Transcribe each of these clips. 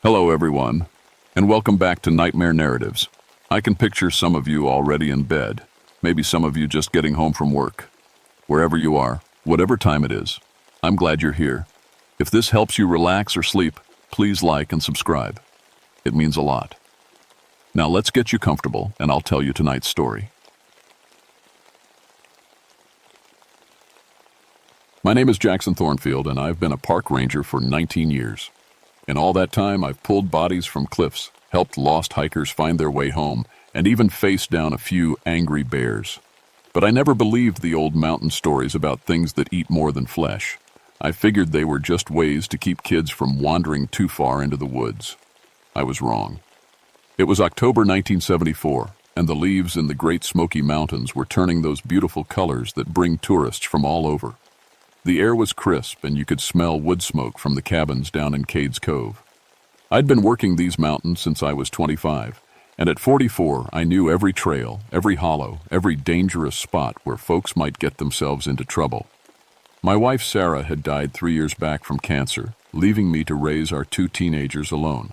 Hello, everyone, and welcome back to Nightmare Narratives. I can picture some of you already in bed, maybe some of you just getting home from work. Wherever you are, whatever time it is, I'm glad you're here. If this helps you relax or sleep, please like and subscribe. It means a lot. Now let's get you comfortable, and I'll tell you tonight's story. My name is Jackson Thornfield, and I've been a park ranger for 19 years. In all that time, I've pulled bodies from cliffs, helped lost hikers find their way home, and even faced down a few angry bears. But I never believed the old mountain stories about things that eat more than flesh. I figured they were just ways to keep kids from wandering too far into the woods. I was wrong. It was October 1974, and the leaves in the Great Smoky Mountains were turning those beautiful colors that bring tourists from all over. The air was crisp, and you could smell wood smoke from the cabins down in Cades Cove. I'd been working these mountains since I was 25, and at 44 I knew every trail, every hollow, every dangerous spot where folks might get themselves into trouble. My wife Sarah had died 3 years back from cancer, leaving me to raise our 2 teenagers alone.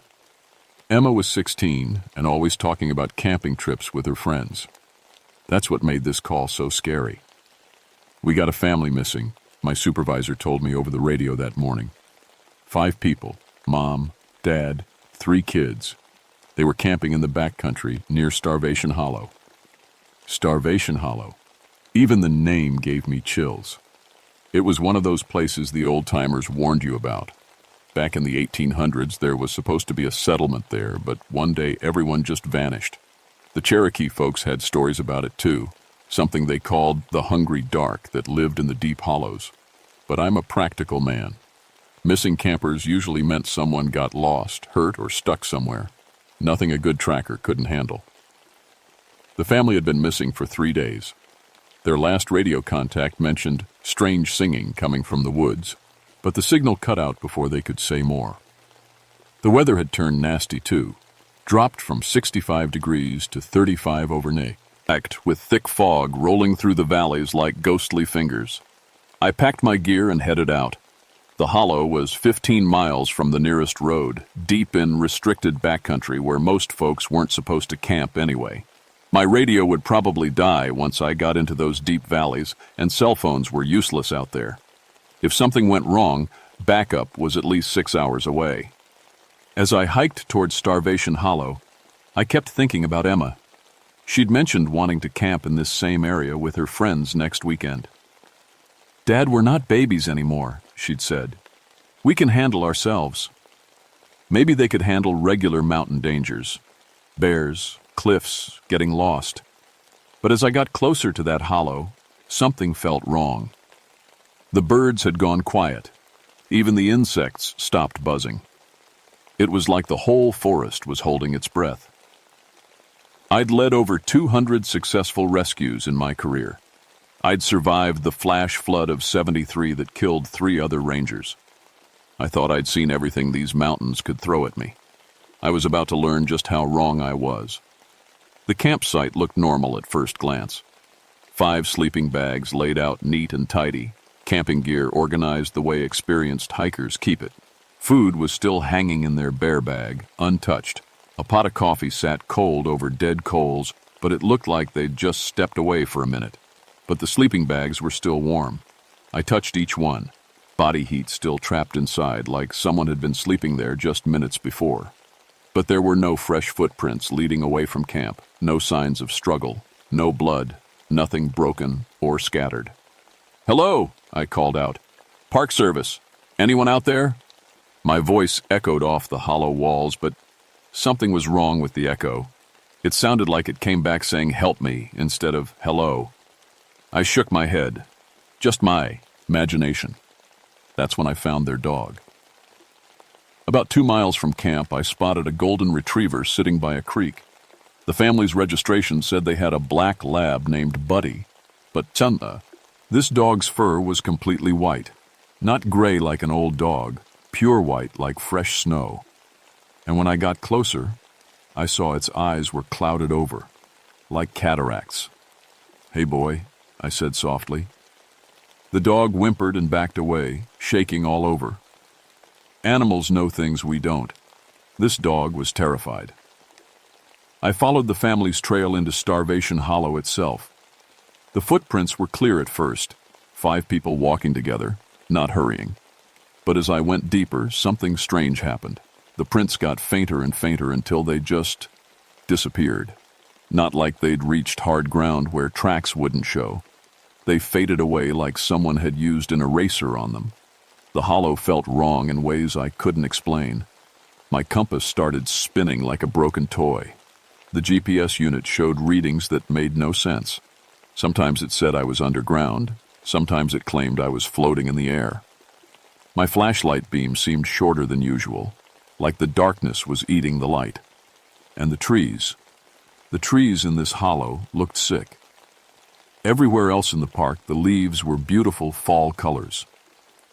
Emma was 16 and always talking about camping trips with her friends. That's what made this call so scary. We got a family missing, my supervisor told me over the radio that morning. 5 people, Mom, Dad, 3 kids. They were camping in the backcountry near Starvation Hollow. Starvation Hollow. Even the name gave me chills. It was one of those places the old-timers warned you about. Back in the 1800s, there was supposed to be a settlement there, but one day everyone just vanished. The Cherokee folks had stories about it too, something they called the hungry dark that lived in the deep hollows. But I'm a practical man. Missing campers usually meant someone got lost, hurt, or stuck somewhere. Nothing a good tracker couldn't handle. The family had been missing for 3 days. Their last radio contact mentioned strange singing coming from the woods, but the signal cut out before they could say more. The weather had turned nasty too, dropped from 65 degrees to 35 overnight, with thick fog rolling through the valleys like ghostly fingers. I packed my gear and headed out. The hollow was 15 miles from the nearest road, deep in restricted backcountry where most folks weren't supposed to camp anyway. My radio would probably die once I got into those deep valleys, and cell phones were useless out there. If something went wrong, backup was at least 6 hours away. As I hiked towards Starvation Hollow, I kept thinking about Emma. She'd mentioned wanting to camp in this same area with her friends next weekend. "Dad, we're not babies anymore," she'd said. "We can handle ourselves." Maybe they could handle regular mountain dangers. Bears, cliffs, getting lost. But as I got closer to that hollow, something felt wrong. The birds had gone quiet. Even the insects stopped buzzing. It was like the whole forest was holding its breath. I'd led over 200 successful rescues in my career. I'd survived the flash flood of 73 that killed 3 other rangers. I thought I'd seen everything these mountains could throw at me. I was about to learn just how wrong I was. The campsite looked normal at first glance. 5 sleeping bags laid out neat and tidy, camping gear organized the way experienced hikers keep it. Food was still hanging in their bear bag, untouched. A pot of coffee sat cold over dead coals, but it looked like they'd just stepped away for a minute. But the sleeping bags were still warm. I touched each one, body heat still trapped inside like someone had been sleeping there just minutes before. But there were no fresh footprints leading away from camp, no signs of struggle, no blood, nothing broken or scattered. "Hello," I called out. "Park Service. Anyone out there?" My voice echoed off the hollow walls, but something was wrong with the echo. It sounded like it came back saying "help me" instead of "hello." I shook my head. Just my imagination. That's when I found their dog. About 2 miles from camp, I spotted a golden retriever sitting by a creek. The family's registration said they had a black lab named Buddy, but this dog's fur was completely white. Not gray like an old dog, pure white like fresh snow. And when I got closer, I saw its eyes were clouded over, like cataracts. "Hey, boy," I said softly. The dog whimpered and backed away, shaking all over. Animals know things we don't. This dog was terrified. I followed the family's trail into Starvation Hollow itself. The footprints were clear at first, 5 people walking together, not hurrying. But as I went deeper, something strange happened. The prints got fainter and fainter until they just disappeared. Not like they'd reached hard ground where tracks wouldn't show. They faded away like someone had used an eraser on them. The hollow felt wrong in ways I couldn't explain. My compass started spinning like a broken toy. The GPS unit showed readings that made no sense. Sometimes it said I was underground, sometimes it claimed I was floating in the air. My flashlight beam seemed shorter than usual, like the darkness was eating the light. And the trees in this hollow looked sick. Everywhere else in the park, the leaves were beautiful fall colors.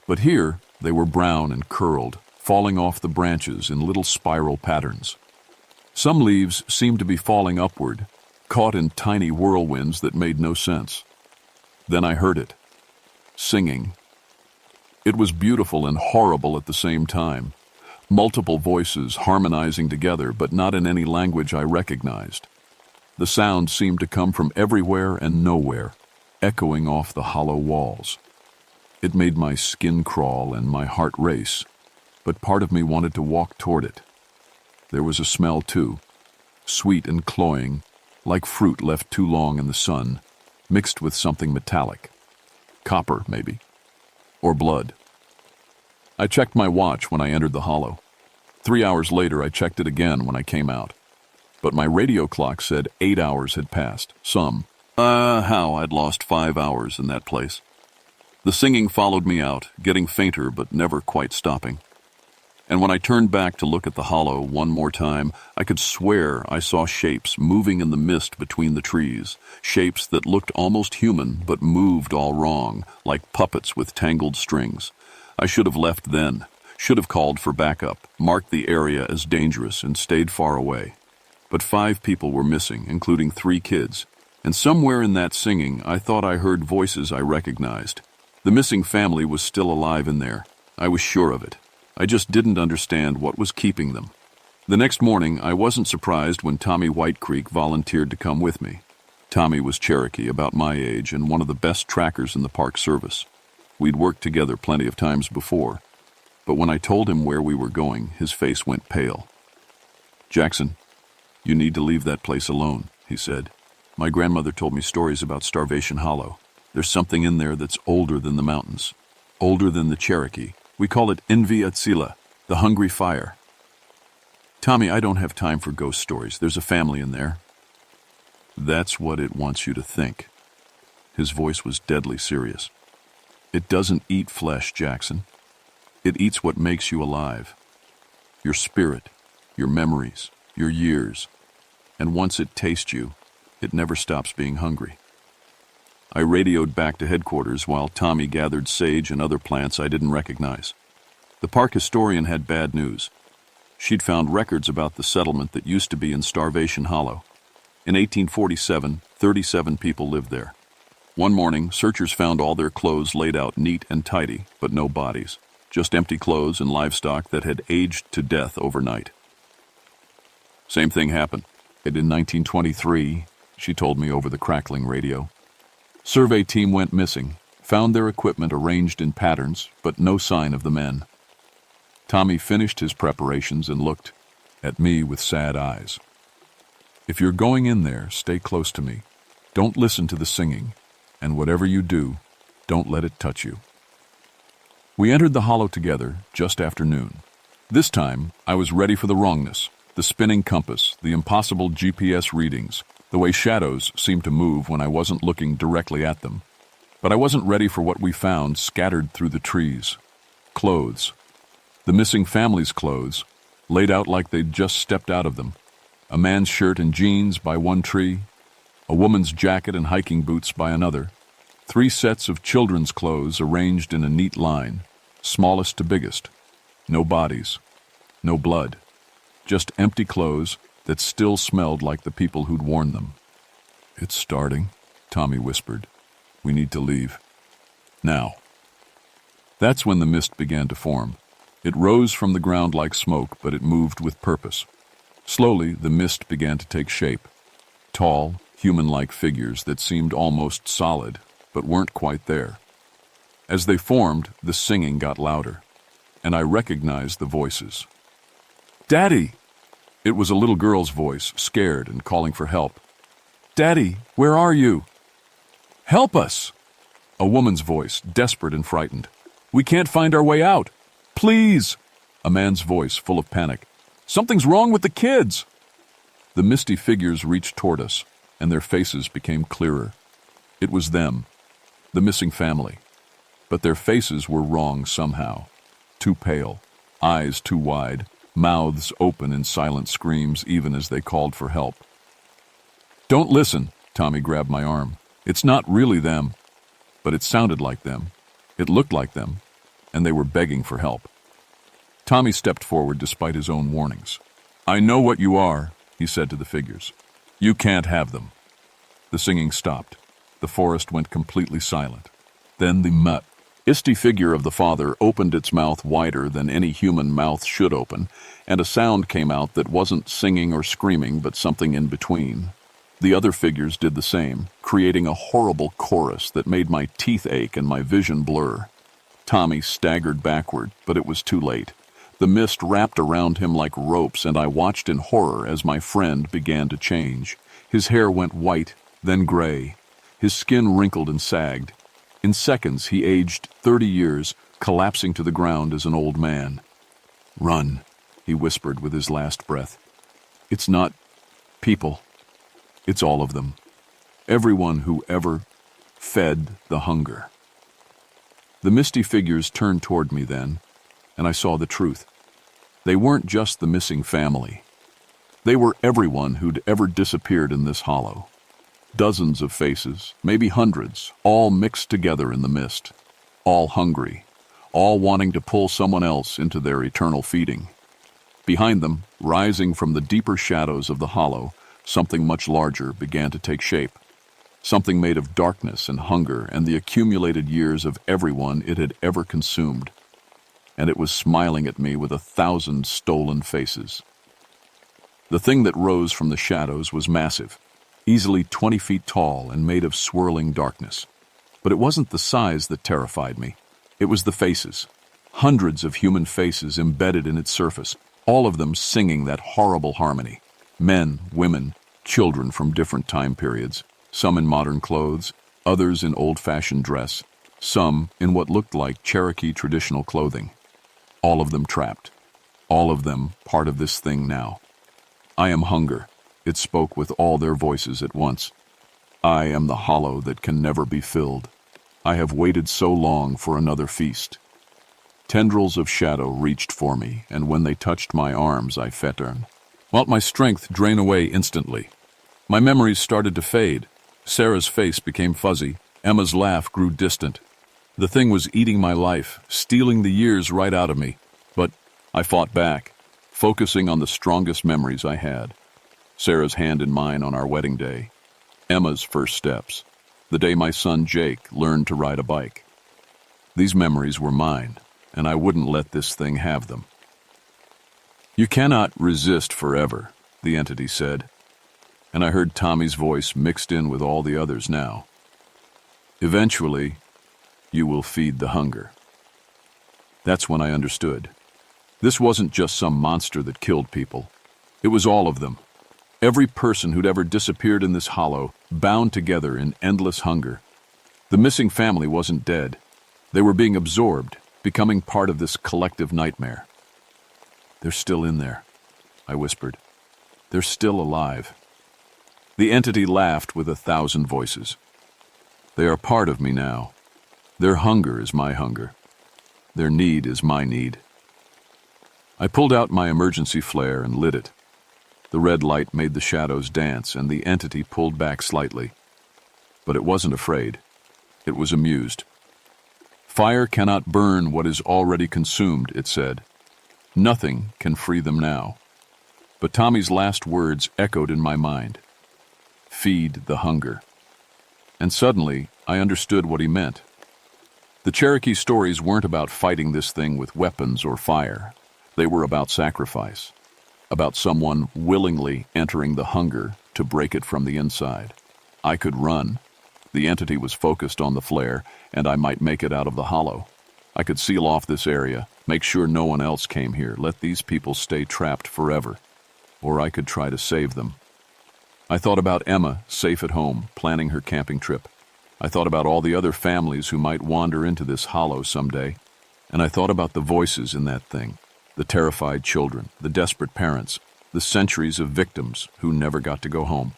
But here, they were brown and curled, falling off the branches in little spiral patterns. Some leaves seemed to be falling upward, caught in tiny whirlwinds that made no sense. Then I heard it. Singing. It was beautiful and horrible at the same time. Multiple voices harmonizing together, but not in any language I recognized. The sound seemed to come from everywhere and nowhere, echoing off the hollow walls. It made my skin crawl and my heart race, but part of me wanted to walk toward it. There was a smell too, sweet and cloying, like fruit left too long in the sun, mixed with something metallic. Copper, maybe. Or blood. I checked my watch when I entered the hollow. 3 hours later, I checked it again when I came out. But my radio clock said 8 hours had passed. How I'd lost 5 hours in that place. The singing followed me out, getting fainter but never quite stopping. And when I turned back to look at the hollow one more time, I could swear I saw shapes moving in the mist between the trees, shapes that looked almost human but moved all wrong, like puppets with tangled strings. I should have left then, should have called for backup, marked the area as dangerous, and stayed far away. But 5 people were missing, including 3 kids, and somewhere in that singing I thought I heard voices I recognized. The missing family was still alive in there. I was sure of it. I just didn't understand what was keeping them. The next morning, I wasn't surprised when Tommy Whitecreek volunteered to come with me. Tommy was Cherokee, about my age, and one of the best trackers in the Park Service. We'd worked together plenty of times before, but when I told him where we were going, his face went pale. "Jackson, you need to leave that place alone," he said. "My grandmother told me stories about Starvation Hollow. There's something in there that's older than the mountains, older than the Cherokee. We call it Envi Atsila, the hungry fire." "Tommy, I don't have time for ghost stories. There's a family in there." "That's what it wants you to think." His voice was deadly serious. "It doesn't eat flesh, Jackson. It eats what makes you alive. Your spirit, your memories, your years. And once it tastes you, it never stops being hungry." I radioed back to headquarters while Tommy gathered sage and other plants I didn't recognize. The park historian had bad news. She'd found records about the settlement that used to be in Starvation Hollow. In 1847, 37 people lived there. One morning, searchers found all their clothes laid out neat and tidy, but no bodies. Just empty clothes and livestock that had aged to death overnight. Same thing happened. In 1923, she told me over the crackling radio. Survey team went missing, found their equipment arranged in patterns, but no sign of the men. Tommy finished his preparations and looked at me with sad eyes. "If you're going in there, stay close to me. Don't listen to the singing, and whatever you do, don't let it touch you." We entered the hollow together just after noon. This time, I was ready for the wrongness, the spinning compass, the impossible GPS readings, the way shadows seemed to move when I wasn't looking directly at them. But I wasn't ready for what we found scattered through the trees. Clothes. The missing family's clothes, laid out like they'd just stepped out of them. A man's shirt and jeans by one tree, a woman's jacket and hiking boots by another. 3 sets of children's clothes arranged in a neat line, smallest to biggest. No bodies, no blood, just empty clothes that still smelled like the people who'd worn them. "It's starting," Tommy whispered. "We need to leave. Now." That's when the mist began to form. It rose from the ground like smoke, but it moved with purpose. Slowly, the mist began to take shape. Tall, human-like figures that seemed almost solid, but weren't quite there. As they formed, the singing got louder, and I recognized the voices. "Daddy!" It was a little girl's voice, scared and calling for help. "Daddy, where are you? Help us!" A woman's voice, desperate and frightened. "We can't find our way out. Please!" A man's voice, full of panic. "Something's wrong with the kids!" The misty figures reached toward us, and their faces became clearer. It was them, the missing family. But their faces were wrong somehow. Too pale, eyes too wide, mouths open in silent screams even as they called for help. "Don't listen," Tommy grabbed my arm. "It's not really them." But it sounded like them. It looked like them, and they were begging for help. Tommy stepped forward despite his own warnings. "I know what you are," he said to the figures. "You can't have them." The singing stopped. The forest went completely silent. Then the misty figure of the father opened its mouth wider than any human mouth should open, and a sound came out that wasn't singing or screaming, but something in between. The other figures did the same, creating a horrible chorus that made my teeth ache and my vision blur. Tommy staggered backward, but it was too late. The mist wrapped around him like ropes, and I watched in horror as my friend began to change. His hair went white, then gray. His skin wrinkled and sagged. In seconds, he aged 30 years, collapsing to the ground as an old man. "Run," he whispered with his last breath. "It's not people. It's all of them. Everyone who ever fed the hunger." The misty figures turned toward me then, and I saw the truth. They weren't just the missing family. They were everyone who'd ever disappeared in this hollow. Dozens of faces, maybe hundreds, all mixed together in the mist. All hungry, all wanting to pull someone else into their eternal feeding. Behind them, rising from the deeper shadows of the hollow, something much larger began to take shape. Something made of darkness and hunger and the accumulated years of everyone it had ever consumed. And it was smiling at me with 1,000 stolen faces. The thing that rose from the shadows was massive, easily 20 feet tall and made of swirling darkness. But it wasn't the size that terrified me. It was the faces. Hundreds of human faces embedded in its surface, all of them singing that horrible harmony. Men, women, children from different time periods, some in modern clothes, others in old-fashioned dress, some in what looked like Cherokee traditional clothing. All of them trapped. All of them part of this thing now. "I am hunger," it spoke with all their voices at once. "I am the hollow that can never be filled. I have waited so long for another feast." Tendrils of shadow reached for me, and when they touched my arms, I felt my strength drain away instantly. My memories started to fade. Sarah's face became fuzzy. Emma's laugh grew distant. The thing was eating my life, stealing the years right out of me. But I fought back, focusing on the strongest memories I had. Sarah's hand in mine on our wedding day. Emma's first steps. The day my son Jake learned to ride a bike. These memories were mine, and I wouldn't let this thing have them. "You cannot resist forever," the entity said. And I heard Tommy's voice mixed in with all the others now. "Eventually, you will feed the hunger." That's when I understood. This wasn't just some monster that killed people. It was all of them. Every person who'd ever disappeared in this hollow, bound together in endless hunger. The missing family wasn't dead. They were being absorbed, becoming part of this collective nightmare. "They're still in there," I whispered. "They're still alive." The entity laughed with 1,000 voices. "They are part of me now. Their hunger is my hunger. Their need is my need." I pulled out my emergency flare and lit it. The red light made the shadows dance, and the entity pulled back slightly. But it wasn't afraid. It was amused. "Fire cannot burn what is already consumed," it said. "Nothing can free them now." But Tommy's last words echoed in my mind. "Feed the hunger." And suddenly, I understood what he meant. The Cherokee stories weren't about fighting this thing with weapons or fire. They were about sacrifice, about someone willingly entering the hunger to break it from the inside. I could run. The entity was focused on the flare, and I might make it out of the hollow. I could seal off this area, make sure no one else came here, let these people stay trapped forever. Or I could try to save them. I thought about Emma, safe at home, planning her camping trip. I thought about all the other families who might wander into this hollow someday. And I thought about the voices in that thing, the terrified children, the desperate parents, the centuries of victims who never got to go home.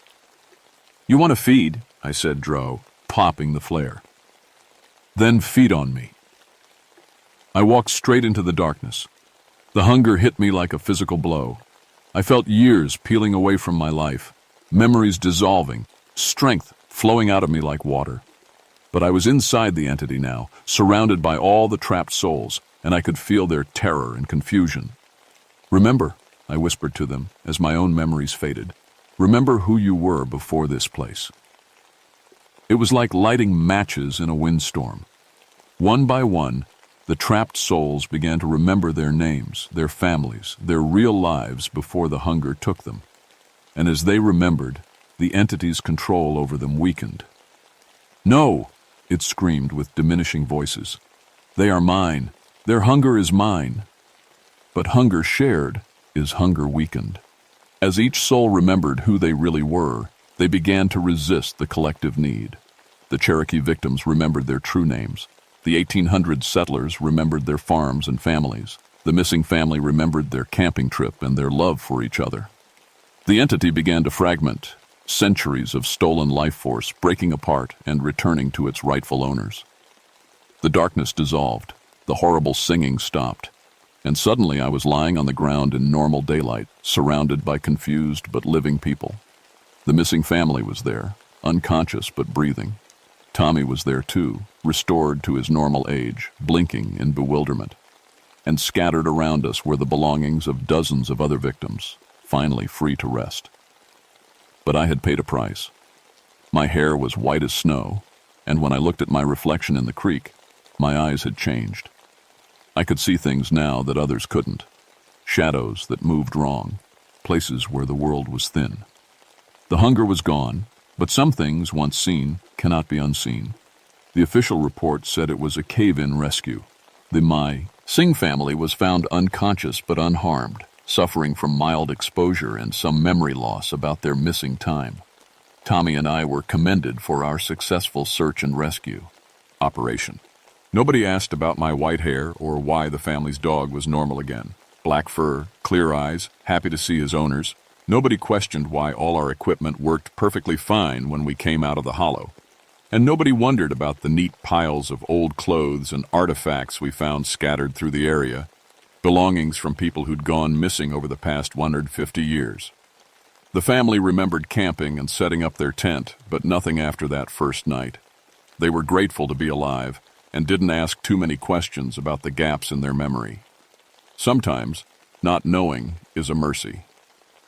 "You want to feed?" I said, Dro, popping the flare. "Then feed on me." I walked straight into the darkness. The hunger hit me like a physical blow. I felt years peeling away from my life, memories dissolving, strength flowing out of me like water. But I was inside the entity now, surrounded by all the trapped souls, and I could feel their terror and confusion. "Remember," I whispered to them as my own memories faded, "remember who you were before this place." It was like lighting matches in a windstorm. One by one, the trapped souls began to remember their names, their families, their real lives before the hunger took them. And as they remembered, the entity's control over them weakened. "No!" it screamed with diminishing voices. "They are mine. Their hunger is mine." But hunger shared is hunger weakened. As each soul remembered who they really were, they began to resist the collective need. The Cherokee victims remembered their true names. The 1800 settlers remembered their farms and families. The missing family remembered their camping trip and their love for each other. The entity began to fragment, centuries of stolen life force breaking apart and returning to its rightful owners. The darkness dissolved, the horrible singing stopped, and suddenly I was lying on the ground in normal daylight, surrounded by confused but living people. The missing family was there, unconscious but breathing. Tommy was there too, restored to his normal age, blinking in bewilderment. And scattered around us were the belongings of dozens of other victims, finally free to rest. But I had paid a price. My hair was white as snow, and when I looked at my reflection in the creek, my eyes had changed. I could see things now that others couldn't. Shadows that moved wrong, places where the world was thin. The hunger was gone, but some things once seen cannot be unseen. The official report said it was a cave-in rescue. The Mai Singh family was found unconscious but unharmed, suffering from mild exposure and some memory loss about their missing time. Tommy and I were commended for our successful search and rescue operation. Nobody asked about my white hair or why the family's dog was normal again. Black fur, clear eyes, happy to see his owners. Nobody questioned why all our equipment worked perfectly fine when we came out of the hollow. And nobody wondered about the neat piles of old clothes and artifacts we found scattered through the area, belongings from people who'd gone missing over the past 150 years. The family remembered camping and setting up their tent, but nothing after that first night. They were grateful to be alive and didn't ask too many questions about the gaps in their memory. Sometimes, not knowing is a mercy.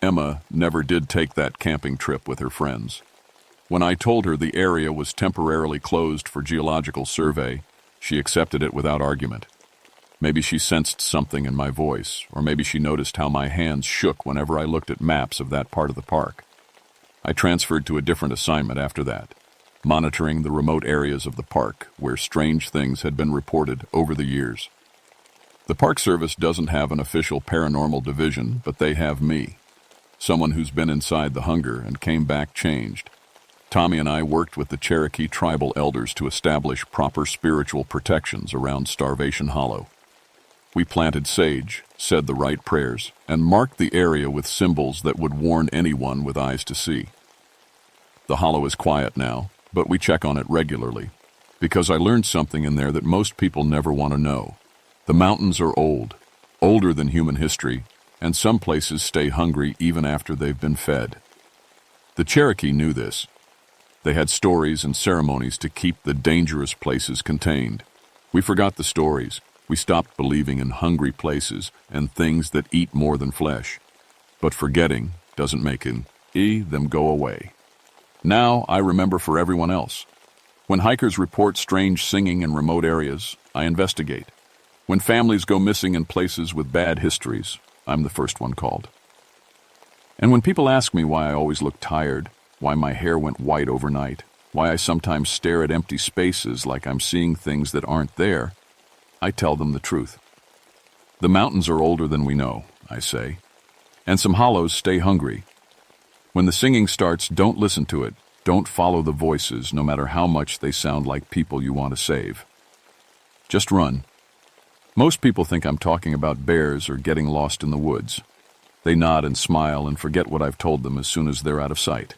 Emma never did take that camping trip with her friends. When I told her the area was temporarily closed for geological survey, she accepted it without argument. Maybe she sensed something in my voice, or maybe she noticed how my hands shook whenever I looked at maps of that part of the park. I transferred to a different assignment after that, monitoring the remote areas of the park where strange things had been reported over the years. The Park Service doesn't have an official paranormal division, but they have me, someone who's been inside the hunger and came back changed. Tommy and I worked with the Cherokee tribal elders to establish proper spiritual protections around Starvation Hollow. We planted sage, said the right prayers, and marked the area with symbols that would warn anyone with eyes to see. The hollow is quiet now, but we check on it regularly, because I learned something in there that most people never want to know. The mountains are old, older than human history, and some places stay hungry even after they've been fed. The Cherokee knew this. They had stories and ceremonies to keep the dangerous places contained. We forgot the stories. We stopped believing in hungry places and things that eat more than flesh. But forgetting doesn't make them go away. Now I remember for everyone else. When hikers report strange singing in remote areas, I investigate. When families go missing in places with bad histories, I'm the first one called. And when people ask me why I always look tired, why my hair went white overnight, why I sometimes stare at empty spaces like I'm seeing things that aren't there, I tell them the truth. The mountains are older than we know, I say, and some hollows stay hungry. When the singing starts, don't listen to it. Don't follow the voices, no matter how much they sound like people you want to save. Just run. Most people think I'm talking about bears or getting lost in the woods. They nod and smile and forget what I've told them as soon as they're out of sight.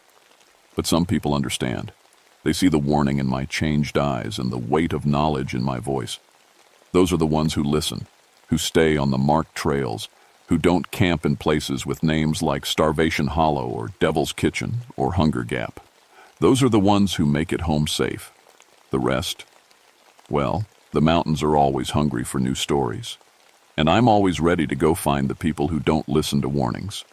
But some people understand. They see the warning in my changed eyes and the weight of knowledge in my voice. Those are the ones who listen, who stay on the marked trails, who don't camp in places with names like Starvation Hollow or Devil's Kitchen or Hunger Gap. Those are the ones who make it home safe. The rest? Well, the mountains are always hungry for new stories. And I'm always ready to go find the people who don't listen to warnings.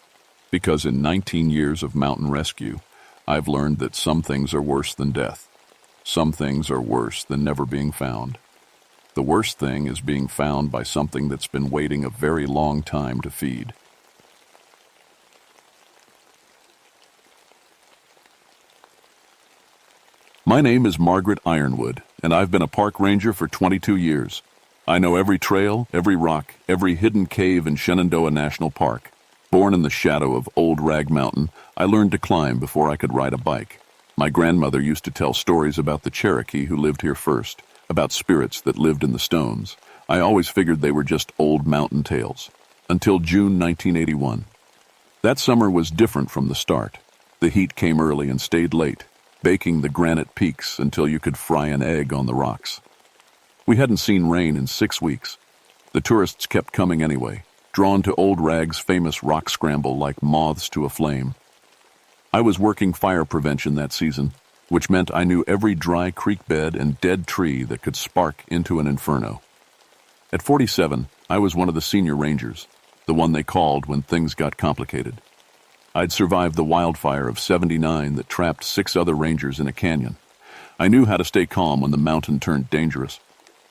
Because in 19 years of mountain rescue, I've learned that some things are worse than death. Some things are worse than never being found. The worst thing is being found by something that's been waiting a very long time to feed. My name is Margaret Ironwood, and I've been a park ranger for 22 years. I know every trail, every rock, every hidden cave in Shenandoah National Park. Born in the shadow of Old Rag Mountain, I learned to climb before I could ride a bike. My grandmother used to tell stories about the Cherokee who lived here first, about spirits that lived in the stones. I always figured they were just old mountain tales. Until June 1981. That summer was different from the start. The heat came early and stayed late, baking the granite peaks until you could fry an egg on the rocks. We hadn't seen rain in 6 weeks. The tourists kept coming anyway, drawn to Old Rag's famous rock scramble like moths to a flame. I was working fire prevention that season, which meant I knew every dry creek bed and dead tree that could spark into an inferno. At 47, I was one of the senior rangers, the one they called when things got complicated. I'd survived the wildfire of '79 that trapped 6 other rangers in a canyon. I knew how to stay calm when the mountain turned dangerous,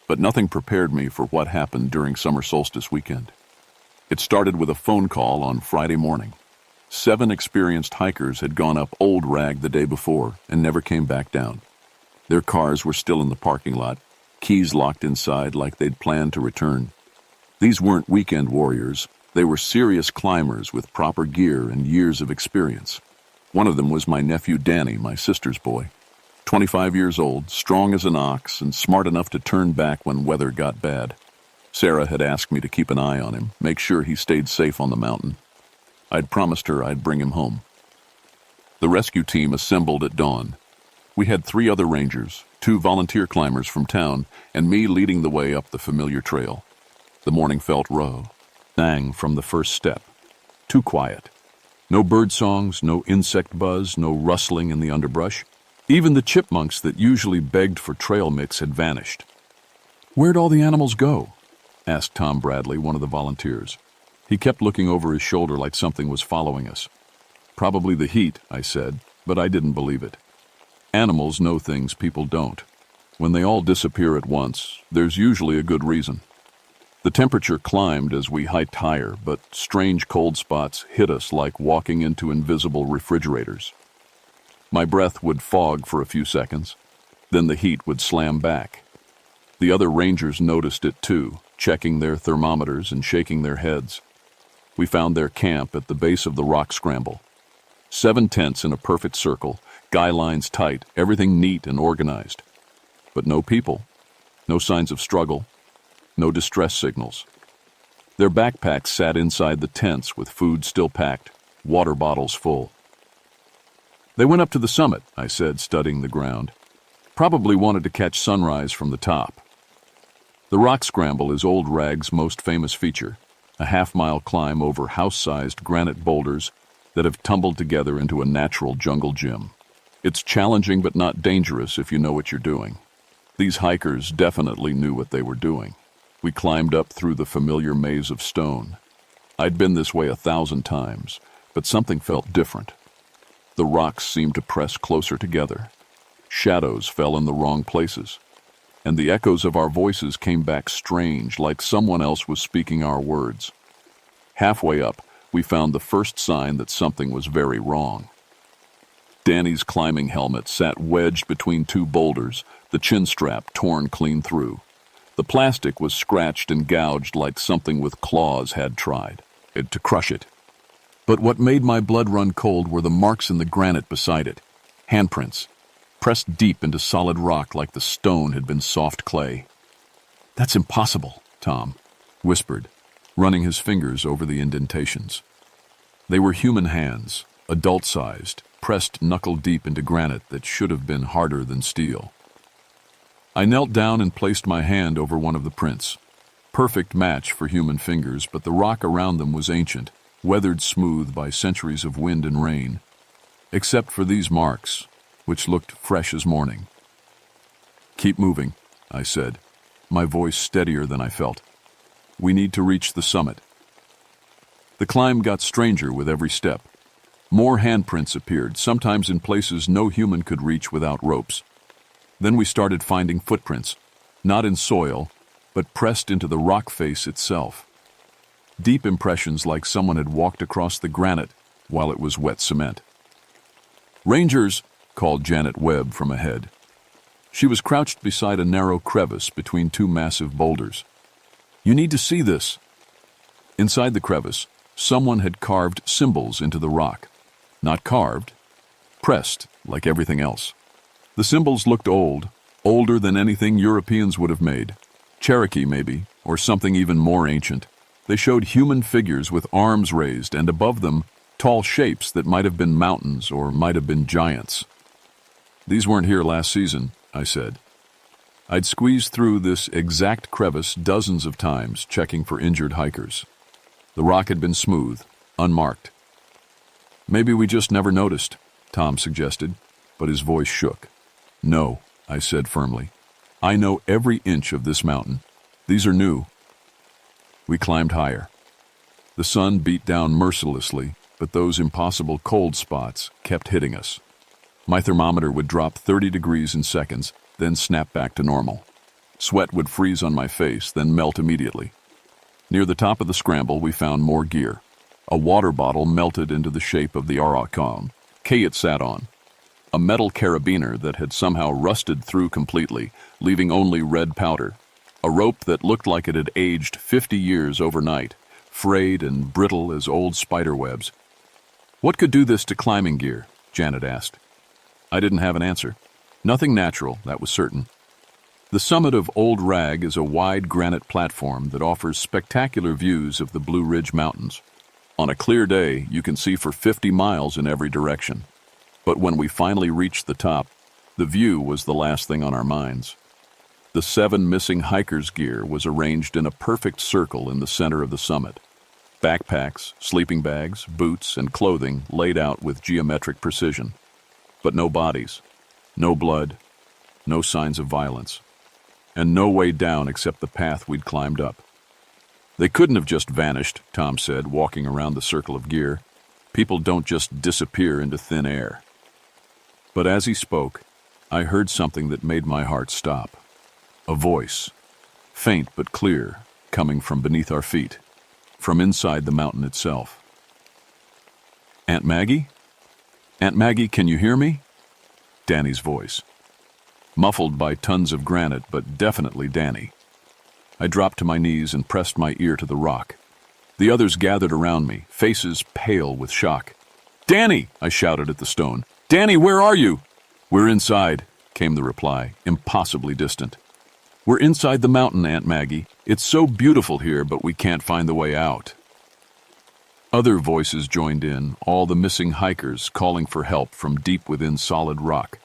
but nothing prepared me for what happened during summer solstice weekend. It started with a phone call on Friday morning. 7 experienced hikers had gone up Old Rag the day before and never came back down. Their cars were still in the parking lot, keys locked inside like they'd planned to return. These weren't weekend warriors. They were serious climbers with proper gear and years of experience. One of them was my nephew Danny, my sister's boy. 25 years old, strong as an ox, and smart enough to turn back when weather got bad. Sarah had asked me to keep an eye on him, make sure he stayed safe on the mountain. I'd promised her I'd bring him home. The rescue team assembled at dawn. We had 3 other rangers, 2 volunteer climbers from town, and me leading the way up the familiar trail. The morning felt raw. Sang from the first step. Too quiet. No bird songs, no insect buzz, no rustling in the underbrush. Even the chipmunks that usually begged for trail mix had vanished. "Where'd all the animals go?" asked Tom Bradley, one of the volunteers. He kept looking over his shoulder like something was following us. "Probably the heat," I said, but I didn't believe it. Animals know things people don't. When they all disappear at once, there's usually a good reason. The temperature climbed as we hiked higher, but strange cold spots hit us like walking into invisible refrigerators. My breath would fog for a few seconds, then the heat would slam back. The other rangers noticed it too, checking their thermometers and shaking their heads. We found their camp at the base of the rock scramble. 7 tents in a perfect circle, guy lines tight, everything neat and organized. But no people, no signs of struggle, no distress signals. Their backpacks sat inside the tents with food still packed, water bottles full. "They went up to the summit," I said, studying the ground. "Probably wanted to catch sunrise from the top." The rock scramble is Old Rag's most famous feature, a half-mile climb over house-sized granite boulders that have tumbled together into a natural jungle gym. It's challenging but not dangerous if you know what you're doing. These hikers definitely knew what they were doing. We climbed up through the familiar maze of stone. I'd been this way 1,000 times, but something felt different. The rocks seemed to press closer together. Shadows fell in the wrong places, and the echoes of our voices came back strange, like someone else was speaking our words. Halfway up, we found the first sign that something was very wrong. Danny's climbing helmet sat wedged between two boulders, the chin strap torn clean through. The plastic was scratched and gouged like something with claws had tried to crush it. But what made my blood run cold were the marks in the granite beside it. Handprints, pressed deep into solid rock like the stone had been soft clay. "That's impossible," Tom whispered, running his fingers over the indentations. They were human hands, adult-sized, pressed knuckle-deep into granite that should have been harder than steel. I knelt down and placed my hand over one of the prints. Perfect match for human fingers, but the rock around them was ancient, weathered smooth by centuries of wind and rain, except for these marks, which looked fresh as morning. "Keep moving," I said, my voice steadier than I felt. "We need to reach the summit." The climb got stranger with every step. More handprints appeared, sometimes in places no human could reach without ropes. Then we started finding footprints, not in soil, but pressed into the rock face itself. Deep impressions like someone had walked across the granite while it was wet cement. "Rangers!" called Janet Webb from ahead. She was crouched beside a narrow crevice between two massive boulders. "You need to see this." Inside the crevice, someone had carved symbols into the rock. Not carved, pressed like everything else. The symbols looked old, older than anything Europeans would have made. Cherokee, maybe, or something even more ancient. They showed human figures with arms raised, and above them, tall shapes that might have been mountains or might have been giants. "These weren't here last season," I said. I'd squeezed through this exact crevice dozens of times, checking for injured hikers. The rock had been smooth, unmarked. "Maybe we just never noticed," Tom suggested, but his voice shook. "No," I said firmly. "I know every inch of this mountain. These are new." We climbed higher. The sun beat down mercilessly, but those impossible cold spots kept hitting us. My thermometer would drop 30 degrees in seconds, then snap back to normal. Sweat would freeze on my face, then melt immediately. Near the top of the scramble, we found more gear. A water bottle melted into the shape of the Appalachian it sat on. A metal carabiner that had somehow rusted through completely, leaving only red powder. A rope that looked like it had aged 50 years overnight, frayed and brittle as old spider webs. "What could do this to climbing gear?" Janet asked. I didn't have an answer. Nothing natural, that was certain. The summit of Old Rag is a wide granite platform that offers spectacular views of the Blue Ridge Mountains. On a clear day, you can see for 50 miles in every direction. But when we finally reached the top, the view was the last thing on our minds. The 7 missing hikers' gear was arranged in a perfect circle in the center of the summit. Backpacks, sleeping bags, boots, and clothing laid out with geometric precision. But no bodies, no blood, no signs of violence, and no way down except the path we'd climbed up. "They couldn't have just vanished," Tom said, walking around the circle of gear. "People don't just disappear into thin air." But as he spoke, I heard something that made my heart stop. A voice, faint but clear, coming from beneath our feet, from inside the mountain itself. "Aunt Maggie? Aunt Maggie, can you hear me?" Danny's voice. Muffled by tons of granite, but definitely Danny. I dropped to my knees and pressed my ear to the rock. The others gathered around me, faces pale with shock. "Danny!" I shouted at the stone. "Danny, where are you?" "We're inside," came the reply, impossibly distant. "We're inside the mountain, Aunt Maggie. It's so beautiful here, but we can't find the way out." Other voices joined in, all the missing hikers calling for help from deep within solid rock.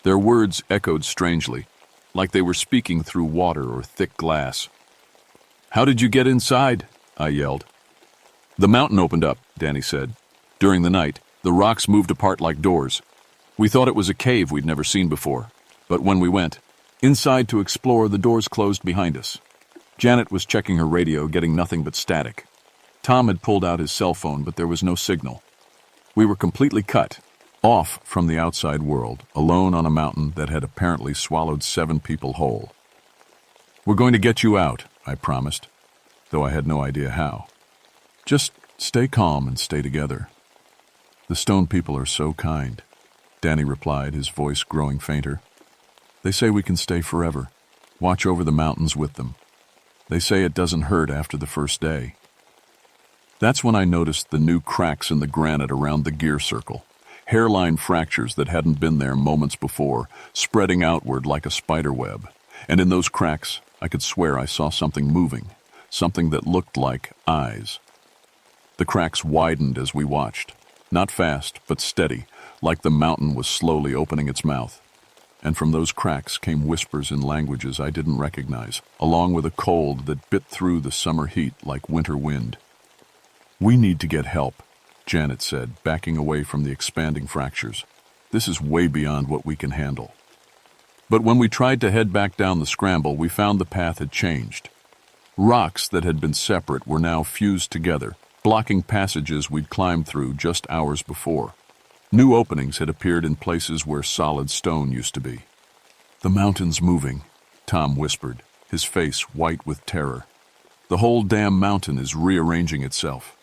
Their words echoed strangely, like they were speaking through water or thick glass. "How did you get inside?" I yelled. "The mountain opened up," Danny said. "During the night, the rocks moved apart like doors. We thought it was a cave we'd never seen before, but when we went inside to explore, the doors closed behind us." Janet was checking her radio, getting nothing but static. Tom had pulled out his cell phone, but there was no signal. We were completely cut, Off from the outside world, alone on a mountain that had apparently swallowed 7 people whole. "We're going to get you out," I promised, though I had no idea how. "Just stay calm and stay together." "The stone people are so kind," Danny replied, his voice growing fainter. "They say we can stay forever, watch over the mountains with them. They say it doesn't hurt after the first day." That's when I noticed the new cracks in the granite around the gear circle, hairline fractures that hadn't been there moments before, spreading outward like a spider web. And in those cracks, I could swear I saw something moving, something that looked like eyes. The cracks widened as we watched, not fast, but steady, like the mountain was slowly opening its mouth. And from those cracks came whispers in languages I didn't recognize, along with a cold that bit through the summer heat like winter wind. "We need to get help," Janet said, backing away from the expanding fractures. "This is way beyond what we can handle." But when we tried to head back down the scramble, we found the path had changed. Rocks that had been separate were now fused together, blocking passages we'd climbed through just hours before. New openings had appeared in places where solid stone used to be. "The mountain's moving," Tom whispered, his face white with terror. "The whole damn mountain is rearranging itself."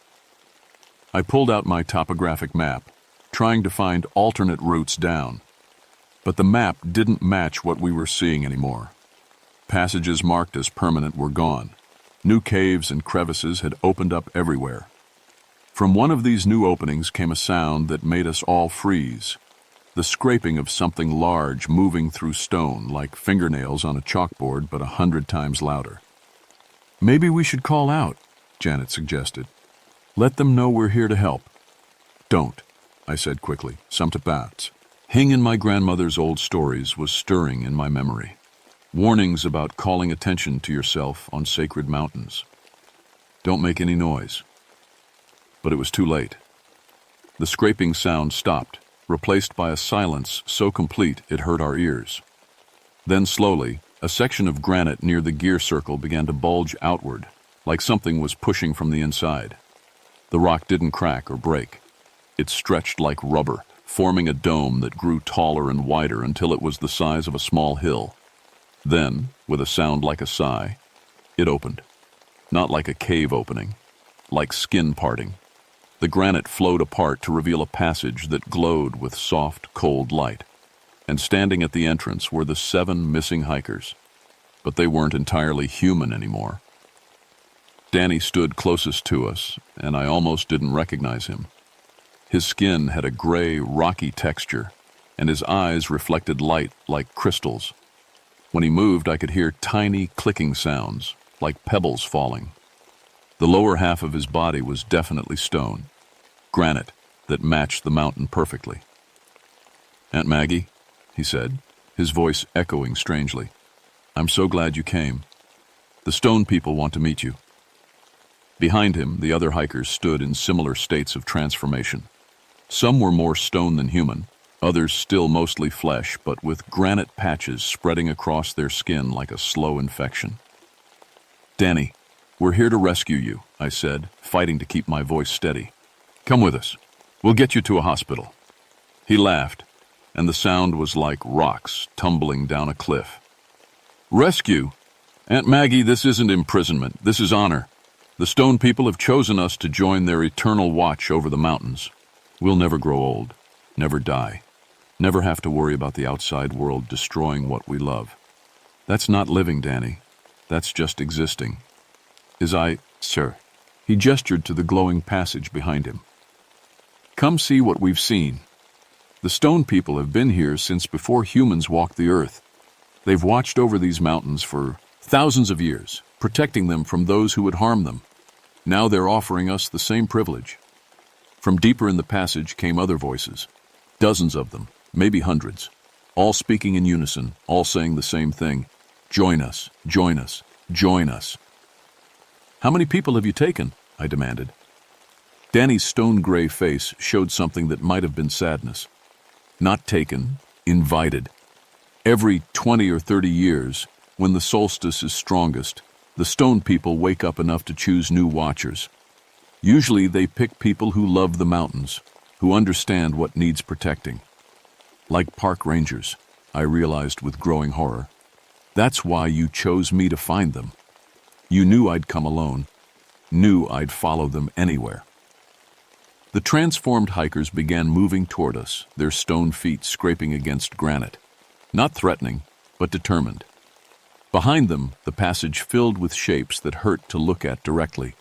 I pulled out my topographic map, trying to find alternate routes down. But the map didn't match what we were seeing anymore. Passages marked as permanent were gone. New caves and crevices had opened up everywhere. From one of these new openings came a sound that made us all freeze. The scraping of something large moving through stone, like fingernails on a chalkboard, but 100 times louder. "Maybe we should call out," Janet suggested. "Let them know we're here to help." "Don't," I said quickly, "something hing in my grandmother's old stories was stirring in my memory. Warnings about calling attention to yourself on sacred mountains. Don't make any noise." But it was too late. The scraping sound stopped, replaced by a silence so complete it hurt our ears. Then slowly, a section of granite near the gear circle began to bulge outward, like something was pushing from the inside. The rock didn't crack or break. It stretched like rubber, forming a dome that grew taller and wider until it was the size of a small hill. Then, with a sound like a sigh, it opened. Not like a cave opening, like skin parting. The granite flowed apart to reveal a passage that glowed with soft, cold light. And standing at the entrance were the 7 missing hikers. But they weren't entirely human anymore. Danny stood closest to us, and I almost didn't recognize him. His skin had a gray, rocky texture, and his eyes reflected light like crystals. When he moved, I could hear tiny clicking sounds, like pebbles falling. The lower half of his body was definitely stone, granite that matched the mountain perfectly. "Aunt Maggie," he said, his voice echoing strangely, "I'm so glad you came. The stone people want to meet you." Behind him, the other hikers stood in similar states of transformation. Some were more stone than human, others still mostly flesh, but with granite patches spreading across their skin like a slow infection. "Danny, we're here to rescue you," I said, fighting to keep my voice steady. "Come with us. We'll get you to a hospital." He laughed, and the sound was like rocks tumbling down a cliff. "Rescue? Aunt Maggie, this isn't imprisonment. This is honor. The stone people have chosen us to join their eternal watch over the mountains. We'll never grow old, never die, never have to worry about the outside world destroying what we love. That's not living, Danny. That's just existing." Sir. He gestured to the glowing passage behind him. "Come see what we've seen. The stone people have been here since before humans walked the earth. They've watched over these mountains for thousands of years, protecting them from those who would harm them. Now they're offering us the same privilege." From deeper in the passage came other voices, dozens of them, maybe hundreds, all speaking in unison, all saying the same thing: "Join us, join us, join us." "How many people have you taken?" I demanded. Danny's stone-gray face showed something that might have been sadness. "Not taken, invited. Every 20 or 30 years, when the solstice is strongest, the stone people wake up enough to choose new watchers. Usually they pick people who love the mountains, who understand what needs protecting. Like park rangers, I realized with growing horror. That's why you chose me to find them. You knew I'd come alone, knew I'd follow them anywhere. The transformed hikers began moving toward us, their stone feet scraping against granite. Not threatening, but determined. Behind them, the passage filled with shapes that hurt to look at directly.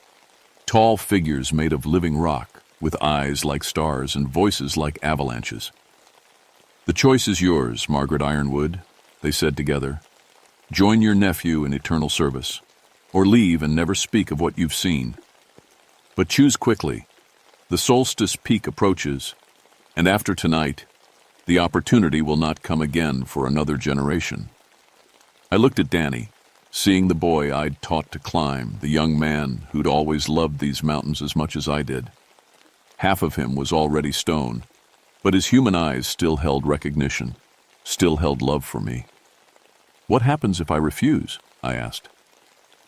Tall figures made of living rock, with eyes like stars and voices like avalanches. "The choice is yours, Margaret Ironwood," they said together. "Join your nephew in eternal service, or leave and never speak of what you've seen. But choose quickly. The solstice peak approaches, and after tonight, the opportunity will not come again for another generation." I looked at Danny, seeing the boy I'd taught to climb, the young man who'd always loved these mountains as much as I did. Half of him was already stone, but his human eyes still held recognition, still held love for me. "What happens if I refuse?" I asked.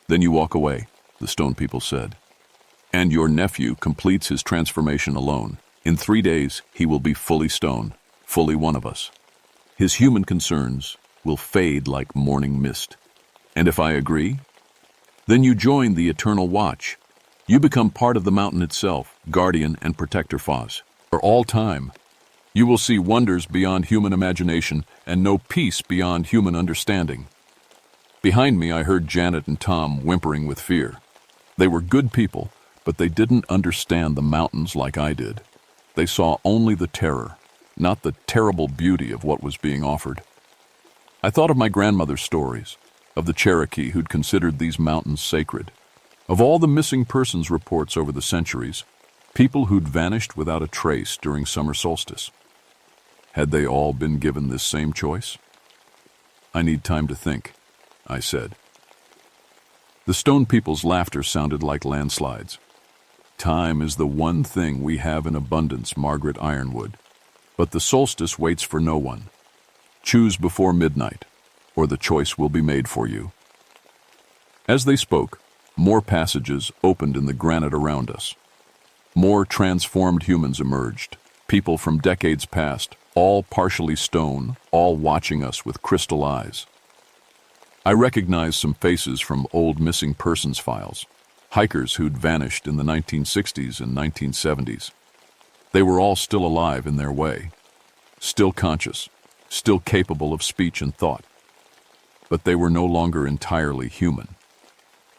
"Then you walk away," the stone people said. "And your nephew completes his transformation alone. In 3 days, he will be fully stone, fully one of us. His human concerns will fade like morning mist. And if I agree, then you join the eternal watch. You become part of the mountain itself, guardian and protector Foz. For all time, you will see wonders beyond human imagination and know peace beyond human understanding." Behind me, I heard Janet and Tom whimpering with fear. They were good people, but they didn't understand the mountains like I did. They saw only the terror, not the terrible beauty of what was being offered. I thought of my grandmother's stories, of the Cherokee who'd considered these mountains sacred, of all the missing persons reports over the centuries, people who'd vanished without a trace during summer solstice. Had they all been given this same choice? "I need time to think," I said. The stone people's laughter sounded like landslides. "Time is the one thing we have in abundance, Margaret Ironwood. But the solstice waits for no one. Choose before midnight, or the choice will be made for you." As they spoke, more passages opened in the granite around us. More transformed humans emerged, people from decades past, all partially stone, all watching us with crystal eyes. I recognized some faces from old missing persons files, hikers who'd vanished in the 1960s and 1970s. They were all still alive in their way, still conscious, still capable of speech and thought. But they were no longer entirely human.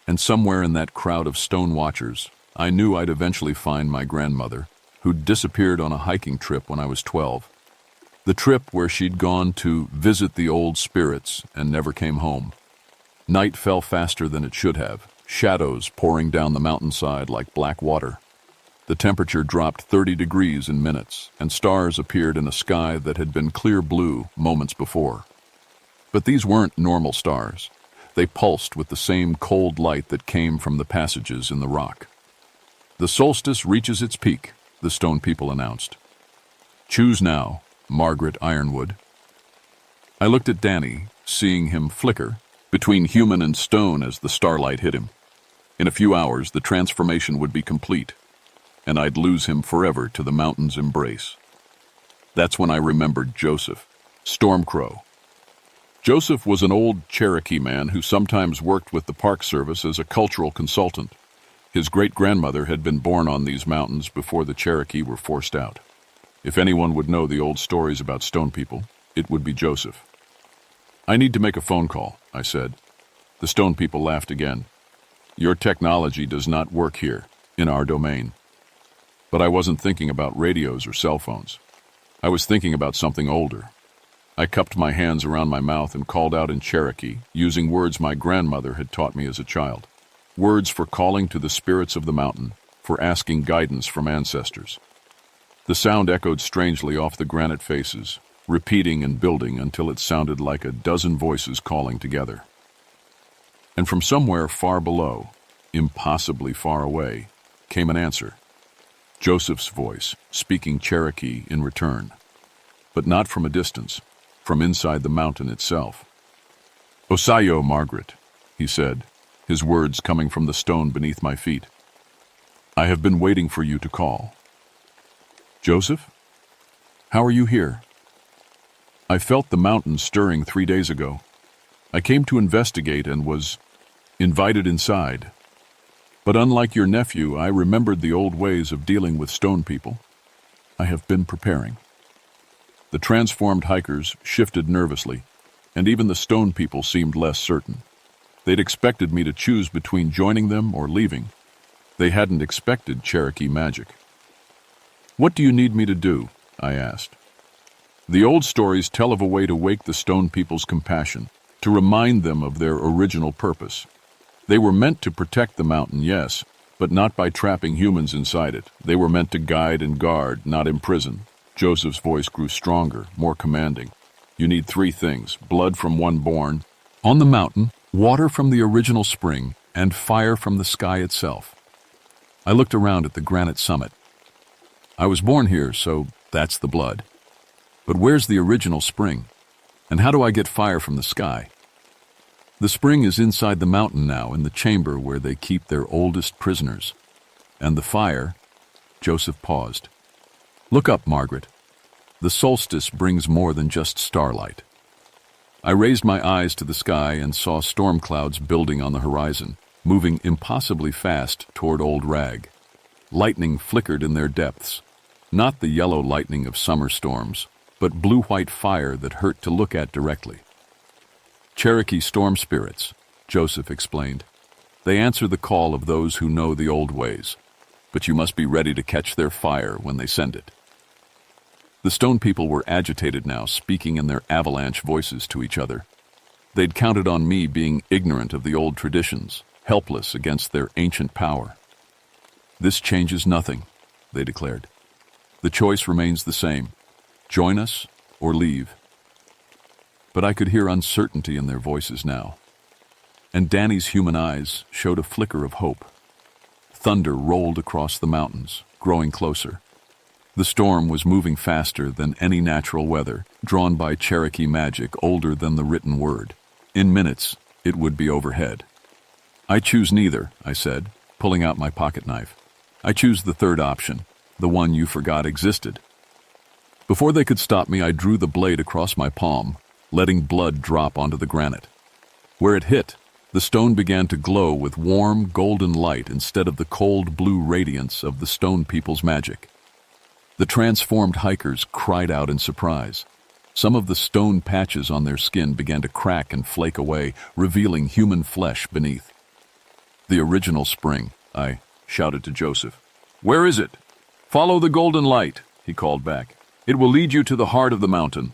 And somewhere in that crowd of stone watchers, I knew I'd eventually find my grandmother, who'd disappeared on a hiking trip when I was 12. The trip where she'd gone to visit the old spirits and never came home. Night fell faster than it should have, shadows pouring down the mountainside like black water. The temperature dropped 30 degrees in minutes, and stars appeared in a sky that had been clear blue moments before. But these weren't normal stars. They pulsed with the same cold light that came from the passages in the rock. "The solstice reaches its peak," the stone people announced. "Choose now, Margaret Ironwood." I looked at Danny, seeing him flicker between human and stone as the starlight hit him. In a few hours, the transformation would be complete, and I'd lose him forever to the mountain's embrace. That's when I remembered Joseph, Stormcrow. Joseph was an old Cherokee man who sometimes worked with the Park Service as a cultural consultant. His great-grandmother had been born on these mountains before the Cherokee were forced out. If anyone would know the old stories about stone people, it would be Joseph. "I need to make a phone call," I said. The stone people laughed again. "Your technology does not work here, in our domain." But I wasn't thinking about radios or cell phones. I was thinking about something older. I cupped my hands around my mouth and called out in Cherokee, using words my grandmother had taught me as a child. Words for calling to the spirits of the mountain, for asking guidance from ancestors. The sound echoed strangely off the granite faces, repeating and building until it sounded like a dozen voices calling together. And from somewhere far below, impossibly far away, came an answer. Joseph's voice, speaking Cherokee in return. But not from a distance, from inside the mountain itself. "Osayo, Margaret," he said, his words coming from the stone beneath my feet. "I have been waiting for you to call." Joseph? How are you here? I felt the mountain stirring 3 days ago. I came to investigate and was invited inside. But unlike your nephew, I remembered the old ways of dealing with stone people. I have been preparing. The transformed hikers shifted nervously, and even the stone people seemed less certain. They'd expected me to choose between joining them or leaving. They hadn't expected Cherokee magic. What do you need me to do? I asked. The old stories tell of a way to wake the stone people's compassion, to remind them of their original purpose. They were meant to protect the mountain, yes, but not by trapping humans inside it. They were meant to guide and guard, not imprison. Joseph's voice grew stronger, more commanding. You need 3 things: blood from one born on the mountain, water from the original spring, and fire from the sky itself. I looked around at the granite summit. I was born here, so that's the blood. But where's the original spring? And how do I get fire from the sky? The spring is inside the mountain now, in the chamber where they keep their oldest prisoners. And the fire... Joseph paused. Look up, Margaret. The solstice brings more than just starlight. I raised my eyes to the sky and saw storm clouds building on the horizon, moving impossibly fast toward Old Rag. Lightning flickered in their depths. Not the yellow lightning of summer storms, but blue-white fire that hurt to look at directly. Cherokee storm spirits, Joseph explained. They answer the call of those who know the old ways, but you must be ready to catch their fire when they send it. The stone people were agitated now, speaking in their avalanche voices to each other. They'd counted on me being ignorant of the old traditions, helpless against their ancient power. This changes nothing, they declared. The choice remains the same: join us or leave. But I could hear uncertainty in their voices now. And Danny's human eyes showed a flicker of hope. Thunder rolled across the mountains, growing closer. The storm was moving faster than any natural weather, drawn by Cherokee magic older than the written word. In minutes, it would be overhead. I choose neither, I said, pulling out my pocket knife. I choose the third option, the one you forgot existed. Before they could stop me, I drew the blade across my palm, letting blood drop onto the granite. Where it hit, the stone began to glow with warm, golden light instead of the cold blue radiance of the stone people's magic. The transformed hikers cried out in surprise. Some of the stone patches on their skin began to crack and flake away, revealing human flesh beneath. The original spring, I shouted to Joseph. Where is it? Follow the golden light, he called back. It will lead you to the heart of the mountain.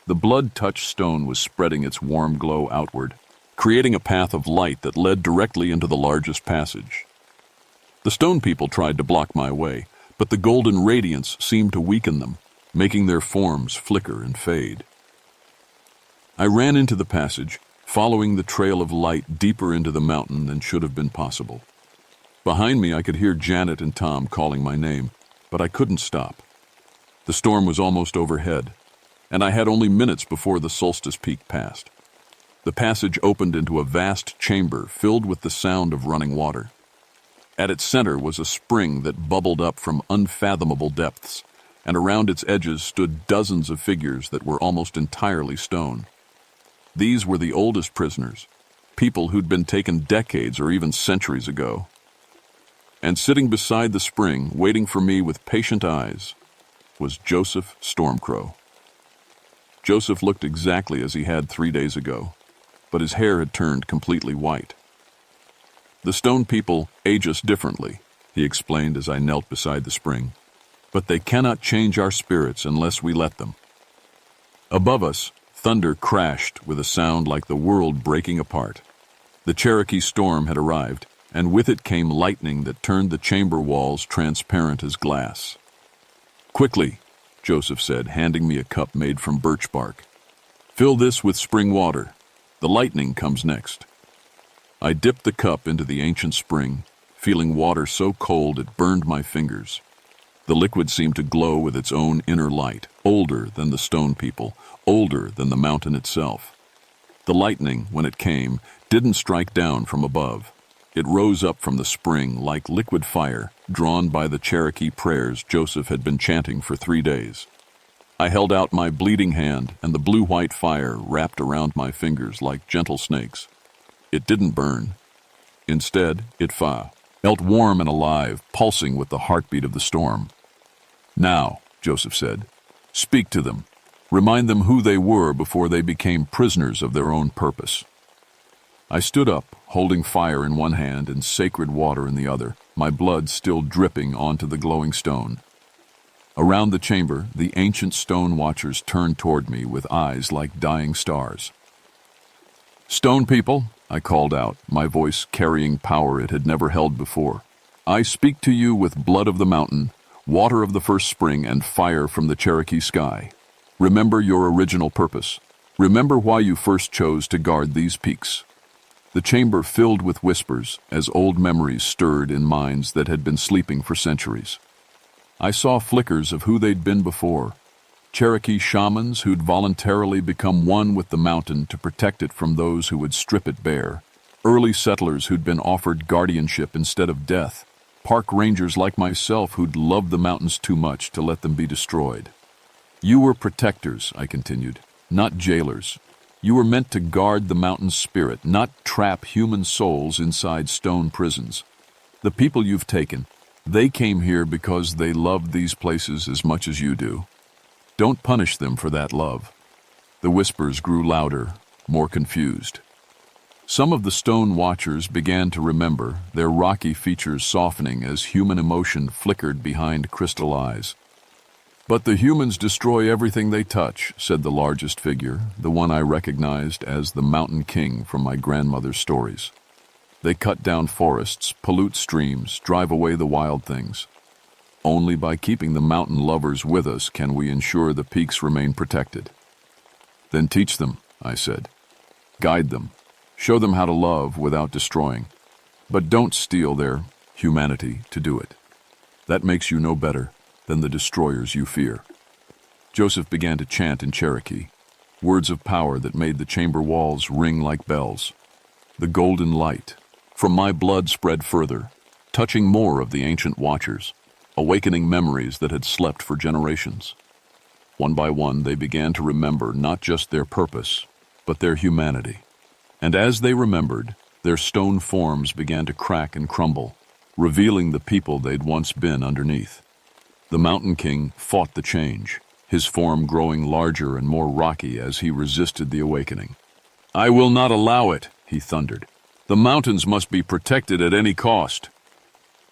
The blood-touched stone was spreading its warm glow outward, creating a path of light that led directly into the largest passage. The stone people tried to block my way, but the golden radiance seemed to weaken them, making their forms flicker and fade. I ran into the passage, following the trail of light deeper into the mountain than should have been possible. Behind me, I could hear Janet and Tom calling my name, but I couldn't stop. The storm was almost overhead, and I had only minutes before the solstice peak passed. The passage opened into a vast chamber filled with the sound of running water. At its center was a spring that bubbled up from unfathomable depths, and around its edges stood dozens of figures that were almost entirely stone. These were the oldest prisoners, people who'd been taken decades or even centuries ago. And sitting beside the spring, waiting for me with patient eyes, was Joseph Stormcrow. Joseph looked exactly as he had 3 days ago, but his hair had turned completely white. The stone people age us differently, he explained as I knelt beside the spring, but they cannot change our spirits unless we let them. Above us, thunder crashed with a sound like the world breaking apart. The Cherokee storm had arrived, and with it came lightning that turned the chamber walls transparent as glass. Quickly, Joseph said, handing me a cup made from birch bark. Fill this with spring water. The lightning comes next. I dipped the cup into the ancient spring, feeling water so cold it burned my fingers. The liquid seemed to glow with its own inner light, older than the stone people, older than the mountain itself. The lightning, when it came, didn't strike down from above. It rose up from the spring like liquid fire, drawn by the Cherokee prayers Joseph had been chanting for 3 days. I held out my bleeding hand, and the blue-white fire wrapped around my fingers like gentle snakes. It didn't burn. Instead, it felt warm and alive, pulsing with the heartbeat of the storm. "Now," Joseph said, "speak to them. Remind them who they were before they became prisoners of their own purpose." I stood up, holding fire in one hand and sacred water in the other, my blood still dripping onto the glowing stone. Around the chamber, the ancient stone watchers turned toward me with eyes like dying stars. "Stone people," I called out, my voice carrying power it had never held before. "I speak to you with blood of the mountain, water of the first spring, and fire from the Cherokee sky. Remember your original purpose. Remember why you first chose to guard these peaks." The chamber filled with whispers as old memories stirred in minds that had been sleeping for centuries. I saw flickers of who they'd been before. Cherokee shamans who'd voluntarily become one with the mountain to protect it from those who would strip it bare. Early settlers who'd been offered guardianship instead of death. Park rangers like myself who'd loved the mountains too much to let them be destroyed. "You were protectors," I continued, "not jailers. You were meant to guard the mountain's spirit, not trap human souls inside stone prisons. The people you've taken, they came here because they loved these places as much as you do. Don't punish them for that love." The whispers grew louder, more confused. Some of the stone watchers began to remember, their rocky features softening as human emotion flickered behind crystal eyes. "But the humans destroy everything they touch," said the largest figure, the one I recognized as the Mountain King from my grandmother's stories. "They cut down forests, pollute streams, drive away the wild things. Only by keeping the mountain lovers with us can we ensure the peaks remain protected." "Then teach them," I said. "Guide them. Show them how to love without destroying. But don't steal their humanity to do it. That makes you no better than the destroyers you fear." Joseph began to chant in Cherokee, words of power that made the chamber walls ring like bells. The golden light from my blood spread further, touching more of the ancient watchers, awakening memories that had slept for generations. One by one, they began to remember not just their purpose, but their humanity. And as they remembered, their stone forms began to crack and crumble, revealing the people they'd once been underneath. The Mountain King fought the change, his form growing larger and more rocky as he resisted the awakening. "I will not allow it," he thundered. "The mountains must be protected at any cost."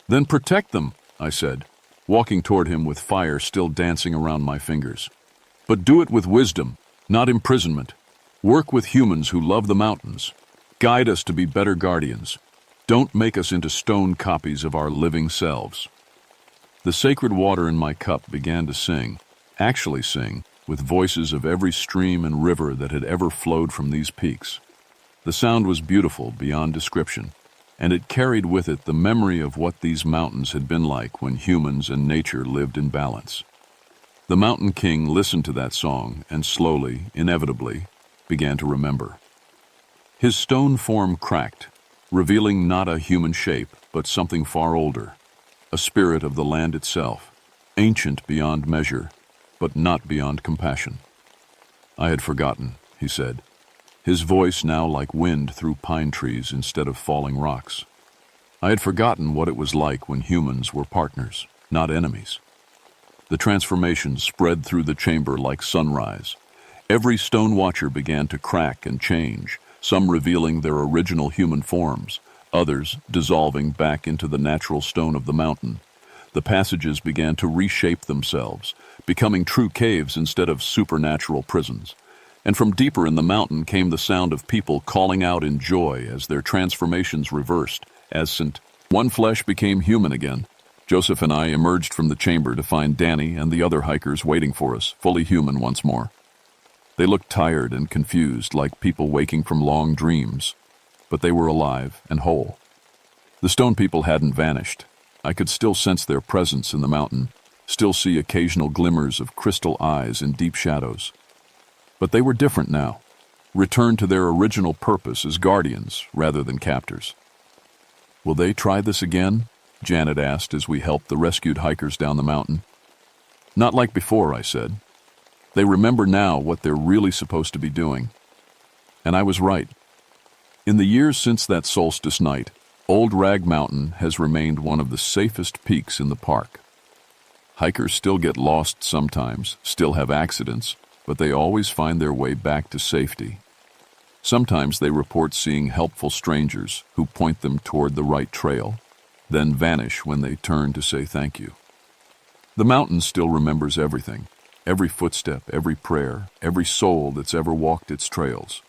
"Then protect them," I said, walking toward him with fire still dancing around my fingers. "But do it with wisdom, not imprisonment. Work with humans who love the mountains. Guide us to be better guardians. Don't make us into stone copies of our living selves." The sacred water in my cup began to sing, actually sing, with voices of every stream and river that had ever flowed from these peaks. The sound was beautiful beyond description, and it carried with it the memory of what these mountains had been like when humans and nature lived in balance. The Mountain King listened to that song and slowly, inevitably, began to remember. His stone form cracked, revealing not a human shape, but something far older, a spirit of the land itself, ancient beyond measure, but not beyond compassion. "I had forgotten," he said, his voice now like wind through pine trees instead of falling rocks. "I had forgotten what it was like when humans were partners, not enemies." The transformation spread through the chamber like sunrise. Every stone watcher began to crack and change, some revealing their original human forms, others dissolving back into the natural stone of the mountain. The passages began to reshape themselves, becoming true caves instead of supernatural prisons. And from deeper in the mountain came the sound of people calling out in joy as their transformations reversed, as one flesh became human again. Joseph and I emerged from the chamber to find Danny and the other hikers waiting for us, fully human once more. They looked tired and confused, like people waking from long dreams, but they were alive and whole. The stone people hadn't vanished. I could still sense their presence in the mountain, still see occasional glimmers of crystal eyes in deep shadows. But they were different now, returned to their original purpose as guardians rather than captors. Will they try this again? Janet asked as we helped the rescued hikers down the mountain. Not like before, I said. They remember now what they're really supposed to be doing. And I was right. In the years since that solstice night, Old Rag Mountain has remained one of the safest peaks in the park. Hikers still get lost sometimes, still have accidents, but they always find their way back to safety. Sometimes they report seeing helpful strangers who point them toward the right trail, then vanish when they turn to say thank you. The mountain still remembers everything, every footstep, every prayer, every soul that's ever walked its trails.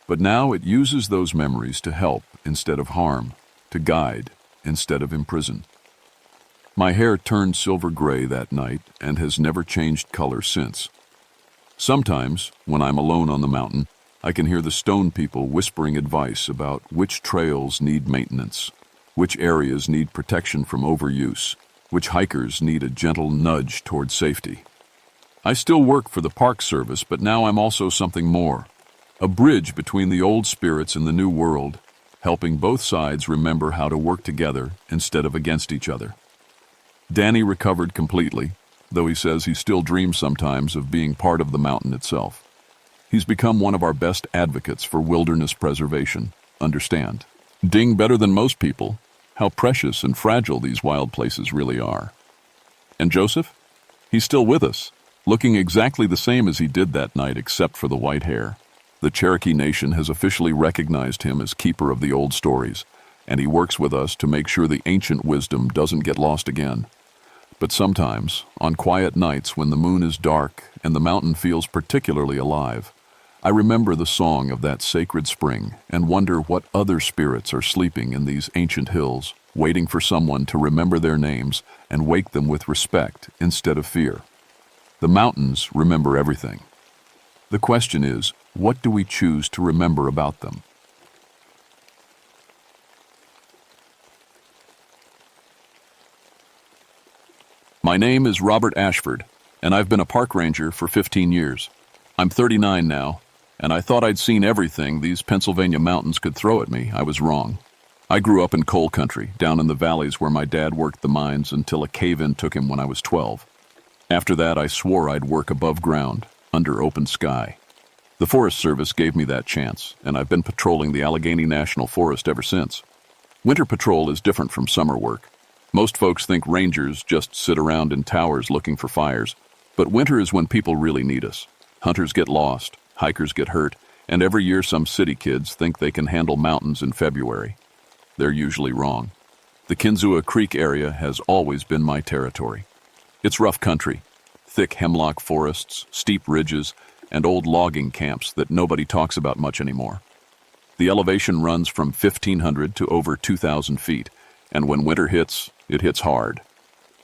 But now it uses those memories to help instead of harm, to guide instead of imprison. My hair turned silver gray that night and has never changed color since. Sometimes, when I'm alone on the mountain, I can hear the stone people whispering advice about which trails need maintenance, which areas need protection from overuse, which hikers need a gentle nudge toward safety. I still work for the Park Service, but now I'm also something more, a bridge between the old spirits and the new world, helping both sides remember how to work together instead of against each other. Danny recovered completely, though he says he still dreams sometimes of being part of the mountain itself. He's become one of our best advocates for wilderness preservation. Understand, ding better than most people, how precious and fragile these wild places really are. And Joseph? He's still with us, looking exactly the same as he did that night except for the white hair. The Cherokee Nation has officially recognized him as keeper of the old stories, and he works with us to make sure the ancient wisdom doesn't get lost again. But sometimes, on quiet nights when the moon is dark and the mountain feels particularly alive, I remember the song of that sacred spring and wonder what other spirits are sleeping in these ancient hills, waiting for someone to remember their names and wake them with respect instead of fear. The mountains remember everything. The question is, what do we choose to remember about them? My name is Robert Ashford, and I've been a park ranger for 15 years. I'm 39 now, and I thought I'd seen everything these Pennsylvania mountains could throw at me. I was wrong. I grew up in coal country, down in the valleys where my dad worked the mines until a cave-in took him when I was 12. After that, I swore I'd work above ground, under open sky. The Forest Service gave me that chance, and I've been patrolling the Allegheny National Forest ever since. Winter patrol is different from summer work. Most folks think rangers just sit around in towers looking for fires, but winter is when people really need us. Hunters get lost, hikers get hurt, and every year some city kids think they can handle mountains in February. They're usually wrong. The Kinzua Creek area has always been my territory. It's rough country, thick hemlock forests, steep ridges, and old logging camps that nobody talks about much anymore. The elevation runs from 1,500 to over 2,000 feet, and when winter hits, it hits hard.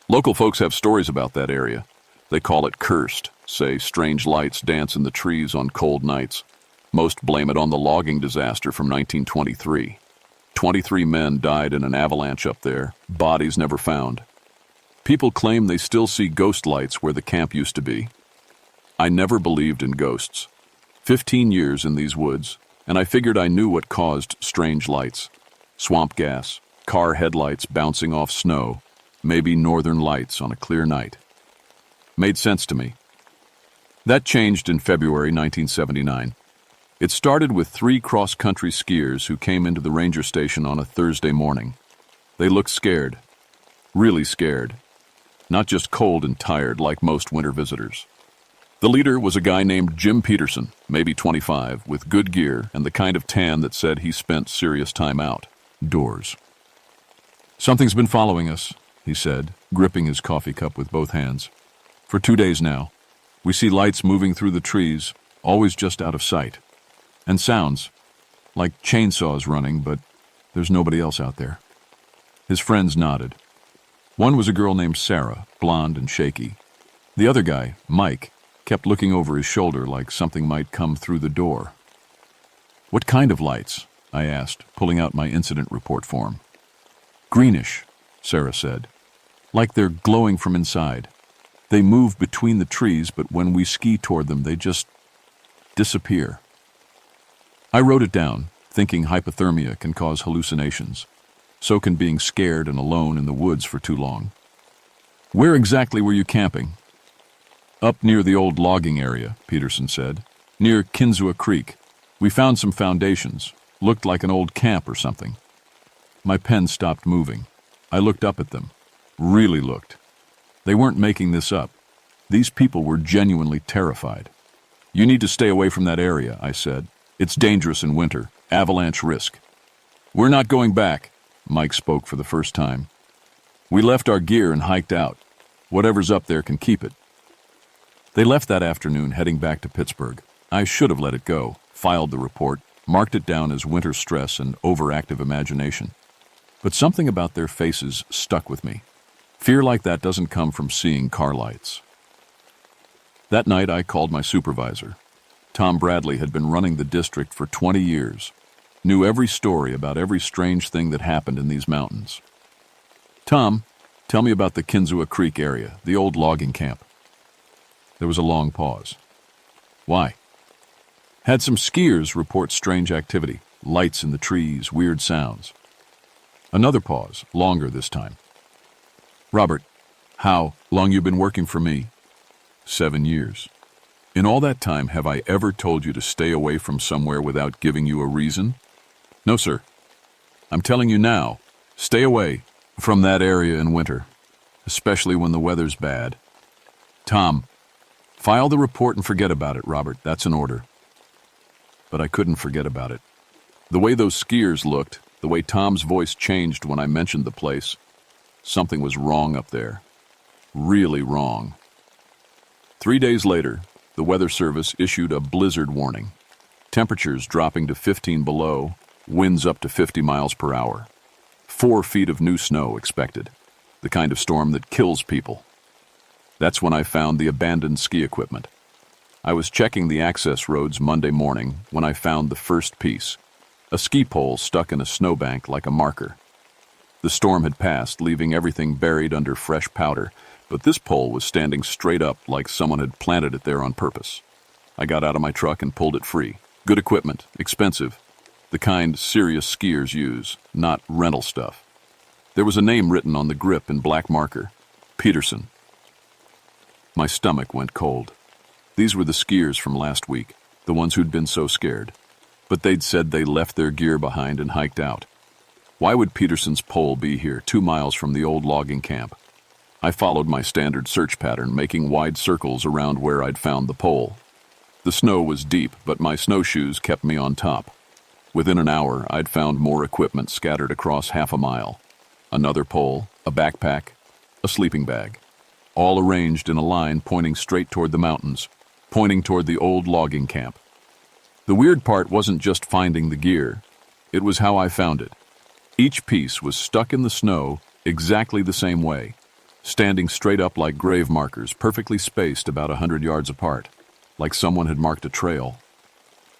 Local folks have stories about that area. They call it cursed, say strange lights dance in the trees on cold nights. Most blame it on the logging disaster from 1923. 23 men died in an avalanche up there, bodies never found. People claim they still see ghost lights where the camp used to be. I never believed in ghosts. 15 years in these woods, and I figured I knew what caused strange lights. Swamp gas, car headlights bouncing off snow, maybe northern lights on a clear night. Made sense to me. That changed in February 1979. It started with 3 cross-country skiers who came into the ranger station on a Thursday morning. They looked scared, really scared, not just cold and tired like most winter visitors. The leader was a guy named Jim Peterson, maybe 25, with good gear and the kind of tan that said he spent serious time outdoors. "Something's been following us," he said, gripping his coffee cup with both hands. "For 2 days now. We see lights moving through the trees, always just out of sight. And sounds, like chainsaws running, but there's nobody else out there." His friends nodded. One was a girl named Sarah, blonde and shaky. The other guy, Mike, kept looking over his shoulder like something might come through the door. "What kind of lights?" I asked, pulling out my incident report form. "Greenish," Sarah said. "Like they're glowing from inside. They move between the trees, but when we ski toward them, they just disappear." I wrote it down, thinking hypothermia can cause hallucinations. So can being scared and alone in the woods for too long. Where exactly were you camping? Up near the old logging area, Peterson said. Near Kinzua Creek. We found some foundations. Looked like an old camp or something. My pen stopped moving. I looked up at them. Really looked. They weren't making this up. These people were genuinely terrified. You need to stay away from that area, I said. It's dangerous in winter. Avalanche risk. We're not going back, Mike spoke for the first time. We left our gear and hiked out. Whatever's up there can keep it. They left that afternoon, heading back to Pittsburgh. I should have let it go, filed the report, marked it down as winter stress and overactive imagination. But something about their faces stuck with me. Fear like that doesn't come from seeing car lights. That night I called my supervisor. Tom Bradley had been running the district for 20 years, knew every story about every strange thing that happened in these mountains. Tom, tell me about the Kinzua Creek area, the old logging camp. There was a long pause. Why? Had some skiers report strange activity, lights in the trees, weird sounds. Another pause, longer this time. Robert, how long you been working for me? 7 years. In all that time, have I ever told you to stay away from somewhere without giving you a reason? No, sir. I'm telling you now, stay away from that area in winter, especially when the weather's bad. Tom, file the report and forget about it, Robert. That's an order. But I couldn't forget about it. The way those skiers looked, the way Tom's voice changed when I mentioned the place, something was wrong up there. Really wrong. 3 days later, the Weather Service issued a blizzard warning. Temperatures dropping to 15 below, winds up to 50 miles per hour. 4 feet of new snow expected, the kind of storm that kills people. That's when I found the abandoned ski equipment. I was checking the access roads Monday morning when I found the first piece, a ski pole stuck in a snowbank like a marker. The storm had passed, leaving everything buried under fresh powder, but this pole was standing straight up like someone had planted it there on purpose. I got out of my truck and pulled it free. Good equipment, expensive, the kind serious skiers use, not rental stuff. There was a name written on the grip in black marker, Peterson. My stomach went cold. These were the skiers from last week, the ones who'd been so scared. But they'd said they left their gear behind and hiked out. Why would Peterson's pole be here, 2 miles from the old logging camp? I followed my standard search pattern, making wide circles around where I'd found the pole. The snow was deep, but my snowshoes kept me on top. Within an hour, I'd found more equipment scattered across half a mile. Another pole, a backpack, a sleeping bag, all arranged in a line pointing straight toward the mountains, pointing toward the old logging camp. The weird part wasn't just finding the gear, it was how I found it. Each piece was stuck in the snow exactly the same way, standing straight up like grave markers, perfectly spaced about 100 yards apart, like someone had marked a trail.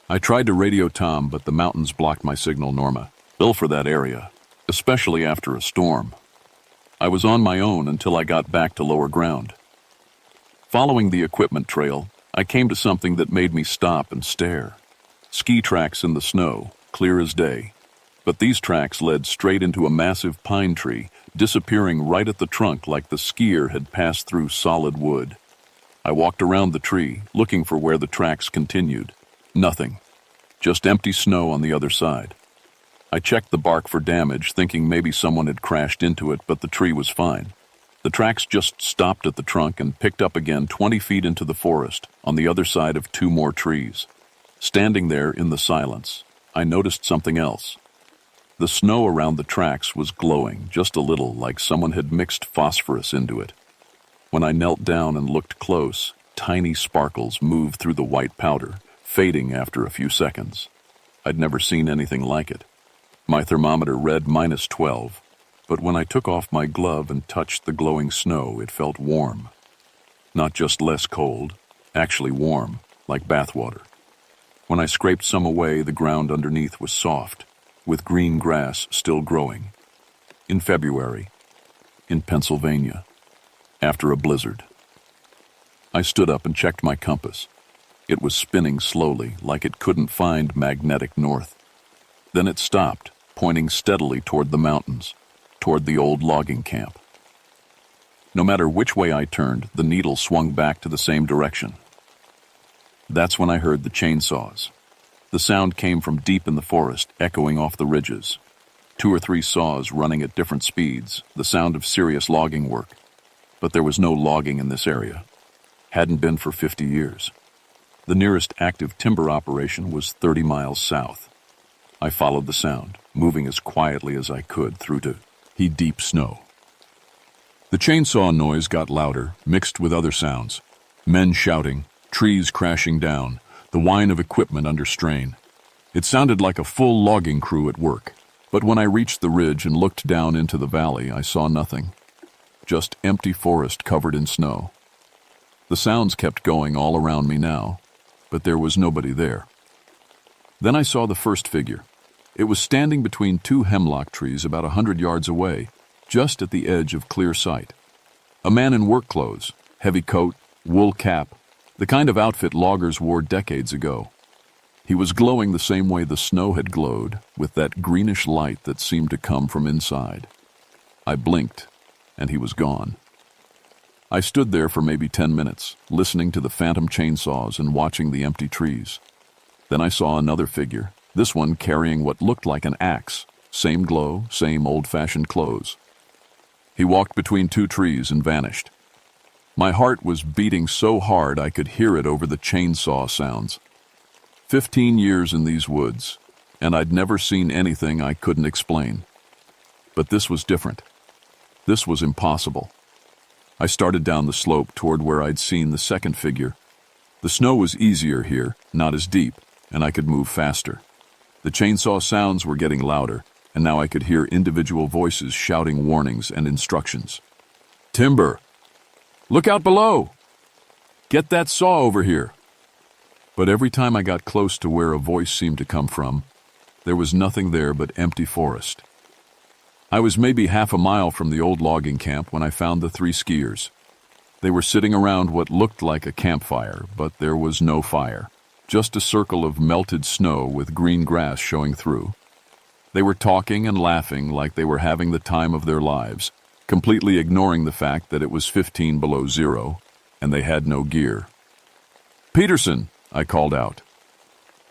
I tried to radio Tom, but the mountains blocked my signal, Norma. Ill for that area, especially after a storm. I was on my own until I got back to lower ground. Following the equipment trail, I came to something that made me stop and stare. Ski tracks in the snow, clear as day. But these tracks led straight into a massive pine tree, disappearing right at the trunk like the skier had passed through solid wood. I walked around the tree, looking for where the tracks continued. Nothing. Just empty snow on the other side. I checked the bark for damage, thinking maybe someone had crashed into it, but the tree was fine. The tracks just stopped at the trunk and picked up again 20 feet into the forest, on the other side of 2 more trees. Standing there in the silence, I noticed something else. The snow around the tracks was glowing, just a little, like someone had mixed phosphorus into it. When I knelt down and looked close, tiny sparkles moved through the white powder, fading after a few seconds. I'd never seen anything like it. My thermometer read -12, but when I took off my glove and touched the glowing snow, it felt warm. Not just less cold, actually warm, like bathwater. When I scraped some away, the ground underneath was soft, with green grass still growing. In February, in Pennsylvania, after a blizzard. I stood up and checked my compass. It was spinning slowly, like it couldn't find magnetic north. Then it stopped, pointing steadily toward the mountains, toward the old logging camp. No matter which way I turned, the needle swung back to the same direction. That's when I heard the chainsaws. The sound came from deep in the forest, echoing off the ridges. 2 or 3 saws running at different speeds, the sound of serious logging work. But there was no logging in this area. Hadn't been for 50 years. The nearest active timber operation was 30 miles south. I followed the sound, moving as quietly as I could through to deep snow. The chainsaw noise got louder, mixed with other sounds. Men shouting, trees crashing down, the whine of equipment under strain. It sounded like a full logging crew at work. But when I reached the ridge and looked down into the valley, I saw nothing. Just empty forest covered in snow. The sounds kept going all around me now, but there was nobody there. Then I saw the first figure. It was standing between 2 hemlock trees about 100 yards away, just at the edge of clear sight. A man in work clothes, heavy coat, wool cap, the kind of outfit loggers wore decades ago. He was glowing the same way the snow had glowed, with that greenish light that seemed to come from inside. I blinked, and he was gone. I stood there for maybe 10 minutes, listening to the phantom chainsaws and watching the empty trees. Then I saw another figure, this one carrying what looked like an axe, same glow, same old-fashioned clothes. He walked between 2 trees and vanished. My heart was beating so hard I could hear it over the chainsaw sounds. 15 years in these woods, and I'd never seen anything I couldn't explain. But this was different. This was impossible. I started down the slope toward where I'd seen the second figure. The snow was easier here, not as deep, and I could move faster. The chainsaw sounds were getting louder, and now I could hear individual voices shouting warnings and instructions. "Timber! Look out below! Get that saw over here!" But every time I got close to where a voice seemed to come from, there was nothing there but empty forest. I was maybe half a mile from the old logging camp when I found the 3 skiers. They were sitting around what looked like a campfire, but there was no fire, just a circle of melted snow with green grass showing through. They were talking and laughing like they were having the time of their lives, completely ignoring the fact that it was 15 below zero, and they had no gear. "Peterson!" I called out.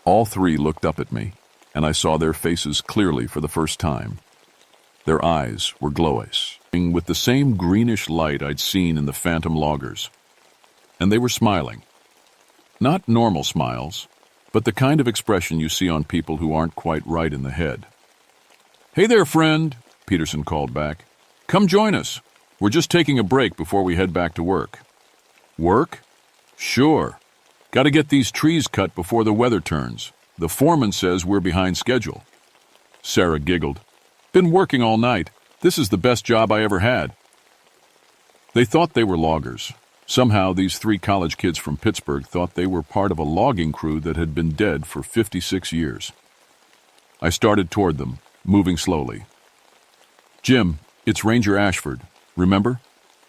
All 3 looked up at me, and I saw their faces clearly for the first time. Their eyes were glowing with the same greenish light I'd seen in the phantom loggers. And they were smiling. Not normal smiles, but the kind of expression you see on people who aren't quite right in the head. "Hey there, friend," Peterson called back. "Come join us. We're just taking a break before we head back to work." "Work? Sure. Got to get these trees cut before the weather turns. The foreman says we're behind schedule." Sarah giggled. "Been working all night. This is the best job I ever had." They thought they were loggers. Somehow these 3 college kids from Pittsburgh thought they were part of a logging crew that had been dead for 56 years. I started toward them, moving slowly. "Jim, it's Ranger Ashford. Remember?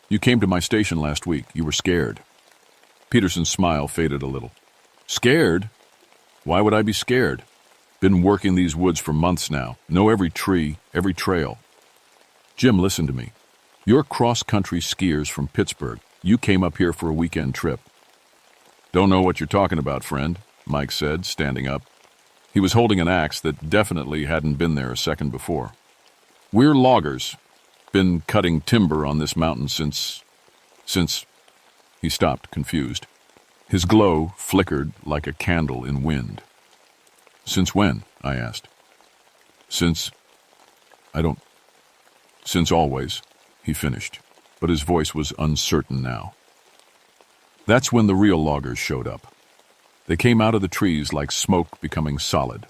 You came to my station last week. You were scared." Peterson's smile faded a little. "Scared? Why would I be scared? Been working these woods for months now. Know every tree, every trail." "Jim, listen to me. You're cross-country skiers from Pittsburgh. You came up here for a weekend trip." "Don't know what you're talking about, friend," Mike said, standing up. He was holding an axe that definitely hadn't been there a second before. "We're loggers. Been cutting timber on this mountain since... He stopped, confused. His glow flickered like a candle in wind. "Since when?" I asked. Since always," he finished, but his voice was uncertain now. That's when the real loggers showed up. They came out of the trees like smoke becoming solid.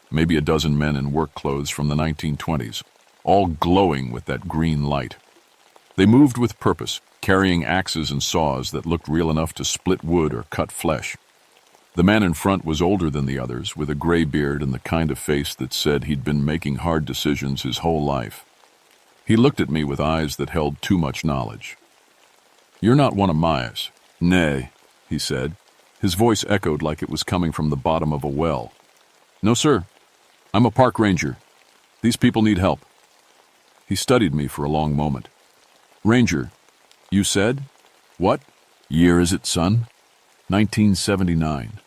Maybe a dozen men in work clothes from the 1920s, all glowing with that green light. They moved with purpose, carrying axes and saws that looked real enough to split wood or cut flesh. The man in front was older than the others, with a gray beard and the kind of face that said he'd been making hard decisions his whole life. He looked at me with eyes that held too much knowledge. "You're not one of Myers." "Nay," he said. His voice echoed like it was coming from the bottom of a well. "No, sir. I'm a park ranger." These people need help." He studied me for a long moment. "Ranger, you said? What year is it, son?" 1979.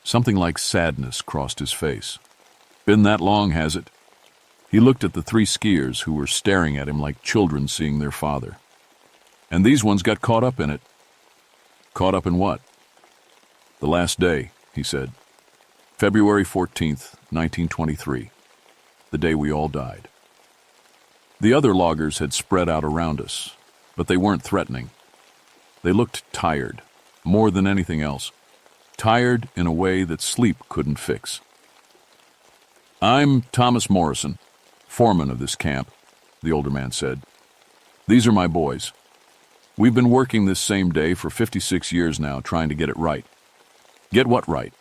Something like sadness crossed his face. "Been that long, has it?" He looked at the three skiers who were staring at him like children seeing their father. "And these ones got caught up in it." "Caught up in what?" "The last day," he said. "February 14th, 1923. The day we all died." The other loggers had spread out around us, but they weren't threatening. They looked tired, more than anything else. Tired in a way that sleep couldn't fix. "I'm Thomas Morrison, foreman of this camp," the older man said. "These are my boys. We've been working this same day for 56 years now, trying to get it right." "Get what right?"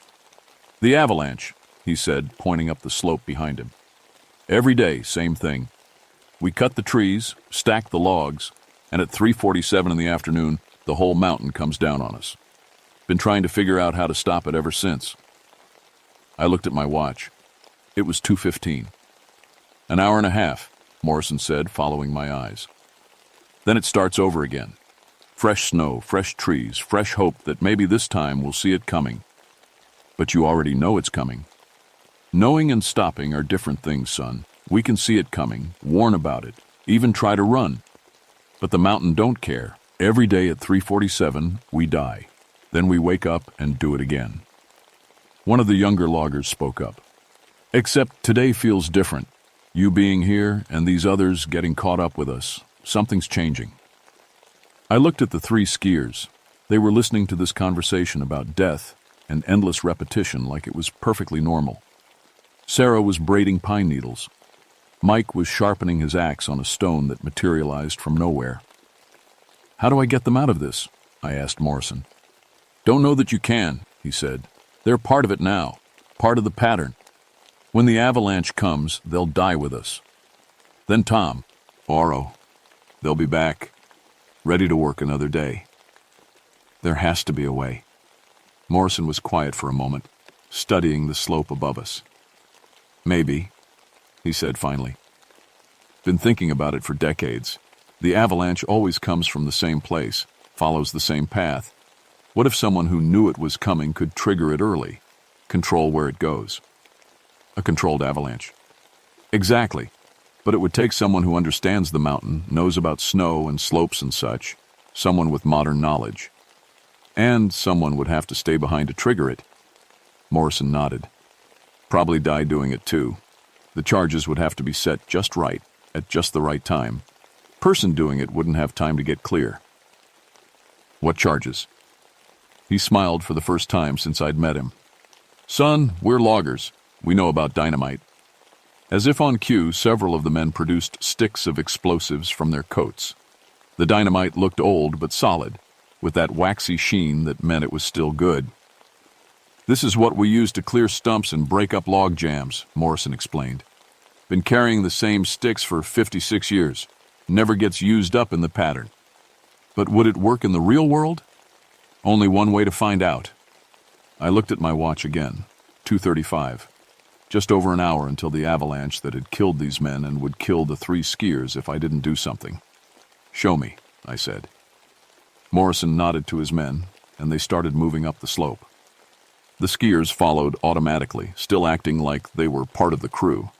"The avalanche," he said, pointing up the slope behind him. "Every day, same thing. We cut the trees, stack the logs, and at 3:47 in the afternoon, the whole mountain comes down on us. Been trying to figure out how to stop it ever since." I looked at my watch. It was 2:15. "An hour and a half," Morrison said, following my eyes. "Then it starts over again. Fresh snow, fresh trees, fresh hope that maybe this time we'll see it coming." "But you already know it's coming." "Knowing and stopping are different things, son. We can see it coming, warn about it, even try to run. But the mountain don't care. Every day at 3:47, we die. Then we wake up and do it again." One of the younger loggers spoke up. "Except today feels different. You being here and these others getting caught up with us, something's changing." I looked at the three skiers. They were listening to this conversation about death and endless repetition like it was perfectly normal. Sarah was braiding pine needles. Mike was sharpening his axe on a stone that materialized from nowhere. "How do I get them out of this?" I asked Morrison. "Don't know that you can," he said. "They're part of it now, part of the pattern. When the avalanche comes, they'll die with us. Then Tom, Oro, they'll be back, ready to work another day." "There has to be a way." Morrison was quiet for a moment, studying the slope above us. "Maybe," he said finally. "Been thinking about it for decades. The avalanche always comes from the same place, follows the same path. What if someone who knew it was coming could trigger it early, control where it goes?" "A controlled avalanche." "Exactly. But it would take someone who understands the mountain, knows about snow and slopes and such, someone with modern knowledge. And someone would have to stay behind to trigger it." Morrison nodded. "Probably die doing it too. The charges would have to be set just right, at just the right time. Person doing it wouldn't have time to get clear." "What charges?" He smiled for the first time since I'd met him. "Son, we're loggers. We know about dynamite." As if on cue, several of the men produced sticks of explosives from their coats. The dynamite looked old but solid, with that waxy sheen that meant it was still good. "This is what we use to clear stumps and break up log jams," Morrison explained. "Been carrying the same sticks for 56 years. Never gets used up in the pattern." "But would it work in the real world?" "Only one way to find out." I looked at my watch again. 2:35. Just over an hour until the avalanche that had killed these men and would kill the three skiers if I didn't do something. "Show me," I said. Morrison nodded to his men, and they started moving up the slope. The skiers followed automatically, still acting like they were part of the crew.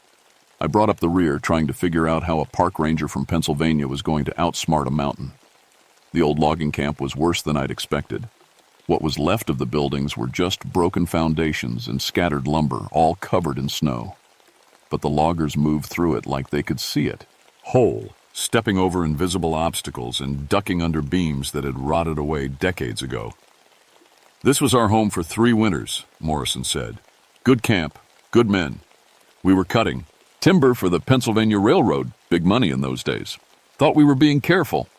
I brought up the rear, trying to figure out how a park ranger from Pennsylvania was going to outsmart a mountain. The old logging camp was worse than I'd expected. What was left of the buildings were just broken foundations and scattered lumber, all covered in snow. But the loggers moved through it like they could see it, whole, stepping over invisible obstacles and ducking under beams that had rotted away decades ago. "This was our home for 3 winters, Morrison said. "Good camp, good men. We were cutting timber for the Pennsylvania Railroad, big money in those days. Thought we were being careful."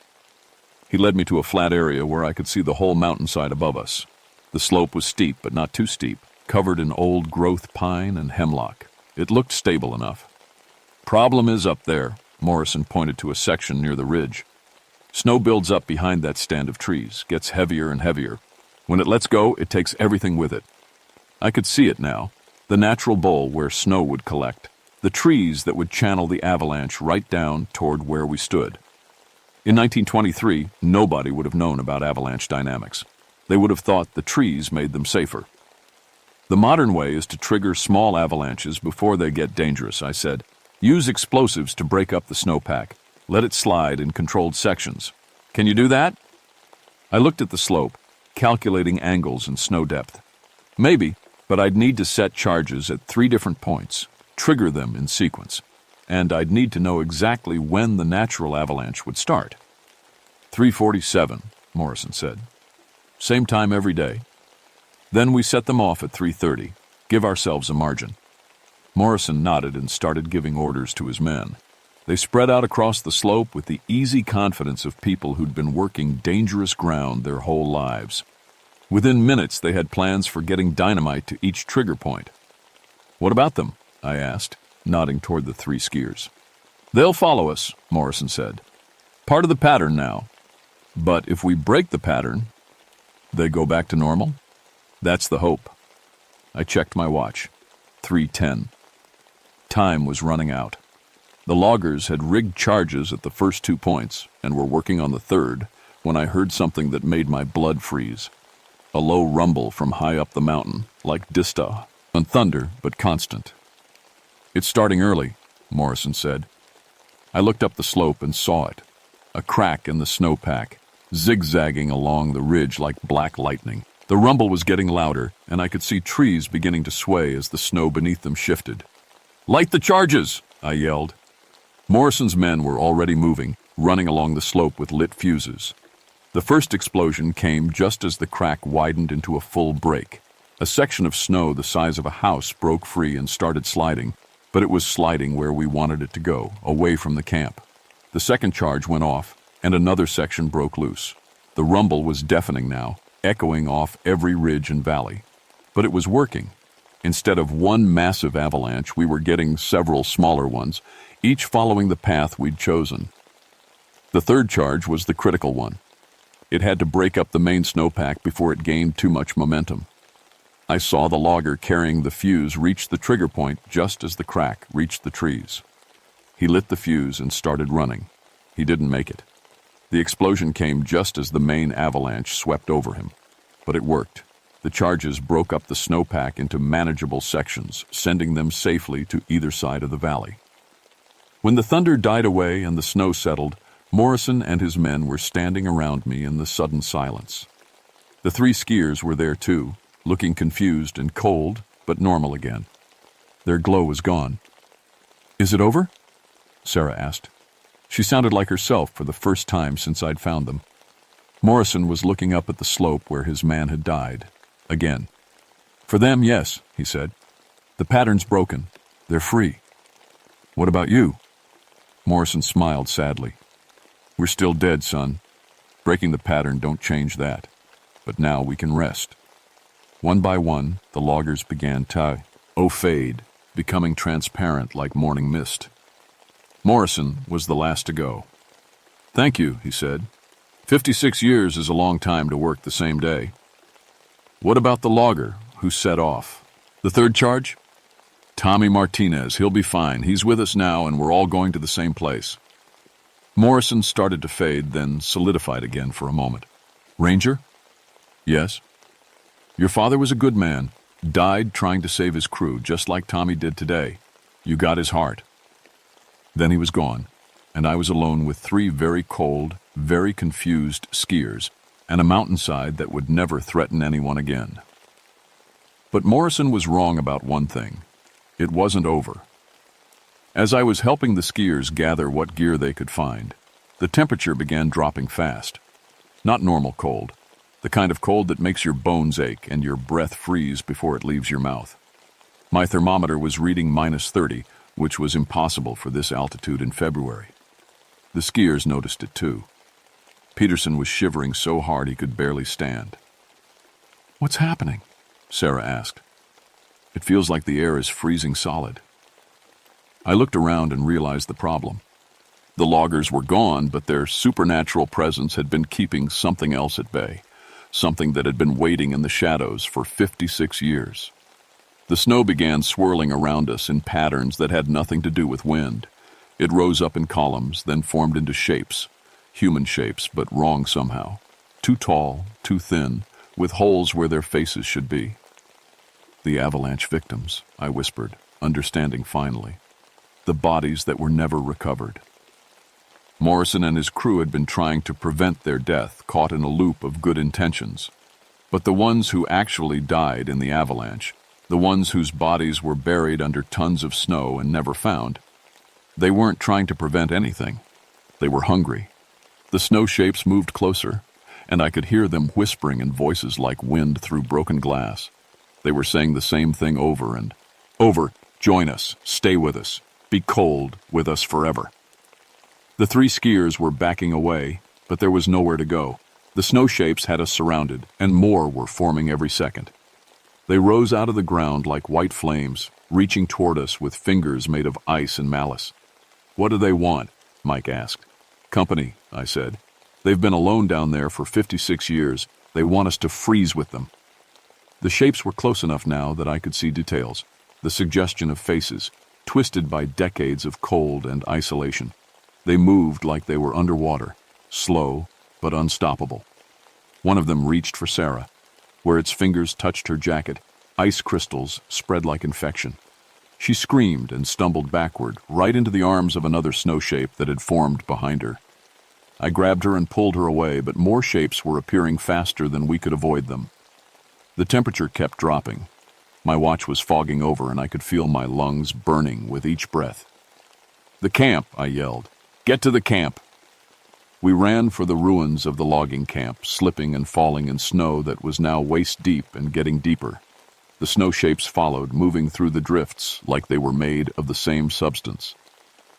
He led me to a flat area where I could see the whole mountainside above us. The slope was steep, but not too steep, covered in old-growth pine and hemlock. It looked stable enough. "Problem is up there," Morrison pointed to a section near the ridge. "Snow builds up behind that stand of trees, gets heavier and heavier. When it lets go, it takes everything with it. I could see it now, the natural bowl where snow would collect. the trees that would channel the avalanche right down toward where we stood. In 1923, nobody would have known about avalanche dynamics. They would have thought the trees made them safer. The modern way is to trigger small avalanches before they get dangerous, I said. Use explosives to break up the snowpack. Let it slide in controlled sections. Can you do that? I looked at the slope, calculating angles and snow depth. Maybe, but I'd need to set charges at 3 different points, trigger them in sequence, and I'd need to know exactly when the natural avalanche would start. 3:47, Morrison said. Same time every day. Then we set them off at 3:30, give ourselves a margin. Morrison nodded and started giving orders to his men. They spread out across the slope with the easy confidence of people who'd been working dangerous ground their whole lives. Within minutes, they had plans for getting dynamite to each trigger point. What about them? I asked, nodding toward the 3 skiers. They'll follow us, Morrison said. Part of the pattern now. But if we break the pattern, they go back to normal? That's the hope. I checked my watch. 3:10. Time was running out. The loggers had rigged charges at the first 2 points and were working on the third when I heard something that made my blood freeze. A low rumble from high up the mountain, like distaff, and thunder, but constant. It's starting early, Morrison said. I looked up the slope and saw it. A crack in the snowpack, zigzagging along the ridge like black lightning. The rumble was getting louder, and I could see trees beginning to sway as the snow beneath them shifted. Light the charges, I yelled. Morrison's men were already moving, running along the slope with lit fuses. The first explosion came just as the crack widened into a full break. A section of snow the size of a house broke free and started sliding, but it was sliding where we wanted it to go, away from the camp. The second charge went off, and another section broke loose. The rumble was deafening now, echoing off every ridge and valley. But it was working. Instead of one massive avalanche, we were getting several smaller ones, each following the path we'd chosen. The third charge was the critical one. It had to break up the main snowpack before it gained too much momentum. I saw the logger carrying the fuse reach the trigger point just as the crack reached the trees. He lit the fuse and started running. He didn't make it. The explosion came just as the main avalanche swept over him. But it worked. The charges broke up the snowpack into manageable sections, sending them safely to either side of the valley. When the thunder died away and the snow settled, Morrison and his men were standing around me in the sudden silence. The 3 skiers were there too, looking confused and cold, but normal again. Their glow was gone. Is it over? Sarah asked. She sounded like herself for the first time since I'd found them. Morrison was looking up at the slope where his man had died. Again. For them, yes, he said. The pattern's broken. They're free. What about you? Morrison smiled sadly. We're still dead, son. Breaking the pattern don't change that. But now we can rest. One by one, the loggers began to fade, becoming transparent like morning mist. Morrison was the last to go. Thank you, he said. 56 years is a long time to work the same day. What about the logger who set off? The third charge? Tommy Martinez, he'll be fine. He's with us now and we're all going to the same place. Morrison started to fade, then solidified again for a moment. Ranger? Yes. Your father was a good man, died trying to save his crew, just like Tommy did today. You got his heart. Then he was gone, and I was alone with 3 very cold, very confused skiers and a mountainside that would never threaten anyone again. But Morrison was wrong about one thing. It wasn't over. As I was helping the skiers gather what gear they could find, the temperature began dropping fast. Not normal cold, the kind of cold that makes your bones ache and your breath freeze before it leaves your mouth. My thermometer was reading -30, which was impossible for this altitude in February. The skiers noticed it too. Peterson was shivering so hard he could barely stand. What's happening? Sarah asked. It feels like the air is freezing solid. I looked around and realized the problem. The loggers were gone, but their supernatural presence had been keeping something else at bay, something that had been waiting in the shadows for 56 years. The snow began swirling around us in patterns that had nothing to do with wind. It rose up in columns, then formed into shapes. Human shapes, but wrong somehow. Too tall, too thin, with holes where their faces should be. The avalanche victims, I whispered, understanding finally. The bodies that were never recovered. Morrison and his crew had been trying to prevent their death, caught in a loop of good intentions. But the ones who actually died in the avalanche, the ones whose bodies were buried under tons of snow and never found, they weren't trying to prevent anything. They were hungry. The snow shapes moved closer, and I could hear them whispering in voices like wind through broken glass. They were saying the same thing over and over. Join us, stay with us, be cold with us forever. The three skiers were backing away, but there was nowhere to go. The snow shapes had us surrounded, and more were forming every second. They rose out of the ground like white flames, reaching toward us with fingers made of ice and malice. What do they want? Mike asked. Company, I said. They've been alone down there for 56 years. They want us to freeze with them. The shapes were close enough now that I could see details, the suggestion of faces, twisted by decades of cold and isolation. They moved like they were underwater, slow but unstoppable. One of them reached for Sarah. Where its fingers touched her jacket, ice crystals spread like infection. She screamed and stumbled backward, right into the arms of another snow shape that had formed behind her. I grabbed her and pulled her away, but more shapes were appearing faster than we could avoid them. The temperature kept dropping. My watch was fogging over, and I could feel my lungs burning with each breath. The camp, I yelled. Get to the camp. We ran for the ruins of the logging camp, slipping and falling in snow that was now waist-deep and getting deeper. The snow shapes followed, moving through the drifts like they were made of the same substance.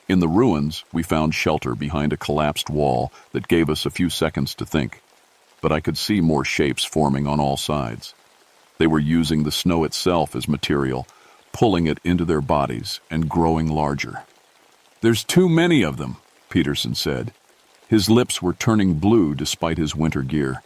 In the ruins, we found shelter behind a collapsed wall that gave us a few seconds to think. But I could see more shapes forming on all sides. They were using the snow itself as material, pulling it into their bodies and growing larger. There's too many of them, Peterson said. His lips were turning blue despite his winter gear.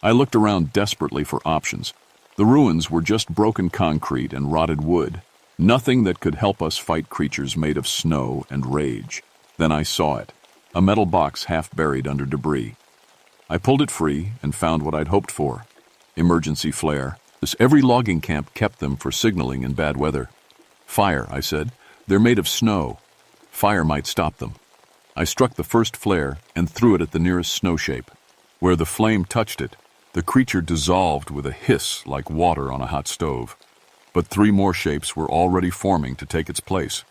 I looked around desperately for options. The ruins were just broken concrete and rotted wood. Nothing that could help us fight creatures made of snow and rage. Then I saw it, a metal box half buried under debris. I pulled it free and found what I'd hoped for. Emergency flare. Every logging camp kept them for signaling in bad weather. Fire, I said. They're made of snow. Fire might stop them. I struck the first flare and threw it at the nearest snow shape. Where the flame touched it, the creature dissolved with a hiss like water on a hot stove. But 3 more shapes were already forming to take its place.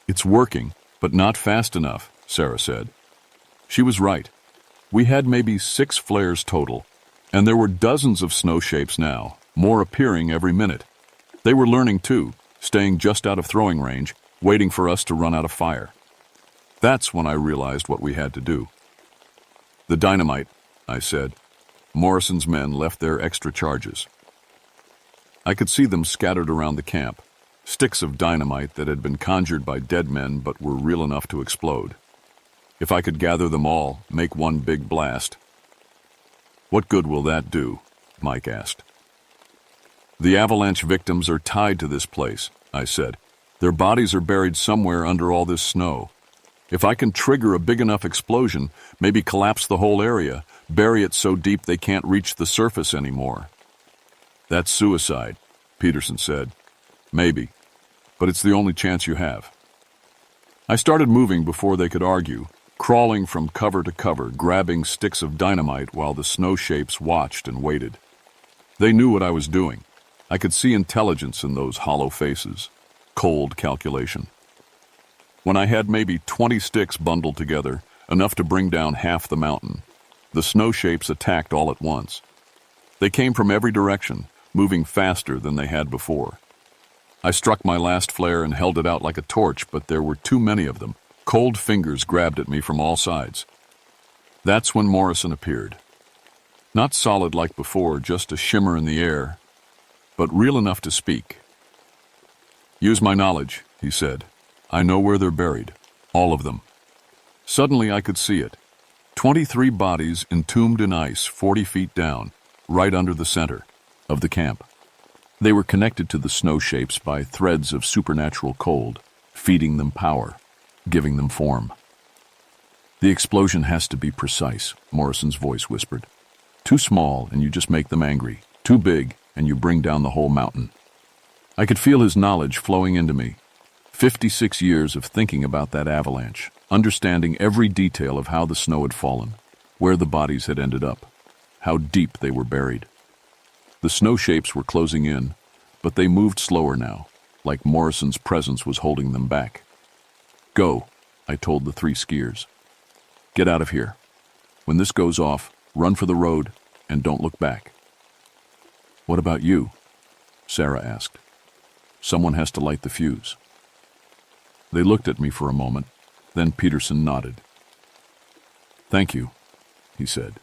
It's working, but not fast enough, Sarah said. She was right. We had maybe 6 flares total, and there were dozens of snow shapes now, more appearing every minute. They were learning too, staying just out of throwing range, waiting for us to run out of fire. That's when I realized what we had to do. The dynamite, I said. Morrison's men left their extra charges. I could see them scattered around the camp, sticks of dynamite that had been conjured by dead men but were real enough to explode. If I could gather them all, make one big blast. What good will that do? Mike asked. The avalanche victims are tied to this place, I said. Their bodies are buried somewhere under all this snow. If I can trigger a big enough explosion, maybe collapse the whole area, bury it so deep they can't reach the surface anymore. That's suicide, Peterson said. Maybe, but it's the only chance you have. I started moving before they could argue, crawling from cover to cover, grabbing sticks of dynamite while the snow shapes watched and waited. They knew what I was doing. I could see intelligence in those hollow faces. Cold calculation. When I had maybe 20 sticks bundled together, enough to bring down half the mountain, the snow shapes attacked all at once. They came from every direction, moving faster than they had before. I struck my last flare and held it out like a torch, but there were too many of them. Cold fingers grabbed at me from all sides. That's when Morrison appeared. Not solid like before, just a shimmer in the air, but real enough to speak. Use my knowledge, he said. I know where they're buried, all of them. Suddenly I could see it. 23 bodies entombed in ice 40 feet down, right under the center of the camp. They were connected to the snow shapes by threads of supernatural cold, feeding them power, giving them form. The explosion has to be precise, Morrison's voice whispered. Too small and you just make them angry. Too big and you bring down the whole mountain. I could feel his knowledge flowing into me. 56 years of thinking about that avalanche, understanding every detail of how the snow had fallen, where the bodies had ended up, how deep they were buried. The snow shapes were closing in, but they moved slower now, like Morrison's presence was holding them back. Go, I told the 3 skiers. Get out of here. When this goes off, run for the road and don't look back. What about you? Sarah asked. Someone has to light the fuse. They looked at me for a moment, then Peterson nodded. Thank you, he said.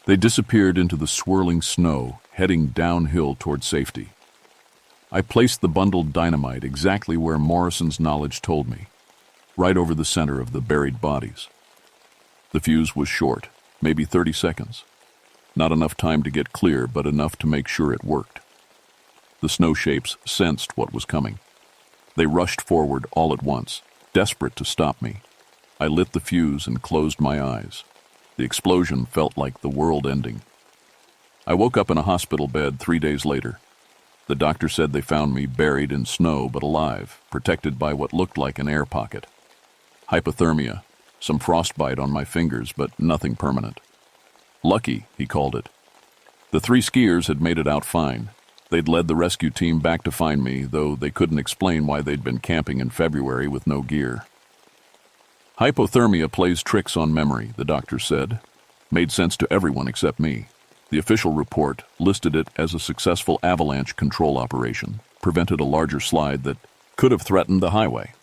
They disappeared into the swirling snow, heading downhill toward safety. I placed the bundled dynamite exactly where Morrison's knowledge told me, right over the center of the buried bodies. The fuse was short, maybe 30 seconds. Not enough time to get clear, but enough to make sure it worked. The snow shapes sensed what was coming. They rushed forward all at once, desperate to stop me. I lit the fuse and closed my eyes. The explosion felt like the world ending. I woke up in a hospital bed 3 days later. The doctor said they found me buried in snow but alive, protected by what looked like an air pocket. Hypothermia, some frostbite on my fingers, but nothing permanent. Lucky, he called it. The 3 skiers had made it out fine. They'd led the rescue team back to find me, though they couldn't explain why they'd been camping in February with no gear. Hypothermia plays tricks on memory, the doctor said. Made sense to everyone except me. The official report listed it as a successful avalanche control operation, prevented a larger slide that could have threatened the highway.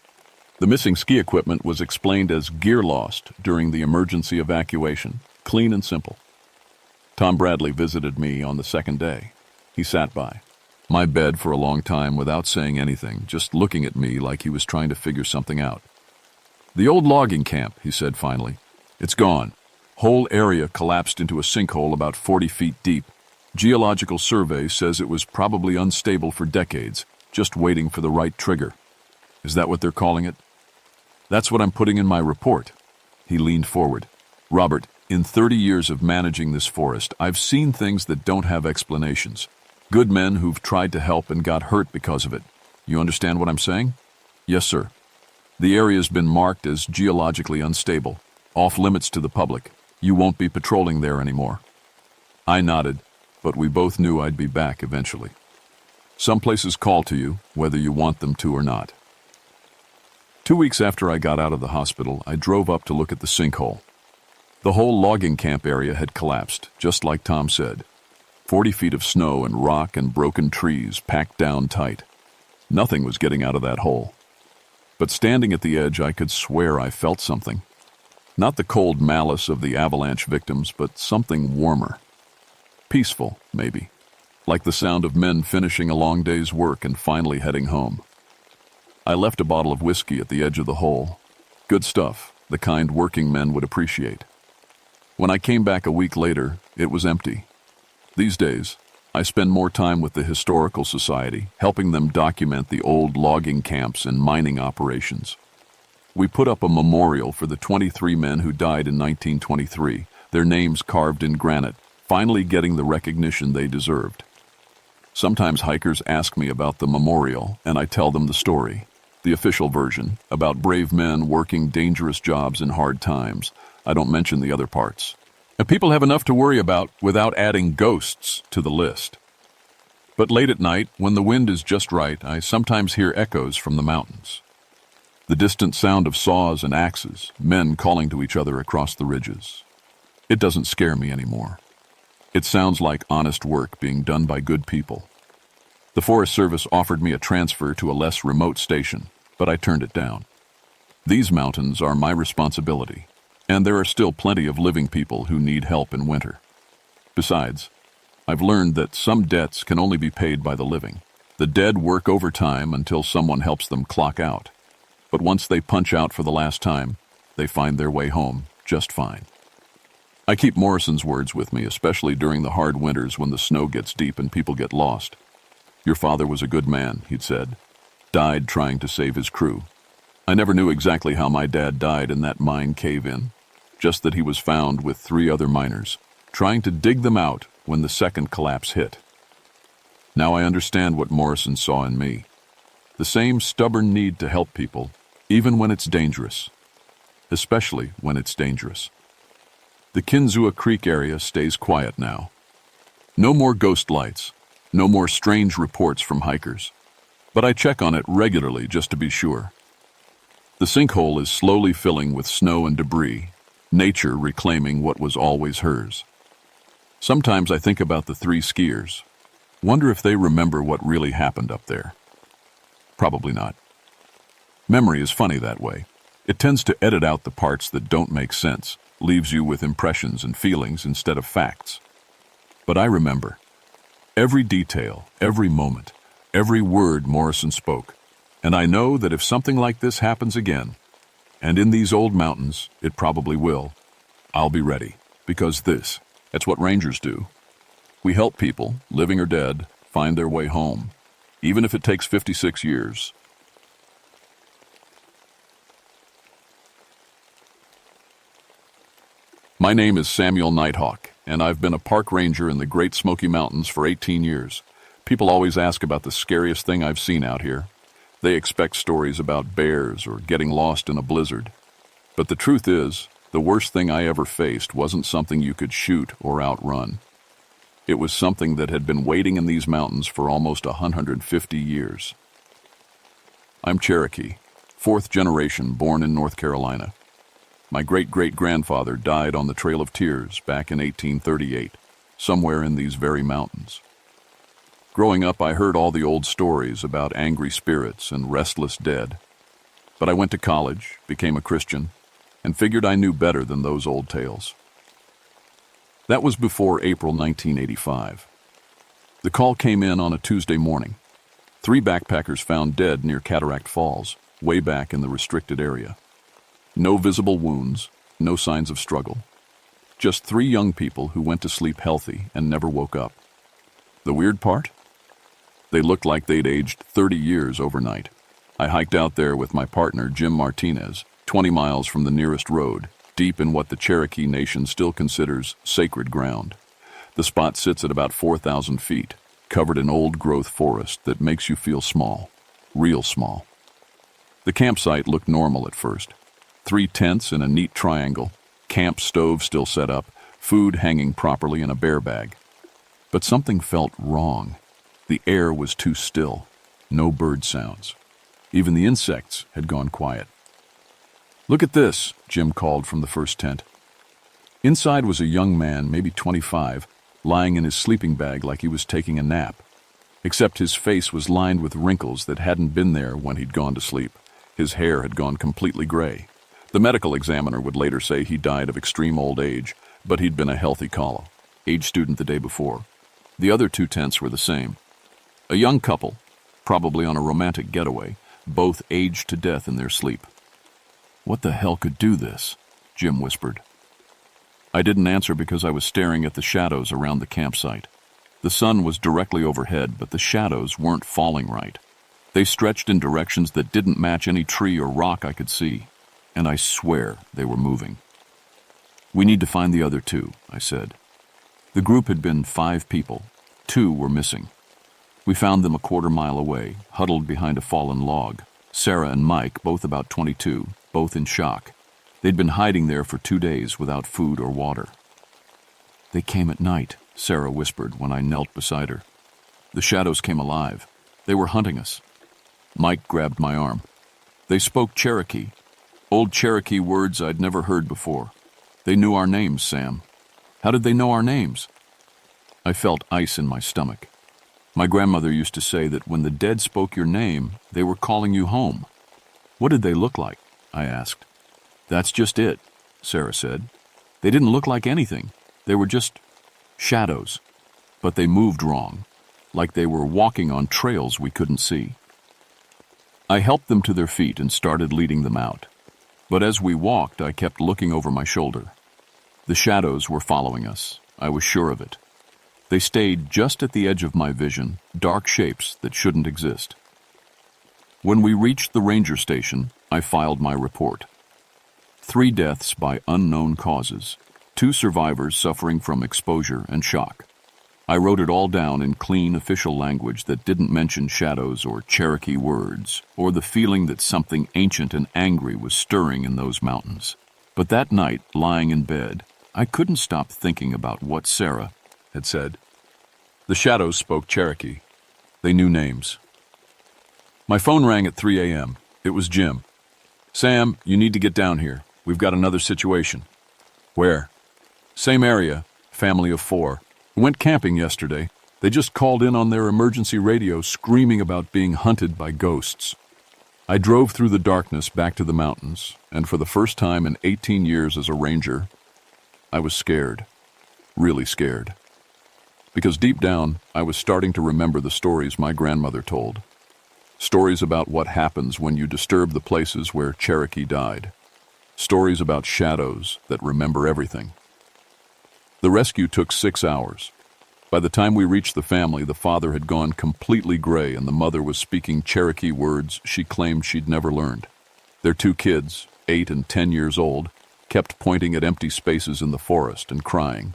The missing ski equipment was explained as gear lost during the emergency evacuation, clean and simple. Tom Bradley visited me on the 2nd day. He sat by my bed for a long time without saying anything, just looking at me like he was trying to figure something out. The old logging camp, he said finally. It's gone. Whole area collapsed into a sinkhole about 40 feet deep. Geological survey says it was probably unstable for decades, just waiting for the right trigger. Is that what they're calling it? That's what I'm putting in my report. He leaned forward. Robert, in 30 years of managing this forest, I've seen things that don't have explanations. Good men who've tried to help and got hurt because of it. You understand what I'm saying? Yes, sir. The area's been marked as geologically unstable, off limits to the public. You won't be patrolling there anymore. I nodded, but we both knew I'd be back eventually. Some places call to you, whether you want them to or not. 2 weeks after I got out of the hospital, I drove up to look at the sinkhole. The whole logging camp area had collapsed, just like Tom said. 40 feet of snow and rock and broken trees packed down tight. Nothing was getting out of that hole. But standing at the edge, I could swear I felt something. Not the cold malice of the avalanche victims, but something warmer. Peaceful, maybe. Like the sound of men finishing a long day's work and finally heading home. I left a bottle of whiskey at the edge of the hole. Good stuff, the kind working men would appreciate. When I came back a week later, it was empty. These days, I spend more time with the Historical Society, helping them document the old logging camps and mining operations. We put up a memorial for the 23 men who died in 1923, their names carved in granite, finally getting the recognition they deserved. Sometimes hikers ask me about the memorial, and I tell them the story, the official version, about brave men working dangerous jobs in hard times. I don't mention the other parts. People have enough to worry about without adding ghosts to the list. But late at night, when the wind is just right, I sometimes hear echoes from the mountains. The distant sound of saws and axes, men calling to each other across the ridges. It doesn't scare me anymore. It sounds like honest work being done by good people. The Forest Service offered me a transfer to a less remote station, but I turned it down. These mountains are my responsibility. And there are still plenty of living people who need help in winter. Besides, I've learned that some debts can only be paid by the living. The dead work overtime until someone helps them clock out. But once they punch out for the last time, they find their way home just fine. I keep Morrison's words with me, especially during the hard winters when the snow gets deep and people get lost. "Your father was a good man," he'd said. "Died trying to save his crew." I never knew exactly how my dad died in that mine cave-in, just that he was found with 3 other miners, trying to dig them out when the second collapse hit. Now I understand what Morrison saw in me. The same stubborn need to help people, even when it's dangerous. Especially when it's dangerous. The Kinzua Creek area stays quiet now. No more ghost lights, no more strange reports from hikers. But I check on it regularly just to be sure. The sinkhole is slowly filling with snow and debris, nature reclaiming what was always hers. Sometimes I think about the 3 skiers. Wonder if they remember what really happened up there. Probably not. Memory is funny that way. It tends to edit out the parts that don't make sense, leaves you with impressions and feelings instead of facts. But I remember. Every detail, every moment, every word Morrison spoke. And I know that if something like this happens again, and in these old mountains, it probably will, I'll be ready. Because that's what rangers do. We help people, living or dead, find their way home, even if it takes 56 years. My name is Samuel Nighthawk, and I've been a park ranger in the Great Smoky Mountains for 18 years. People always ask about the scariest thing I've seen out here. They expect stories about bears or getting lost in a blizzard. But the truth is, the worst thing I ever faced wasn't something you could shoot or outrun. It was something that had been waiting in these mountains for almost 150 years. I'm Cherokee, 4th generation, born in North Carolina. My great-great-grandfather died on the Trail of Tears back in 1838, somewhere in these very mountains. Growing up, I heard all the old stories about angry spirits and restless dead. But I went to college, became a Christian, and figured I knew better than those old tales. That was before April 1985. The call came in on a Tuesday morning. 3 backpackers found dead near Cataract Falls, way back in the restricted area. No visible wounds, no signs of struggle. Just 3 young people who went to sleep healthy and never woke up. The weird part? They looked like they'd aged 30 years overnight. I hiked out there with my partner, Jim Martinez, 20 miles from the nearest road, deep in what the Cherokee Nation still considers sacred ground. The spot sits at about 4,000 feet, covered in old-growth forest that makes you feel small, real small. The campsite looked normal at first. 3 tents in a neat triangle, camp stove still set up, food hanging properly in a bear bag. But something felt wrong. The air was too still, no bird sounds. Even the insects had gone quiet. "Look at this," Jim called from the first tent. Inside was a young man, maybe 25, lying in his sleeping bag like he was taking a nap. Except his face was lined with wrinkles that hadn't been there when he'd gone to sleep. His hair had gone completely gray. The medical examiner would later say he died of extreme old age, but he'd been a healthy college student the day before. The other 2 tents were the same. A young couple, probably on a romantic getaway, both aged to death in their sleep. "What the hell could do this?" Jim whispered. I didn't answer because I was staring at the shadows around the campsite. The sun was directly overhead, but the shadows weren't falling right. They stretched in directions that didn't match any tree or rock I could see, and I swear they were moving. "We need to find the other 2, I said. The group had been 5 people. 2 were missing. We found them a quarter mile away, huddled behind a fallen log. Sarah and Mike, both about 22, both in shock. They'd been hiding there for 2 days without food or water. "They came at night," Sarah whispered when I knelt beside her. "The shadows came alive. They were hunting us." Mike grabbed my arm. "They spoke Cherokee. Old Cherokee words I'd never heard before. They knew our names, Sam." "How did they know our names?" I felt ice in my stomach. My grandmother used to say that when the dead spoke your name, they were calling you home. "What did they look like?" I asked. "That's just it," Sarah said. "They didn't look like anything. They were just shadows. But they moved wrong, like they were walking on trails we couldn't see." I helped them to their feet and started leading them out. But as we walked, I kept looking over my shoulder. The shadows were following us. I was sure of it. They stayed just at the edge of my vision, dark shapes that shouldn't exist. When we reached the ranger station, I filed my report. 3 deaths by unknown causes, 2 survivors suffering from exposure and shock. I wrote it all down in clean official language that didn't mention shadows or Cherokee words, or the feeling that something ancient and angry was stirring in those mountains. But that night, lying in bed, I couldn't stop thinking about what Sarah had said. The shadows spoke Cherokee. They knew names. My phone rang at 3 a.m. It was Jim. "Sam, you need to get down here. We've got another situation." "Where?" "Same area, family of 4. Went camping yesterday. They just called in on their emergency radio screaming about being hunted by ghosts." I drove through the darkness back to the mountains, and for the first time in 18 years as a ranger, I was scared. Really scared. Because deep down, I was starting to remember the stories my grandmother told. Stories about what happens when you disturb the places where Cherokee died. Stories about shadows that remember everything. The rescue took 6 hours. By the time we reached the family, the father had gone completely gray and the mother was speaking Cherokee words she claimed she'd never learned. Their 2 kids, 8 and 10 years old, kept pointing at empty spaces in the forest and crying.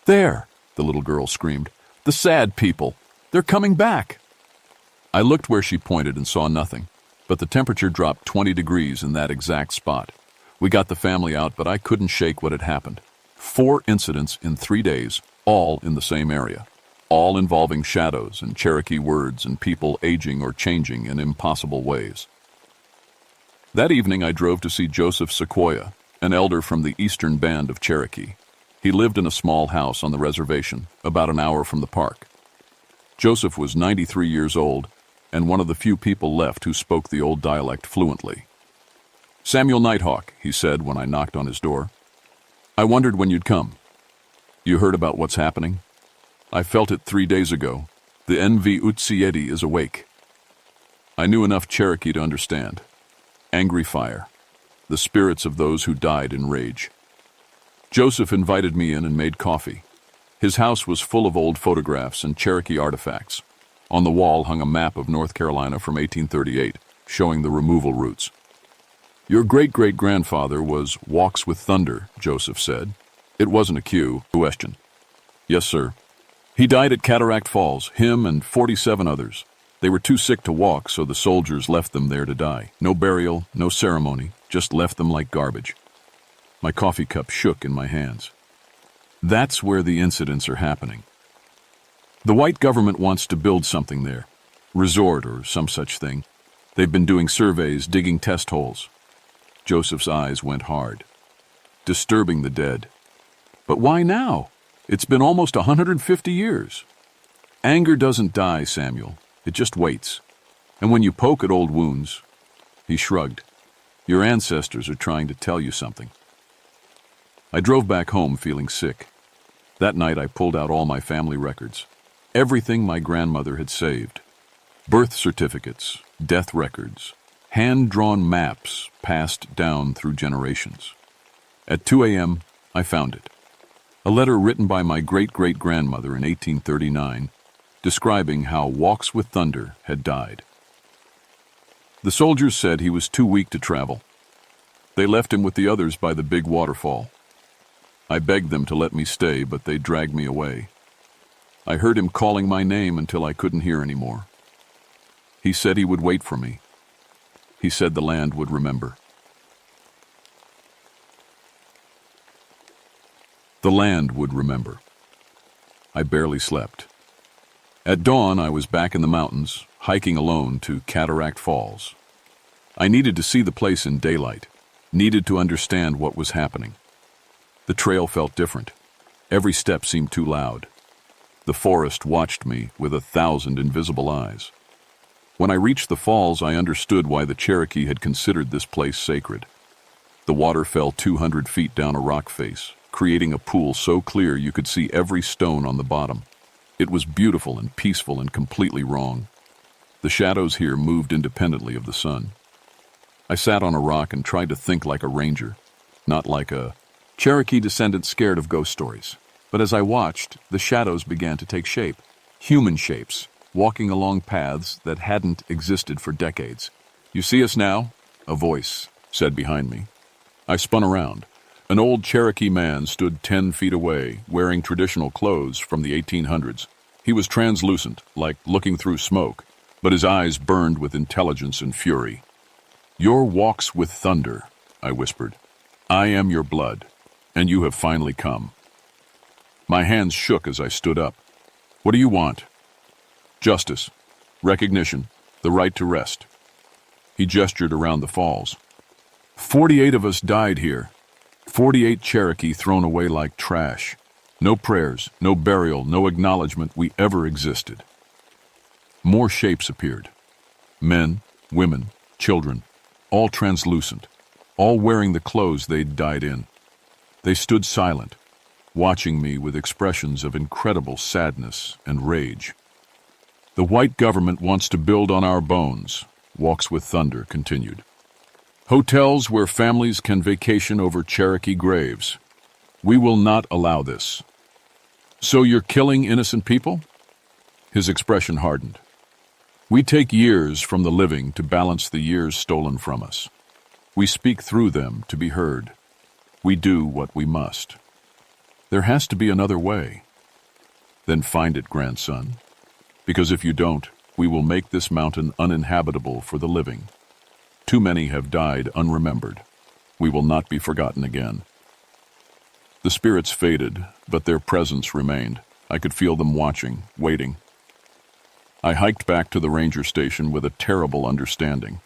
"There!" the little girl screamed. "The sad people! They're coming back!" I looked where she pointed and saw nothing, but the temperature dropped 20 degrees in that exact spot. We got the family out, but I couldn't shake what had happened. 4 incidents in 3 days, all in the same area, all involving shadows and Cherokee words and people aging or changing in impossible ways. That evening I drove to see Joseph Sequoia, an elder from the eastern band of Cherokee. He lived in a small house on the reservation, about an hour from the park. Joseph was 93 years old, and one of the few people left who spoke the old dialect fluently. "Samuel Nighthawk," he said when I knocked on his door. "I wondered when you'd come. You heard about what's happening? I felt it 3 days ago. The Nv Utsiedi is awake." I knew enough Cherokee to understand. Angry fire. The spirits of those who died in rage. Joseph invited me in and made coffee. His house was full of old photographs and Cherokee artifacts. On the wall hung a map of North Carolina from 1838, showing the removal routes. "Your great-great-grandfather was Walks with Thunder," Joseph said. It wasn't a question. "Yes, sir. He died at Cataract Falls, him and 47 others. They were too sick to walk, so the soldiers left them there to die. No burial, no ceremony, just left them like garbage." My coffee cup shook in my hands. That's where the incidents are happening. The white government wants to build something there. Resort or some such thing. They've been doing surveys, digging test holes. Joseph's eyes went hard. Disturbing the dead. But why now? It's been almost 150 years. Anger doesn't die, Samuel. It just waits. And when you poke at old wounds, he shrugged. Your ancestors are trying to tell you something. I drove back home feeling sick. That night I pulled out all my family records. Everything my grandmother had saved. Birth certificates, death records, hand-drawn maps passed down through generations. At 2 a.m., I found it. A letter written by my great-great-grandmother in 1839, describing how Walks with Thunder had died. The soldiers said he was too weak to travel. They left him with the others by the big waterfall. I begged them to let me stay, but they dragged me away. I heard him calling my name until I couldn't hear anymore. He said he would wait for me. He said the land would remember. The land would remember. I barely slept. At dawn, I was back in the mountains, hiking alone to Cataract Falls. I needed to see the place in daylight, needed to understand what was happening. The trail felt different. Every step seemed too loud. The forest watched me with 1,000 invisible eyes. When I reached the falls, I understood why the Cherokee had considered this place sacred. The water fell 200 feet down a rock face, creating a pool so clear you could see every stone on the bottom. It was beautiful and peaceful and completely wrong. The shadows here moved independently of the sun. I sat on a rock and tried to think like a ranger, not like a Cherokee descendant scared of ghost stories. But as I watched, the shadows began to take shape. Human shapes, walking along paths that hadn't existed for decades. "You see us now?" a voice said behind me. I spun around. An old Cherokee man stood 10 feet away, wearing traditional clothes from the 1800s. He was translucent, like looking through smoke, but his eyes burned with intelligence and fury. "Your walks with thunder," I whispered. "I am your blood, and you have finally come." My hands shook as I stood up. "What do you want?" "Justice, recognition, the right to rest." He gestured around the falls. 48 of us died here. 48 Cherokee thrown away like trash. No prayers, no burial, no acknowledgement we ever existed. More shapes appeared. Men, women, children, all translucent, all wearing the clothes they'd died in. They stood silent, watching me with expressions of incredible sadness and rage. "The white government wants to build on our bones," Walks with Thunder continued. "Hotels where families can vacation over Cherokee graves. We will not allow this." "So you're killing innocent people?" His expression hardened. "We take years from the living to balance the years stolen from us. We speak through them to be heard. We do what we must. There has to be another way." "Then find it, grandson. Because if you don't, we will make this mountain uninhabitable for the living. Too many have died unremembered. We will not be forgotten again." The spirits faded, but their presence remained. I could feel them watching, waiting. I hiked back to the ranger station with a terrible understanding.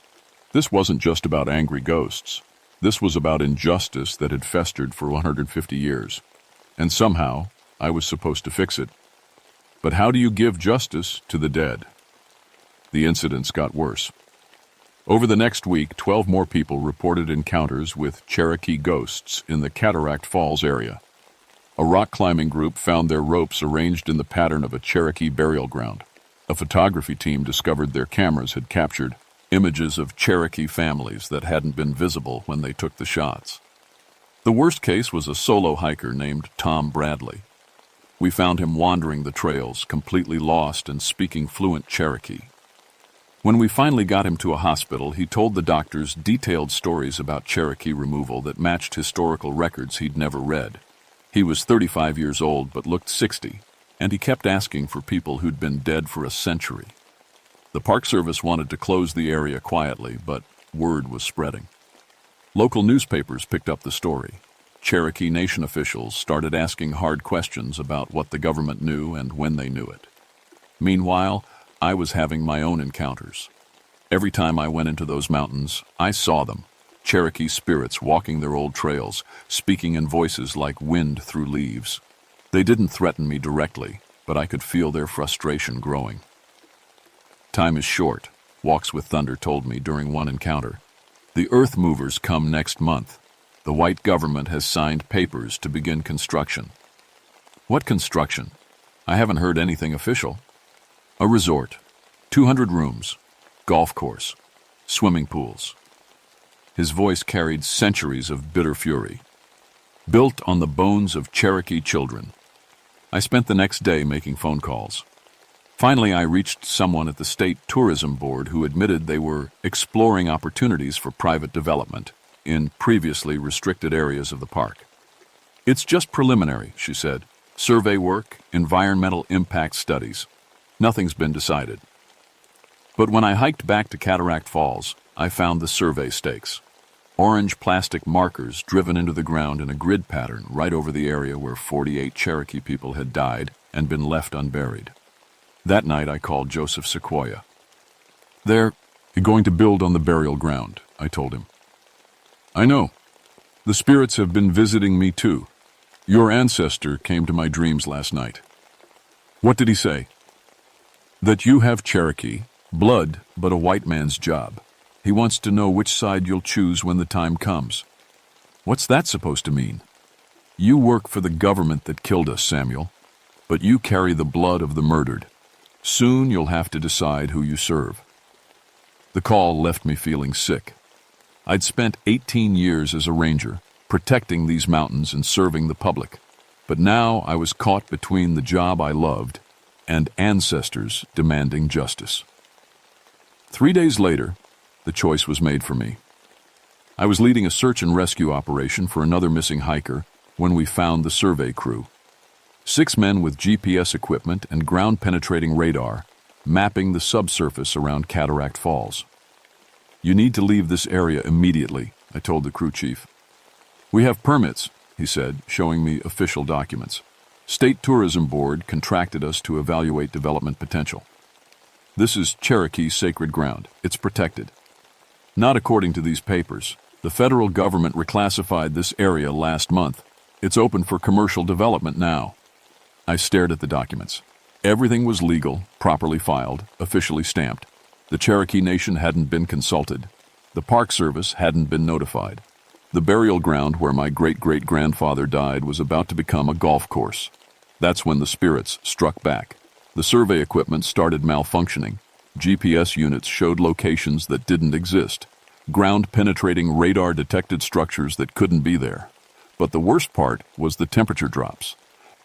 This wasn't just about angry ghosts. This was about injustice that had festered for 150 years. And somehow, I was supposed to fix it. But how do you give justice to the dead? The incidents got worse. Over the next week, 12 more people reported encounters with Cherokee ghosts in the Cataract Falls area. A rock climbing group found their ropes arranged in the pattern of a Cherokee burial ground. A photography team discovered their cameras had captured images of Cherokee families that hadn't been visible when they took the shots. The worst case was a solo hiker named Tom Bradley. We found him wandering the trails, completely lost and speaking fluent Cherokee. When we finally got him to a hospital, he told the doctors detailed stories about Cherokee removal that matched historical records he'd never read. He was 35 years old but looked 60, and he kept asking for people who'd been dead for a century. The Park Service wanted to close the area quietly, but word was spreading. Local newspapers picked up the story. Cherokee Nation officials started asking hard questions about what the government knew and when they knew it. Meanwhile, I was having my own encounters. Every time I went into those mountains, I saw them, Cherokee spirits walking their old trails, speaking in voices like wind through leaves. They didn't threaten me directly, but I could feel their frustration growing. "Time is short," Walks with Thunder told me during one encounter. "The Earth Movers come next month. The white government has signed papers to begin construction." "What construction? I haven't heard anything official." "A resort, 200 rooms, golf course, swimming pools." His voice carried centuries of bitter fury. "Built on the bones of Cherokee children." I spent the next day making phone calls. Finally, I reached someone at the State Tourism Board who admitted they were exploring opportunities for private development in previously restricted areas of the park. "It's just preliminary," she said. "Survey work, environmental impact studies. Nothing's been decided." But when I hiked back to Cataract Falls, I found the survey stakes. Orange plastic markers driven into the ground in a grid pattern right over the area where 48 Cherokee people had died and been left unburied. That night I called Joseph Sequoia. "They're going to build on the burial ground," I told him. "I know. The spirits have been visiting me too. Your ancestor came to my dreams last night." "What did he say?" "That you have Cherokee, blood, but a white man's job. He wants to know which side you'll choose when the time comes." "What's that supposed to mean?" "You work for the government that killed us, Samuel, but you carry the blood of the murdered. Soon you'll have to decide who you serve." The call left me feeling sick. I'd spent 18 years as a ranger, protecting these mountains and serving the public. But now I was caught between the job I loved and ancestors demanding justice. 3 days later, the choice was made for me. I was leading a search and rescue operation for another missing hiker when we found the survey crew. 6 men with GPS equipment and ground-penetrating radar, mapping the subsurface around Cataract Falls. "You need to leave this area immediately," I told the crew chief. "We have permits," he said, showing me official documents. "State Tourism Board contracted us to evaluate development potential. This is Cherokee sacred ground. It's protected." "Not according to these papers. The federal government reclassified this area last month. It's open for commercial development now." I stared at the documents. Everything was legal, properly filed, officially stamped. The Cherokee Nation hadn't been consulted. The Park Service hadn't been notified. The burial ground where my great-great-grandfather died was about to become a golf course. That's when the spirits struck back. The survey equipment started malfunctioning. GPS units showed locations that didn't exist. Ground-penetrating radar detected structures that couldn't be there. But the worst part was the temperature drops.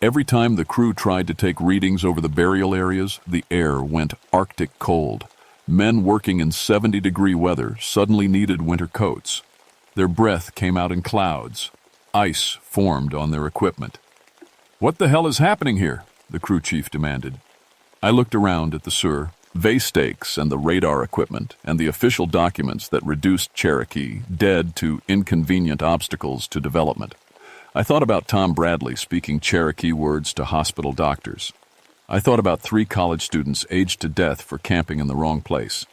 Every time the crew tried to take readings over the burial areas, the air went Arctic cold. Men working in 70-degree weather suddenly needed winter coats. Their breath came out in clouds. Ice formed on their equipment. "What the hell is happening here?" the crew chief demanded. I looked around at the survey stakes and the radar equipment and the official documents that reduced Cherokee dead to inconvenient obstacles to development. I thought about Tom Bradley speaking Cherokee words to hospital doctors. I thought about 3 college students aged to death for camping in the wrong place.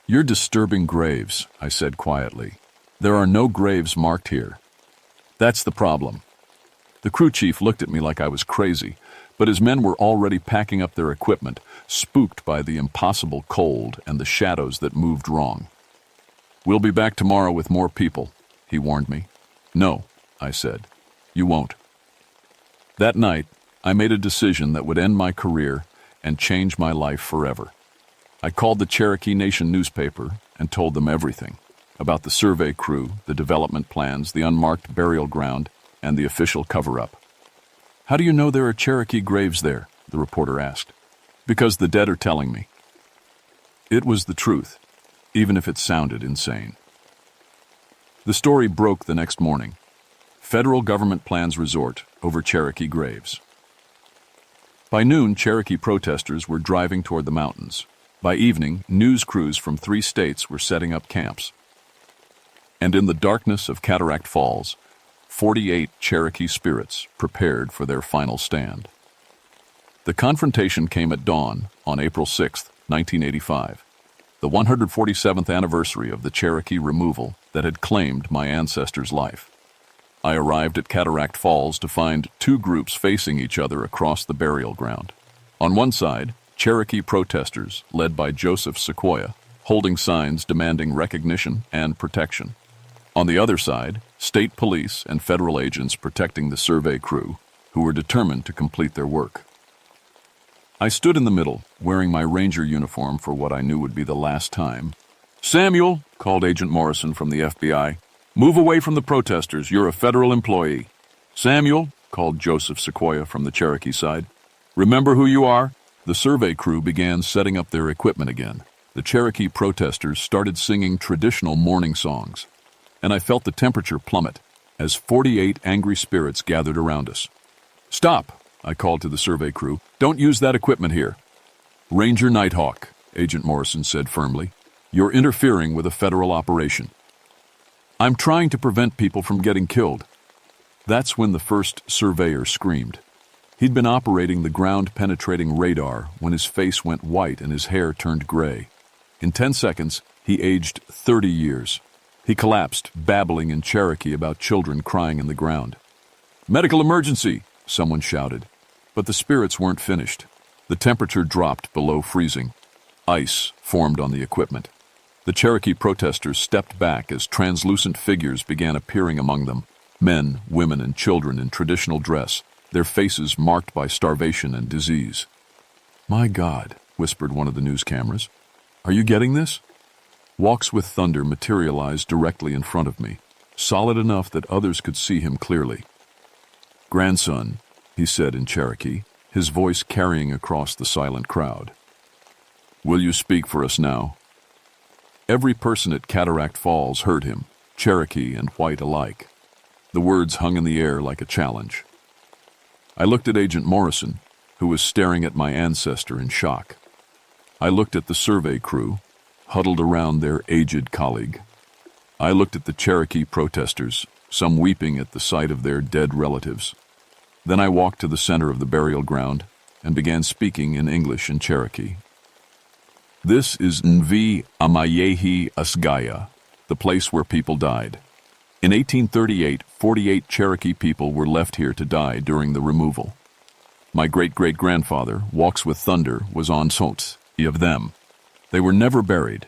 "You're disturbing graves," I said quietly. "There are no graves marked here." "That's the problem." The crew chief looked at me like I was crazy, but his men were already packing up their equipment, spooked by the impossible cold and the shadows that moved wrong. "We'll be back tomorrow with more people," he warned me. "No," I said. "You won't." That night, I made a decision that would end my career and change my life forever. I called the Cherokee Nation newspaper and told them everything about the survey crew, the development plans, the unmarked burial ground, and the official cover-up. "How do you know there are Cherokee graves there?" the reporter asked. "Because the dead are telling me." It was the truth, even if it sounded insane. The story broke the next morning. Federal government plans resort over Cherokee graves. By noon, Cherokee protesters were driving toward the mountains. By evening, news crews from 3 states were setting up camps. And in the darkness of Cataract Falls, 48 Cherokee spirits prepared for their final stand. The confrontation came at dawn on April 6, 1985, the 147th anniversary of the Cherokee removal that had claimed my ancestors' life. I arrived at Cataract Falls to find 2 groups facing each other across the burial ground. On one side, Cherokee protesters, led by Joseph Sequoia, holding signs demanding recognition and protection. On the other side, state police and federal agents protecting the survey crew, who were determined to complete their work. I stood in the middle, wearing my ranger uniform for what I knew would be the last time. "Samuel," called Agent Morrison from the FBI, "move away from the protesters. You're a federal employee." "Samuel," called Joseph Sequoia from the Cherokee side, "remember who you are?" The survey crew began setting up their equipment again. The Cherokee protesters started singing traditional mourning songs, and I felt the temperature plummet as 48 angry spirits gathered around us. "Stop," I called to the survey crew. "Don't use that equipment here." "Ranger Nighthawk," Agent Morrison said firmly, "you're interfering with a federal operation." "I'm trying to prevent people from getting killed." That's when the first surveyor screamed. He'd been operating the ground-penetrating radar when his face went white and his hair turned gray. In 10 seconds, he aged 30 years. He collapsed, babbling in Cherokee about children crying in the ground. "Medical emergency!" someone shouted. But the spirits weren't finished. The temperature dropped below freezing. Ice formed on the equipment. The Cherokee protesters stepped back as translucent figures began appearing among them. Men, women, and children in traditional dress, their faces marked by starvation and disease. "My God," whispered one of the news cameras. "Are you getting this?" Walks with Thunder materialized directly in front of me, solid enough that others could see him clearly. "Grandson," he said in Cherokee, his voice carrying across the silent crowd. "Will you speak for us now?" Every person at Cataract Falls heard him, Cherokee and white alike. The words hung in the air like a challenge. I looked at Agent Morrison, who was staring at my ancestor in shock. I looked at the survey crew, huddled around their aged colleague. I looked at the Cherokee protesters, some weeping at the sight of their dead relatives. Then I walked to the center of the burial ground and began speaking in English and Cherokee. "This is Nvi Amayehi Asgaya, the place where people died. In 1838, 48 Cherokee people were left here to die during the removal. My great-great-grandfather, Walks with Thunder, was on Sots of them. They were never buried,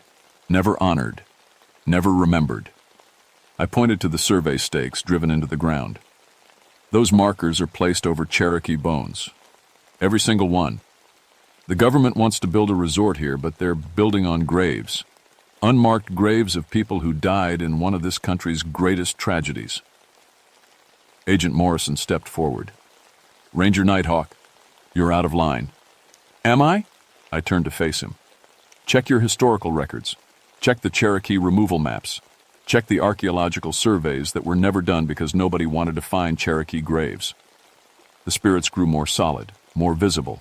never honored, never remembered." I pointed to the survey stakes driven into the ground. "Those markers are placed over Cherokee bones. Every single one. The government wants to build a resort here, but they're building on graves. Unmarked graves of people who died in one of this country's greatest tragedies." Agent Morrison stepped forward. "Ranger Nighthawk, you're out of line." "Am I?" I turned to face him. "Check your historical records. Check the Cherokee removal maps. Check the archaeological surveys that were never done because nobody wanted to find Cherokee graves." The spirits grew more solid, more visible.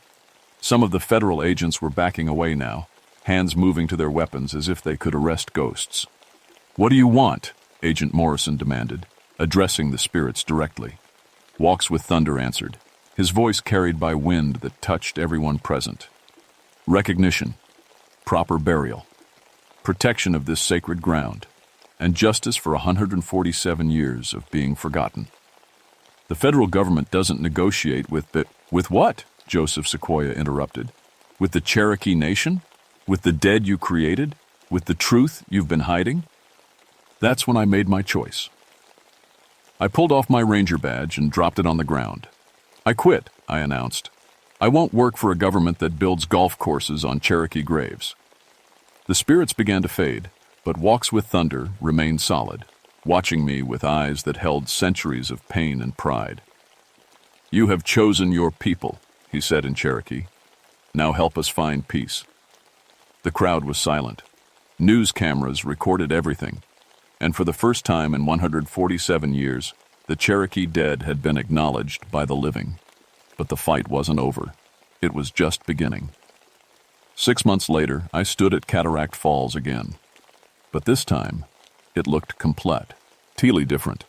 Some of the federal agents were backing away now, hands moving to their weapons as if they could arrest ghosts. "What do you want?" Agent Morrison demanded, addressing the spirits directly. Walks with Thunder answered, his voice carried by wind that touched everyone present. "Recognition, proper burial, protection of this sacred ground, and justice for 147 years of being forgotten. The federal government doesn't negotiate with the—" "With what?" Joseph Sequoia interrupted. "With the Cherokee Nation? With the dead you created? With the truth you've been hiding?" That's when I made my choice. I pulled off my ranger badge and dropped it on the ground. "I quit," I announced. "I won't work for a government that builds golf courses on Cherokee graves." The spirits began to fade, but Walks with Thunder remained solid, watching me with eyes that held centuries of pain and pride. "You have chosen your people," he said in Cherokee. "Now help us find peace." The crowd was silent. News cameras recorded everything, and for the first time in 147 years, the Cherokee dead had been acknowledged by the living. But the fight wasn't over. It was just beginning. 6 months later, I stood at Cataract Falls again. But this time, it looked completely different.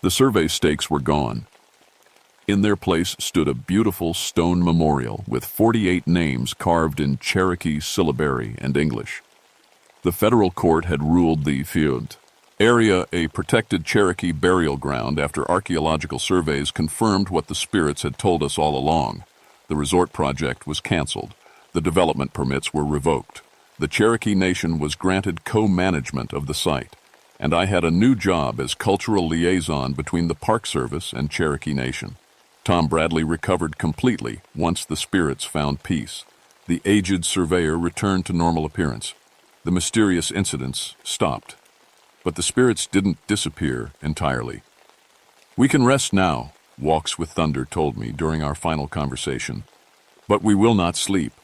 The survey stakes were gone. In their place stood a beautiful stone memorial with 48 names carved in Cherokee syllabary and English. The federal court had ruled the field area a protected Cherokee burial ground after archaeological surveys confirmed what the spirits had told us all along. The resort project was canceled. The development permits were revoked. The Cherokee Nation was granted co-management of the site, and I had a new job as cultural liaison between the Park Service and Cherokee Nation. Tom Bradley recovered completely once the spirits found peace. The aged surveyor returned to normal appearance. The mysterious incidents stopped. But the spirits didn't disappear entirely. "We can rest now," Walks with Thunder told me during our final conversation. "But we will not sleep.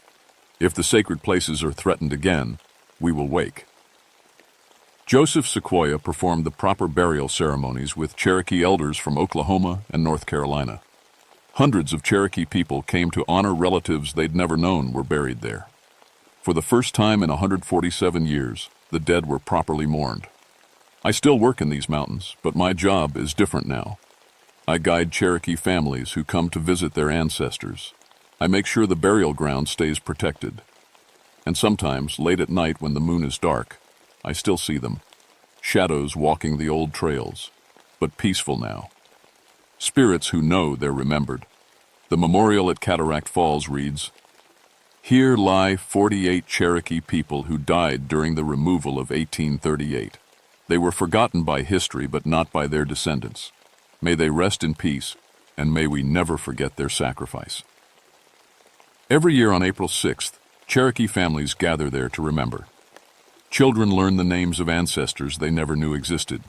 If the sacred places are threatened again, we will wake." Joseph Sequoia performed the proper burial ceremonies with Cherokee elders from Oklahoma and North Carolina. Hundreds of Cherokee people came to honor relatives they'd never known were buried there. For the first time in 147 years, the dead were properly mourned. I still work in these mountains, but my job is different now. I guide Cherokee families who come to visit their ancestors. I make sure the burial ground stays protected. And sometimes, late at night when the moon is dark, I still see them, shadows walking the old trails, but peaceful now. Spirits who know they're remembered. The memorial at Cataract Falls reads, "Here lie 48 Cherokee people who died during the removal of 1838. They were forgotten by history, but not by their descendants. May they rest in peace, and may we never forget their sacrifice." Every year on April 6th, Cherokee families gather there to remember. Children learn the names of ancestors they never knew existed.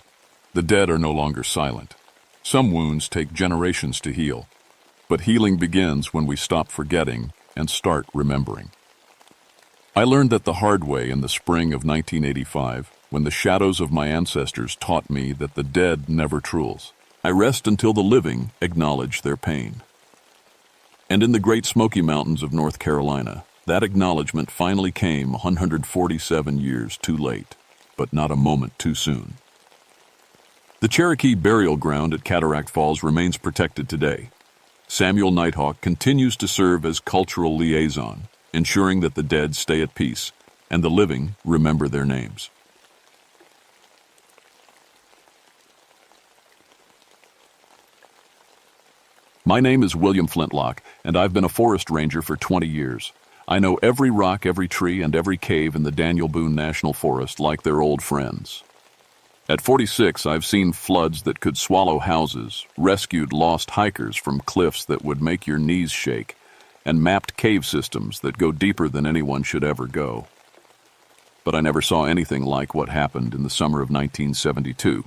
The dead are no longer silent. Some wounds take generations to heal, but healing begins when we stop forgetting and start remembering. I learned that the hard way in the spring of 1985, when the shadows of my ancestors taught me that the dead never trules. I rest until the living acknowledge their pain. And in the Great Smoky Mountains of North Carolina, that acknowledgement finally came 147 years too late, but not a moment too soon. The Cherokee burial ground at Cataract Falls remains protected today. Samuel Nighthawk continues to serve as cultural liaison, ensuring that the dead stay at peace and the living remember their names. My name is William Flintlock, and I've been a forest ranger for 20 years. I know every rock, every tree, and every cave in the Daniel Boone National Forest like they're old friends. At 46, I've seen floods that could swallow houses, rescued lost hikers from cliffs that would make your knees shake, and mapped cave systems that go deeper than anyone should ever go. But I never saw anything like what happened in the summer of 1972.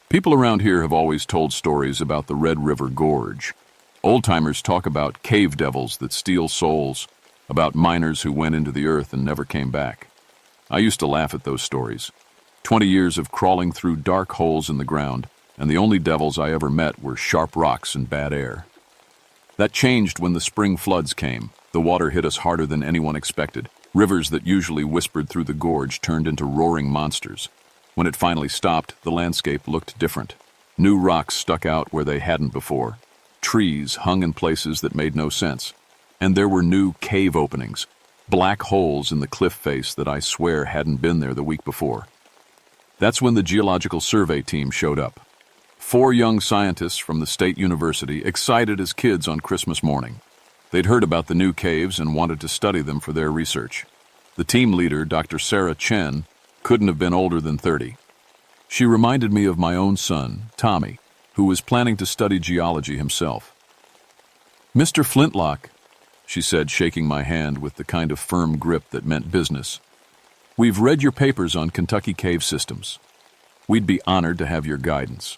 People around here have always told stories about the Red River Gorge. Old-timers talk about cave devils that steal souls, about miners who went into the earth and never came back. I used to laugh at those stories. 20 years of crawling through dark holes in the ground, and the only devils I ever met were sharp rocks and bad air. That changed when the spring floods came. The water hit us harder than anyone expected. Rivers that usually whispered through the gorge turned into roaring monsters. When it finally stopped, the landscape looked different. New rocks stuck out where they hadn't before. Trees hung in places that made no sense. And there were new cave openings, black holes in the cliff face that I swear hadn't been there the week before. That's when the Geological Survey team showed up. 4 young scientists from the state university, excited as kids on Christmas morning. They'd heard about the new caves and wanted to study them for their research. The team leader, Dr. Sarah Chen, couldn't have been older than 30. She reminded me of my own son, Tommy, who was planning to study geology himself. "Mr. Flintlock," she said, shaking my hand with the kind of firm grip that meant business, "we've read your papers on Kentucky cave systems. We'd be honored to have your guidance."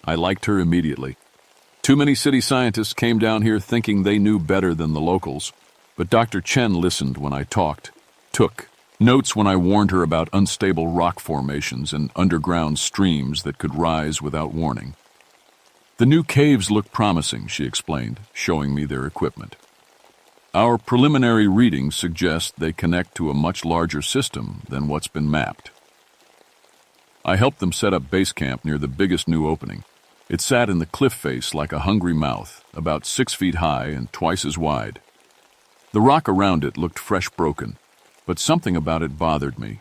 I liked her immediately. Too many city scientists came down here thinking they knew better than the locals, but Dr. Chen listened when I talked, took notes when I warned her about unstable rock formations and underground streams that could rise without warning. "The new caves look promising," she explained, showing me their equipment. "Our preliminary readings suggest they connect to a much larger system than what's been mapped." I helped them set up base camp near the biggest new opening. It sat in the cliff face like a hungry mouth, about 6 feet high and twice as wide. The rock around it looked fresh broken, but something about it bothered me.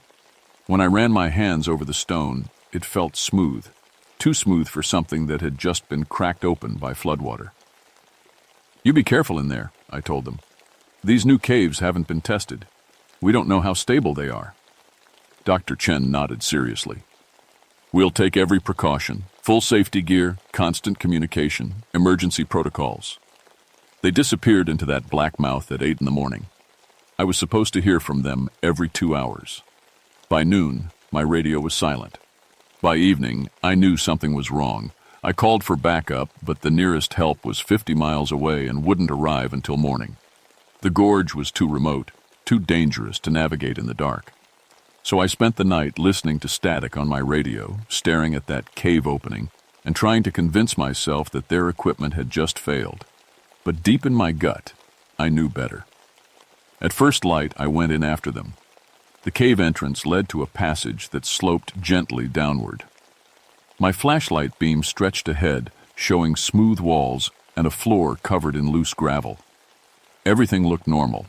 When I ran my hands over the stone, it felt smooth, too smooth for something that had just been cracked open by floodwater. "You be careful in there," I told them. "These new caves haven't been tested. We don't know how stable they are." Dr. Chen nodded seriously. "We'll take every precaution, full safety gear, constant communication, emergency protocols." They disappeared into that black mouth at 8 in the morning. I was supposed to hear from them every 2 hours. By noon, my radio was silent. By evening, I knew something was wrong. I called for backup, but the nearest help was 50 miles away and wouldn't arrive until morning. The gorge was too remote, too dangerous to navigate in the dark. So I spent the night listening to static on my radio, staring at that cave opening, and trying to convince myself that their equipment had just failed. But deep in my gut, I knew better. At first light, I went in after them. The cave entrance led to a passage that sloped gently downward. My flashlight beam stretched ahead, showing smooth walls and a floor covered in loose gravel. Everything looked normal,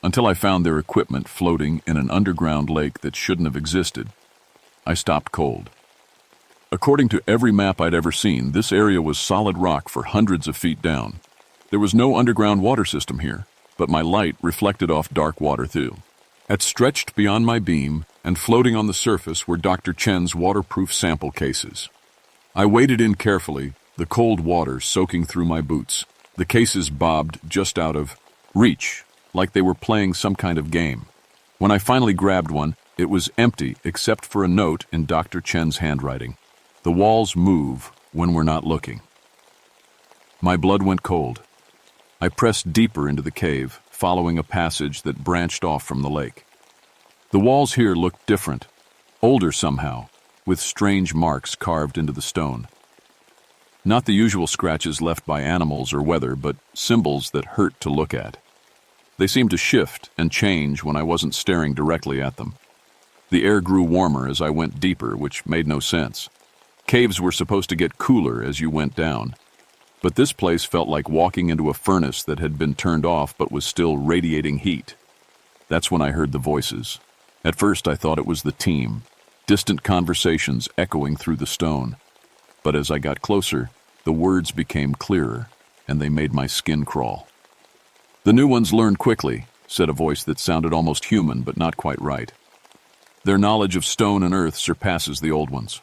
until I found their equipment floating in an underground lake that shouldn't have existed. I stopped cold. According to every map I'd ever seen, this area was solid rock for hundreds of feet down. There was no underground water system here, but my light reflected off dark water too. Stretched beyond my beam and floating on the surface were Dr. Chen's waterproof sample cases. I waded in carefully, the cold water soaking through my boots. The cases bobbed just out of reach, like they were playing some kind of game. When I finally grabbed one, it was empty except for a note in Dr. Chen's handwriting. "The walls move, when we're not looking. My blood went cold. I pressed deeper into the cave, following a passage that branched off from the lake. The walls here looked different, older somehow, with strange marks carved into the stone. Not the usual scratches left by animals or weather, but symbols that hurt to look at. They seemed to shift and change when I wasn't staring directly at them. The air grew warmer as I went deeper, which made no sense. Caves were supposed to get cooler as you went down, but this place felt like walking into a furnace that had been turned off but was still radiating heat. That's when I heard the voices. At first I thought it was the team, distant conversations echoing through the stone. But as I got closer, the words became clearer, and they made my skin crawl. "The new ones learn quickly," said a voice that sounded almost human but not quite right. "Their knowledge of stone and earth surpasses the old ones."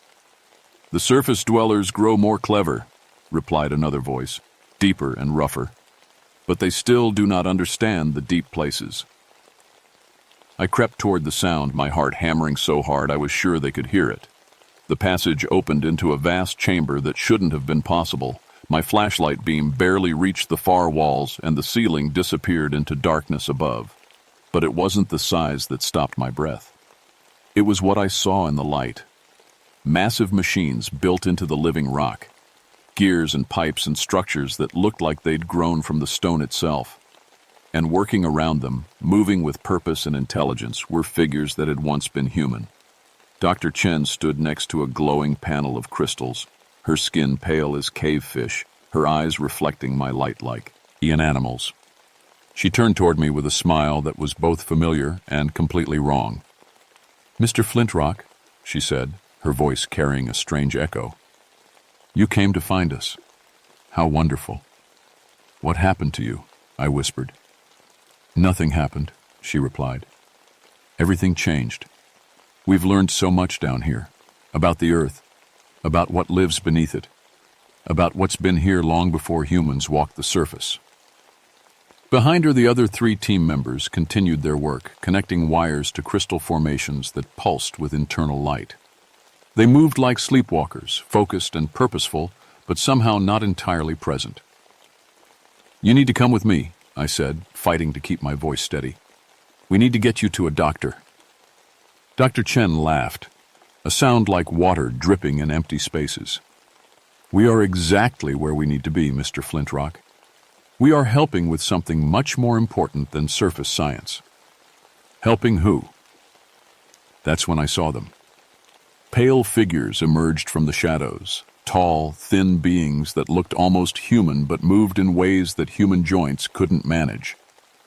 "The surface dwellers grow more clever," replied another voice, deeper and rougher. "But they still do not understand the deep places." I crept toward the sound, my heart hammering so hard I was sure they could hear it. The passage opened into a vast chamber that shouldn't have been possible. My flashlight beam barely reached the far walls, and the ceiling disappeared into darkness above. But it wasn't the size that stopped my breath. It was what I saw in the light. Massive machines built into the living rock. Gears and pipes and structures that looked like they'd grown from the stone itself. And working around them, moving with purpose and intelligence, were figures that had once been human. Dr. Chen stood next to a glowing panel of crystals, her skin pale as cave fish, her eyes reflecting my light like Ian animals. She turned toward me with a smile that was both familiar and completely wrong. "Mr. Flintrock," she said, her voice carrying a strange echo. "You came to find us. How wonderful." "What happened to you?" I whispered. "Nothing happened," she replied. "Everything changed. We've learned so much down here, about the earth, about what lives beneath it, about what's been here long before humans walked the surface." Behind her, the other 3 team members continued their work, connecting wires to crystal formations that pulsed with internal light. They moved like sleepwalkers, focused and purposeful, but somehow not entirely present. "You need to come with me," I said, fighting to keep my voice steady. "We need to get you to a doctor." Dr. Chen laughed, a sound like water dripping in empty spaces. "We are exactly where we need to be, Mr. Flintrock. We are helping with something much more important than surface science." "Helping who?" That's when I saw them. Pale figures emerged from the shadows, tall, thin beings that looked almost human but moved in ways that human joints couldn't manage.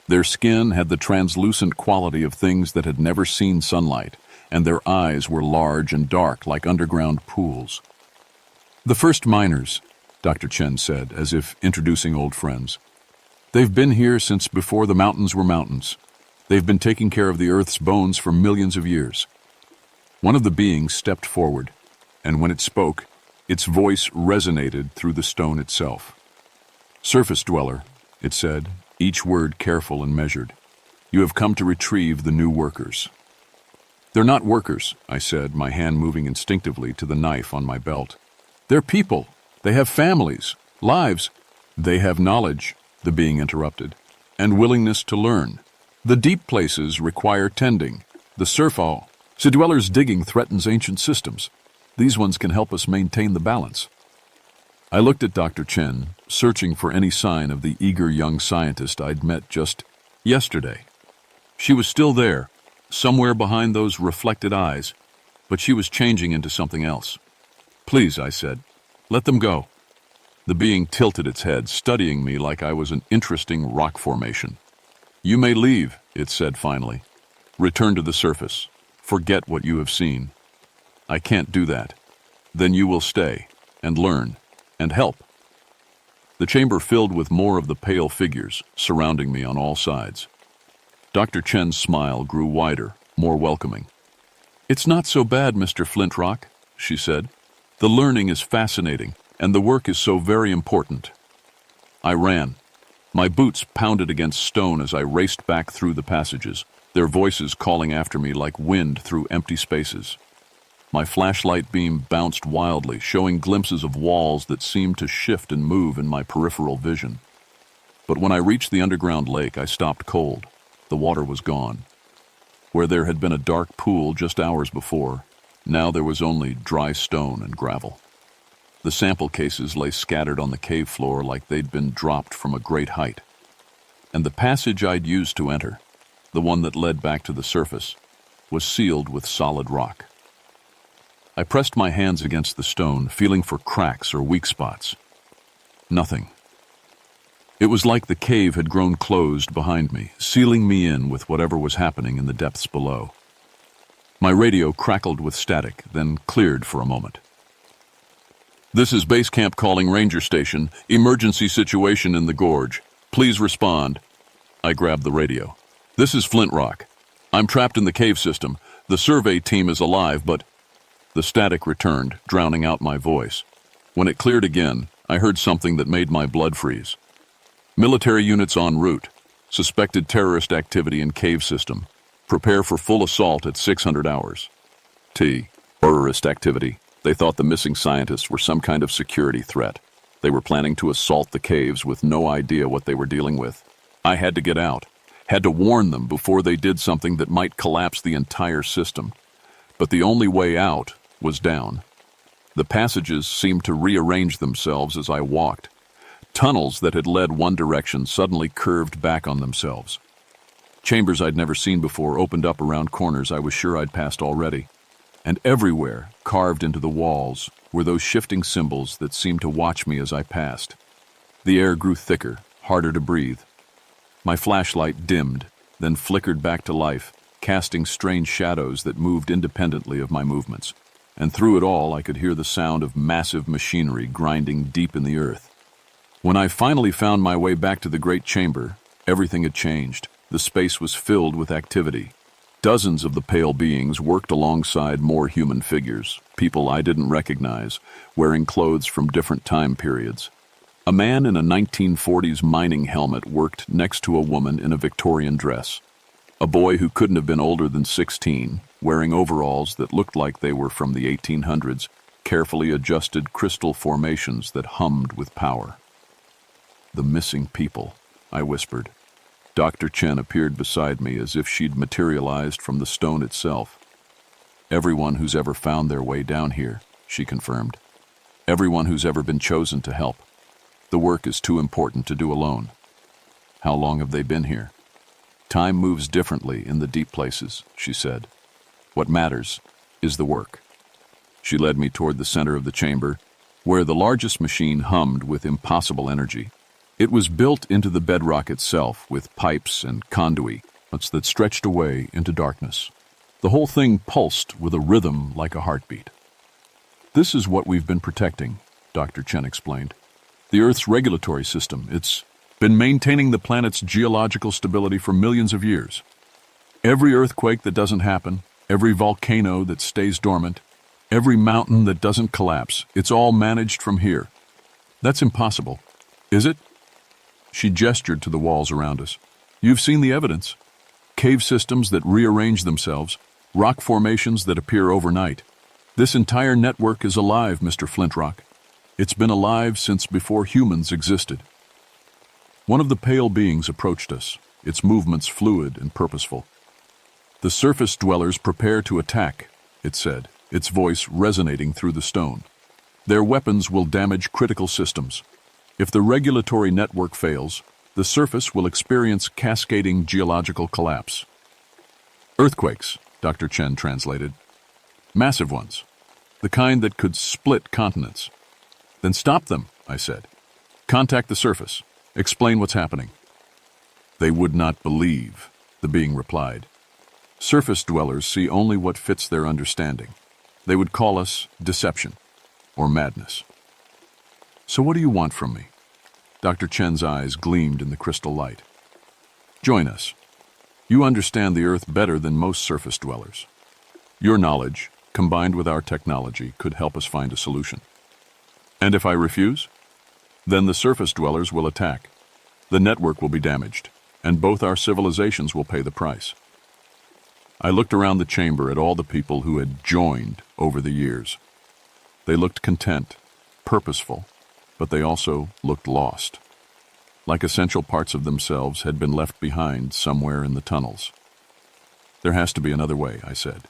Their skin had the translucent quality of things that had never seen sunlight, and their eyes were large and dark like underground pools. "The first miners," Dr. Chen said, as if introducing old friends. "They've been here since before the mountains were mountains. They've been taking care of the Earth's bones for millions of years." One of the beings stepped forward, and when it spoke, its voice resonated through the stone itself. "Surface dweller," it said, each word careful and measured. "You have come to retrieve the new workers." "They're not workers," I said, my hand moving instinctively to the knife on my belt. "They're people. They have families, lives." "They have knowledge," the being interrupted, "and willingness to learn. The deep places require tending. The dwellers digging threatens ancient systems. These ones can help us maintain the balance." I looked at Dr. Chen, searching for any sign of the eager young scientist I'd met just yesterday. She was still there, somewhere behind those reflected eyes, but she was changing into something else. "Please," I said, "let them go." The being tilted its head, studying me like I was an interesting rock formation. "You may leave," it said finally. "Return to the surface. Forget what you have seen." "I can't do that." "Then you will stay, and learn, and help." The chamber filled with more of the pale figures, surrounding me on all sides. Dr. Chen's smile grew wider, more welcoming. "It's not so bad, Mr. Flintrock," she said. "The learning is fascinating, and the work is so very important." I ran. My boots pounded against stone as I raced back through the passages, their voices calling after me like wind through empty spaces. My flashlight beam bounced wildly, showing glimpses of walls that seemed to shift and move in my peripheral vision. But when I reached the underground lake, I stopped cold. The water was gone. Where there had been a dark pool just hours before, now there was only dry stone and gravel. The sample cases lay scattered on the cave floor like they'd been dropped from a great height. And the passage I'd used to enter, the one that led back to the surface, was sealed with solid rock. I pressed my hands against the stone, feeling for cracks or weak spots. Nothing. It was like the cave had grown closed behind me, sealing me in with whatever was happening in the depths below. My radio crackled with static, then cleared for a moment. "This is Base Camp calling Ranger Station. Emergency situation in the gorge. Please respond." I grabbed the radio. "This is Flint Rock. I'm trapped in the cave system. The survey team is alive, but..." The static returned, drowning out my voice. When it cleared again, I heard something that made my blood freeze. "Military units en route. Suspected terrorist activity in cave system. Prepare for full assault at 600 hours. Terrorist activity. They thought the missing scientists were some kind of security threat. They were planning to assault the caves with no idea what they were dealing with. I had to get out. Had to warn them before they did something that might collapse the entire system. But the only way out was down. The passages seemed to rearrange themselves as I walked. Tunnels that had led one direction suddenly curved back on themselves. Chambers I'd never seen before opened up around corners I was sure I'd passed already. And everywhere, carved into the walls, were those shifting symbols that seemed to watch me as I passed. The air grew thicker, harder to breathe. My flashlight dimmed, then flickered back to life, casting strange shadows that moved independently of my movements. And through it all, I could hear the sound of massive machinery grinding deep in the earth. When I finally found my way back to the great chamber, everything had changed. The space was filled with activity. Dozens of the pale beings worked alongside more human figures, people I didn't recognize, wearing clothes from different time periods. A man in a 1940s mining helmet worked next to a woman in a Victorian dress. A boy who couldn't have been older than 16, wearing overalls that looked like they were from the 1800s, carefully adjusted crystal formations that hummed with power. "The missing people," I whispered. Dr. Chen appeared beside me as if she'd materialized from the stone itself. "Everyone who's ever found their way down here," she confirmed. "Everyone who's ever been chosen to help. The work is too important to do alone." "How long have they been here?" "Time moves differently in the deep places," she said. "What matters is the work." She led me toward the center of the chamber, where the largest machine hummed with impossible energy. It was built into the bedrock itself with pipes and conduits that stretched away into darkness. The whole thing pulsed with a rhythm like a heartbeat. "This is what we've been protecting," Dr. Chen explained. "The Earth's regulatory system. It's been maintaining the planet's geological stability for millions of years. Every earthquake that doesn't happen, every volcano that stays dormant, every mountain that doesn't collapse, it's all managed from here. That's impossible, is it?" She gestured to the walls around us. "You've seen the evidence. Cave systems that rearrange themselves, rock formations that appear overnight. This entire network is alive, Mr. Flintrock. It's been alive since before humans existed." One of the pale beings approached us, its movements fluid and purposeful. "The surface dwellers prepare to attack," it said, its voice resonating through the stone. "Their weapons will damage critical systems. If the regulatory network fails, the surface will experience cascading geological collapse." "Earthquakes," Dr. Chen translated. "Massive ones. The kind that could split continents." "Then stop them," I said. "Contact the surface. Explain what's happening." "They would not believe," the being replied. "Surface dwellers see only what fits their understanding. They would call us deception or madness." "So what do you want from me?" Dr. Chen's eyes gleamed in the crystal light. "Join us. You understand the Earth better than most surface dwellers. Your knowledge, combined with our technology, could help us find a solution." "And if I refuse?" "Then the surface dwellers will attack. The network will be damaged, and both our civilizations will pay the price." I looked around the chamber at all the people who had joined over the years. They looked content, purposeful, but they also looked lost. Like essential parts of themselves had been left behind somewhere in the tunnels. "There has to be another way," I said.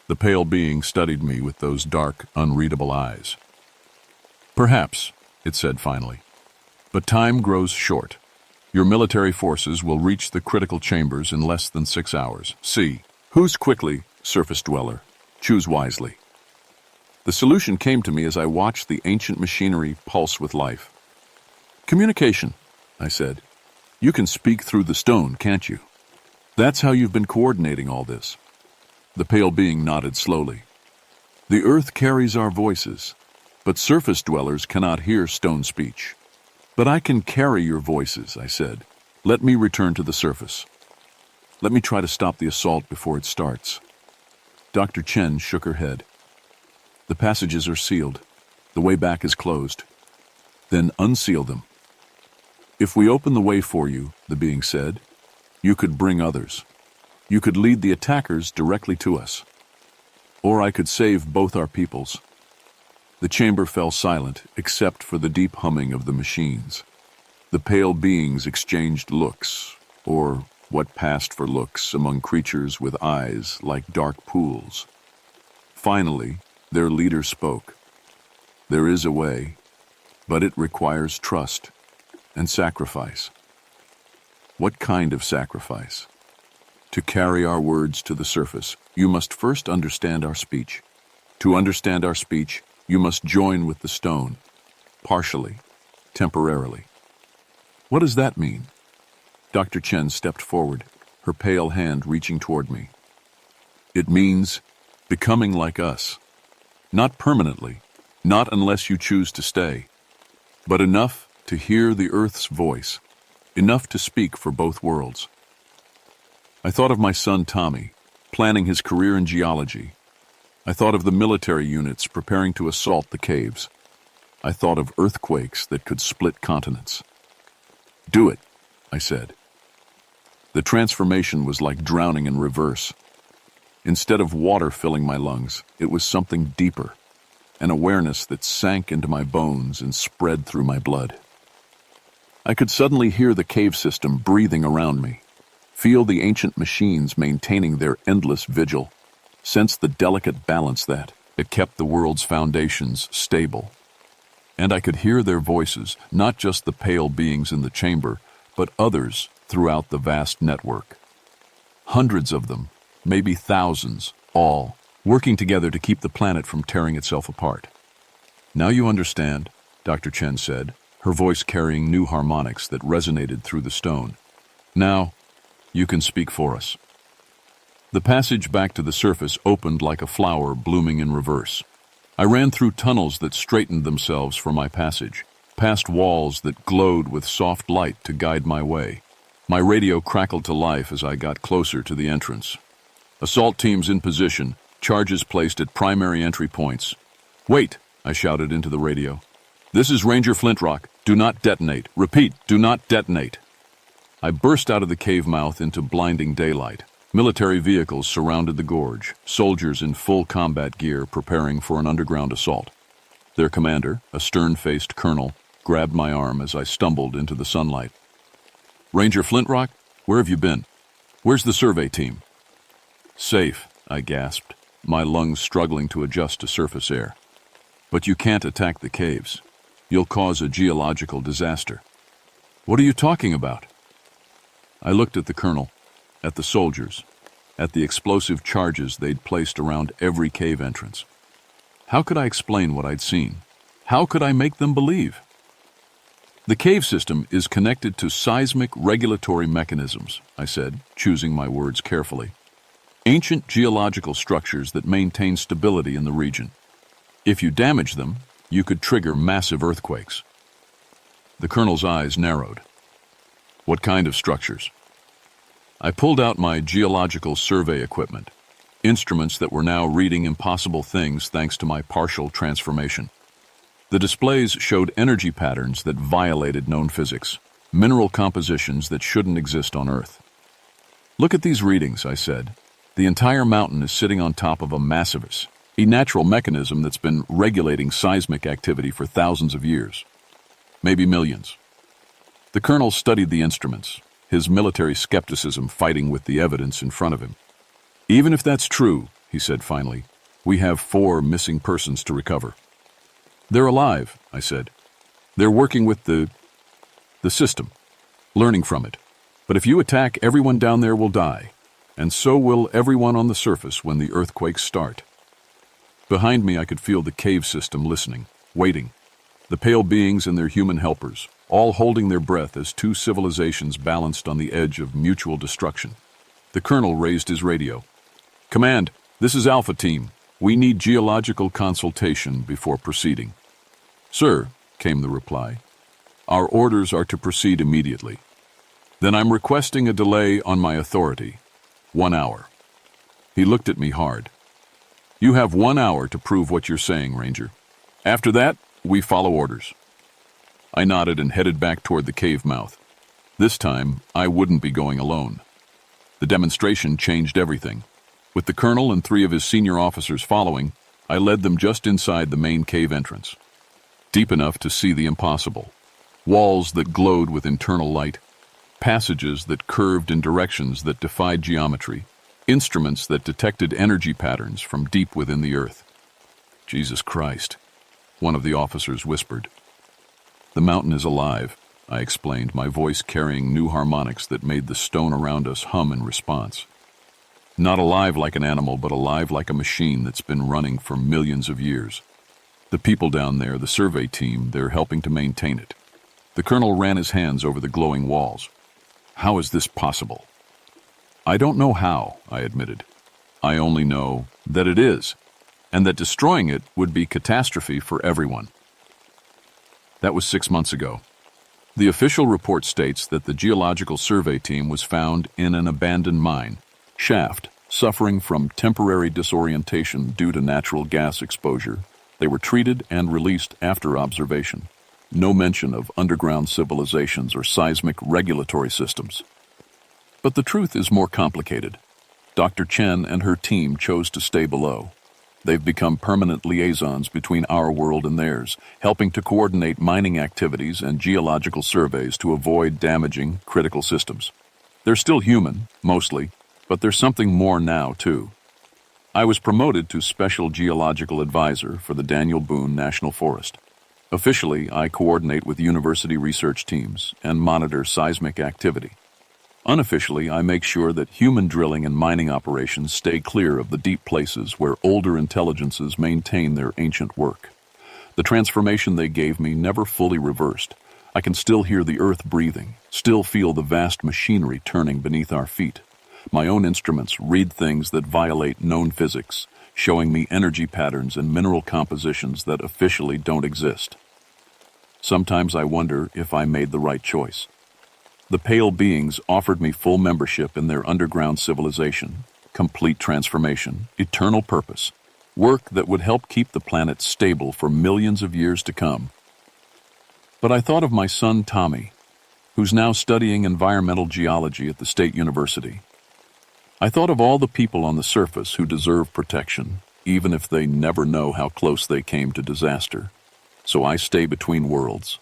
The pale being studied me with those dark, unreadable eyes. "Perhaps," it said finally, "but time grows short. Your military forces will reach the critical chambers in less than 6 hours. See, who's quickly, surface dweller. Choose wisely." The solution came to me as I watched the ancient machinery pulse with life. "Communication," I said. "You can speak through the stone, can't you? That's how you've been coordinating all this." The pale being nodded slowly. "The earth carries our voices, but surface dwellers cannot hear stone speech. But I can carry your voices," I said. "Let me return to the surface. Let me try to stop the assault before it starts." Dr. Chen shook her head. "The passages are sealed. The way back is closed." "Then unseal them." "If we open the way for you," the being said, "you could bring others. You could lead the attackers directly to us. Or I could save both our peoples." The chamber fell silent, except for the deep humming of the machines. The pale beings exchanged looks, or what passed for looks among creatures with eyes like dark pools. Finally, their leader spoke. "There is a way, but it requires trust and sacrifice." "What kind of sacrifice?" "To carry our words to the surface, you must first understand our speech. To understand our speech, you must join with the stone, partially, temporarily." "What does that mean?" Dr. Chen stepped forward, her pale hand reaching toward me. "It means becoming like us. Not permanently, not unless you choose to stay, but enough to hear the earth's voice, enough to speak for both worlds." I thought of my son Tommy, planning his career in geology. I thought of the military units preparing to assault the caves. I thought of earthquakes that could split continents. "Do it," I said. The transformation was like drowning in reverse. Instead of water filling my lungs, it was something deeper, an awareness that sank into my bones and spread through my blood. I could suddenly hear the cave system breathing around me, feel the ancient machines maintaining their endless vigil, sense the delicate balance that it kept the world's foundations stable. And I could hear their voices, not just the pale beings in the chamber, but others throughout the vast network. Hundreds of them, maybe thousands, all working together to keep the planet from tearing itself apart. "Now you understand," Dr. Chen said, her voice carrying new harmonics that resonated through the stone. "Now, you can speak for us." The passage back to the surface opened like a flower blooming in reverse. I ran through tunnels that straightened themselves for my passage, past walls that glowed with soft light to guide my way. My radio crackled to life as I got closer to the entrance. "Assault teams in position, charges placed at primary entry points." "Wait," I shouted into the radio. "This is Ranger Flintrock. Do not detonate. Repeat, do not detonate." I burst out of the cave mouth into blinding daylight. Military vehicles surrounded the gorge, soldiers in full combat gear preparing for an underground assault. Their commander, a stern-faced colonel, grabbed my arm as I stumbled into the sunlight. "Ranger Flintrock, where have you been? Where's the survey team?" "Safe," I gasped, my lungs struggling to adjust to surface air. "But you can't attack the caves. You'll cause a geological disaster." "What are you talking about?" I looked at the colonel, at the soldiers, at the explosive charges they'd placed around every cave entrance. How could I explain what I'd seen? How could I make them believe? "The cave system is connected to seismic regulatory mechanisms," I said, choosing my words carefully. "Ancient geological structures that maintain stability in the region. If you damage them, you could trigger massive earthquakes." The colonel's eyes narrowed. "What kind of structures?" I pulled out my geological survey equipment, instruments that were now reading impossible things thanks to my partial transformation. The displays showed energy patterns that violated known physics, mineral compositions that shouldn't exist on Earth. "Look at these readings," I said. The entire mountain is sitting on top of a massivus, a natural mechanism that's been regulating seismic activity for thousands of years, maybe millions. The colonel studied the instruments, his military skepticism fighting with the evidence in front of him. Even if that's true, he said finally, we have 4 missing persons to recover. They're alive, I said. They're working with the system, learning from it. But if you attack, everyone down there will die, and so will everyone on the surface when the earthquakes start. Behind me, I could feel the cave system listening, waiting. The pale beings and their human helpers, all holding their breath as 2 civilizations balanced on the edge of mutual destruction. The colonel raised his radio. Command, this is Alpha Team. We need geological consultation before proceeding. Sir, came the reply. Our orders are to proceed immediately. Then I'm requesting a delay on my authority. 1 hour. He looked at me hard. You have 1 hour to prove what you're saying, Ranger. After that, we follow orders. I nodded and headed back toward the cave mouth. This time, I wouldn't be going alone. The demonstration changed everything. With the colonel and 3 of his senior officers following, I led them just inside the main cave entrance. Deep enough to see the impossible. Walls that glowed with internal light. Passages that curved in directions that defied geometry. Instruments that detected energy patterns from deep within the earth. Jesus Christ, one of the officers whispered. The mountain is alive, I explained, my voice carrying new harmonics that made the stone around us hum in response. Not alive like an animal, but alive like a machine that's been running for millions of years. The people down there, the survey team, they're helping to maintain it. The colonel ran his hands over the glowing walls. How is this possible? I don't know how, I admitted. I only know that it is, and that destroying it would be catastrophe for everyone. That was 6 months ago. The official report states that the geological survey team was found in an abandoned mine, shaft, suffering from temporary disorientation due to natural gas exposure. They were treated and released after observation. No mention of underground civilizations or seismic regulatory systems. But the truth is more complicated. Dr. Chen and her team chose to stay below. They've become permanent liaisons between our world and theirs, helping to coordinate mining activities and geological surveys to avoid damaging critical systems. They're still human, mostly, but there's something more now, too. I was promoted to Special Geological Advisor for the Daniel Boone National Forest. Officially, I coordinate with university research teams and monitor seismic activity. Unofficially, I make sure that human drilling and mining operations stay clear of the deep places where older intelligences maintain their ancient work. The transformation they gave me never fully reversed. I can still hear the earth breathing, still feel the vast machinery turning beneath our feet. My own instruments read things that violate known physics, showing me energy patterns and mineral compositions that officially don't exist. Sometimes I wonder if I made the right choice. The pale beings offered me full membership in their underground civilization, complete transformation, eternal purpose, work that would help keep the planet stable for millions of years to come. But I thought of my son Tommy, who's now studying environmental geology at the State University. I thought of all the people on the surface who deserve protection, even if they never know how close they came to disaster. So I stay between worlds,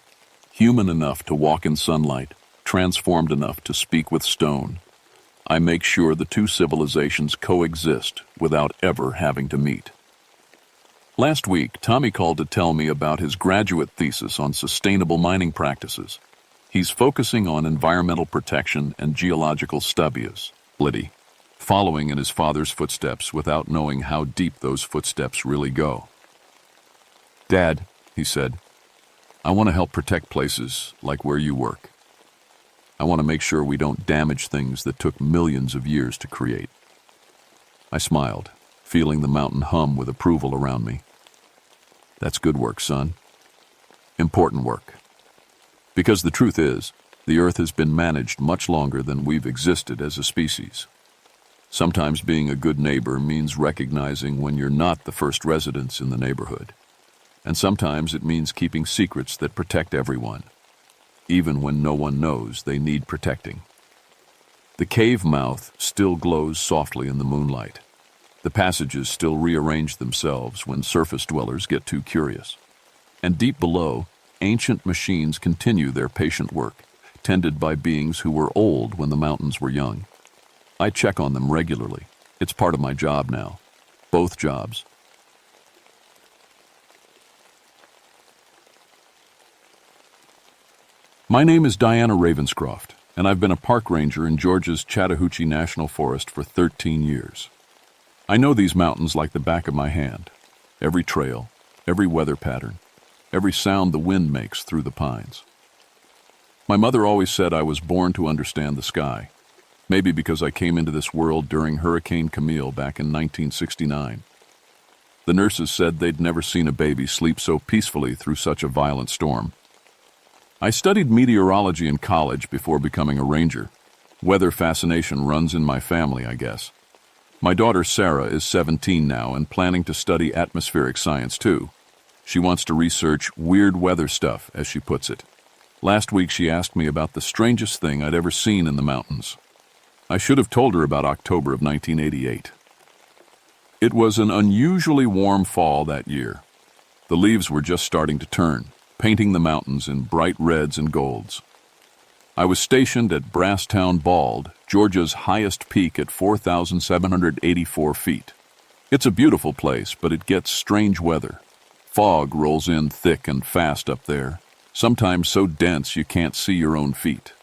human enough to walk in sunlight, transformed enough to speak with stone. I make sure the 2 civilizations coexist without ever having to meet. Last week, Tommy called to tell me about his graduate thesis on sustainable mining practices. He's focusing on environmental protection and geological stability, following in his father's footsteps without knowing how deep those footsteps really go. Dad, he said, I want to help protect places like where you work. I want to make sure we don't damage things that took millions of years to create. I smiled, feeling the mountain hum with approval around me. That's good work, son. Important work. Because the truth is, the Earth has been managed much longer than we've existed as a species. Sometimes being a good neighbor means recognizing when you're not the first residents in the neighborhood. And sometimes it means keeping secrets that protect everyone, even when no one knows they need protecting. The cave mouth still glows softly in the moonlight. The passages still rearrange themselves when surface dwellers get too curious. And deep below, ancient machines continue their patient work, tended by beings who were old when the mountains were young. I check on them regularly. It's part of my job now. Both jobs. My name is Diana Ravenscroft, and I've been a park ranger in Georgia's Chattahoochee National Forest for 13 years. I know these mountains like the back of my hand. Every trail, every weather pattern, every sound the wind makes through the pines. My mother always said I was born to understand the sky, maybe because I came into this world during Hurricane Camille back in 1969. The nurses said they'd never seen a baby sleep so peacefully through such a violent storm. I studied meteorology in college before becoming a ranger. Weather fascination runs in my family, I guess. My daughter Sarah is 17 now and planning to study atmospheric science too. She wants to research weird weather stuff, as she puts it. Last week she asked me about the strangest thing I'd ever seen in the mountains. I should have told her about October of 1988. It was an unusually warm fall that year. The leaves were just starting to turn, painting the mountains in bright reds and golds. I was stationed at Brasstown Bald, Georgia's highest peak at 4,784 feet. It's a beautiful place, but it gets strange weather. Fog rolls in thick and fast up there, sometimes so dense you can't see your own feet.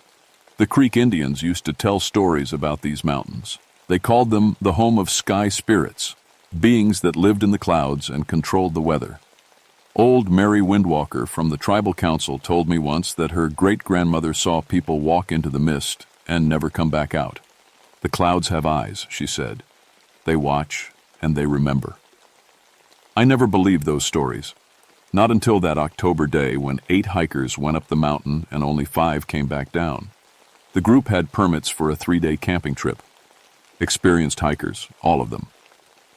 The Creek Indians used to tell stories about these mountains. They called them the home of sky spirits, beings that lived in the clouds and controlled the weather. Old Mary Windwalker from the tribal council told me once that her great-grandmother saw people walk into the mist and never come back out. The clouds have eyes, she said. They watch and they remember. I never believed those stories. Not until that October day when 8 hikers went up the mountain and only 5 came back down. The group had permits for a 3-day camping trip. Experienced hikers, all of them.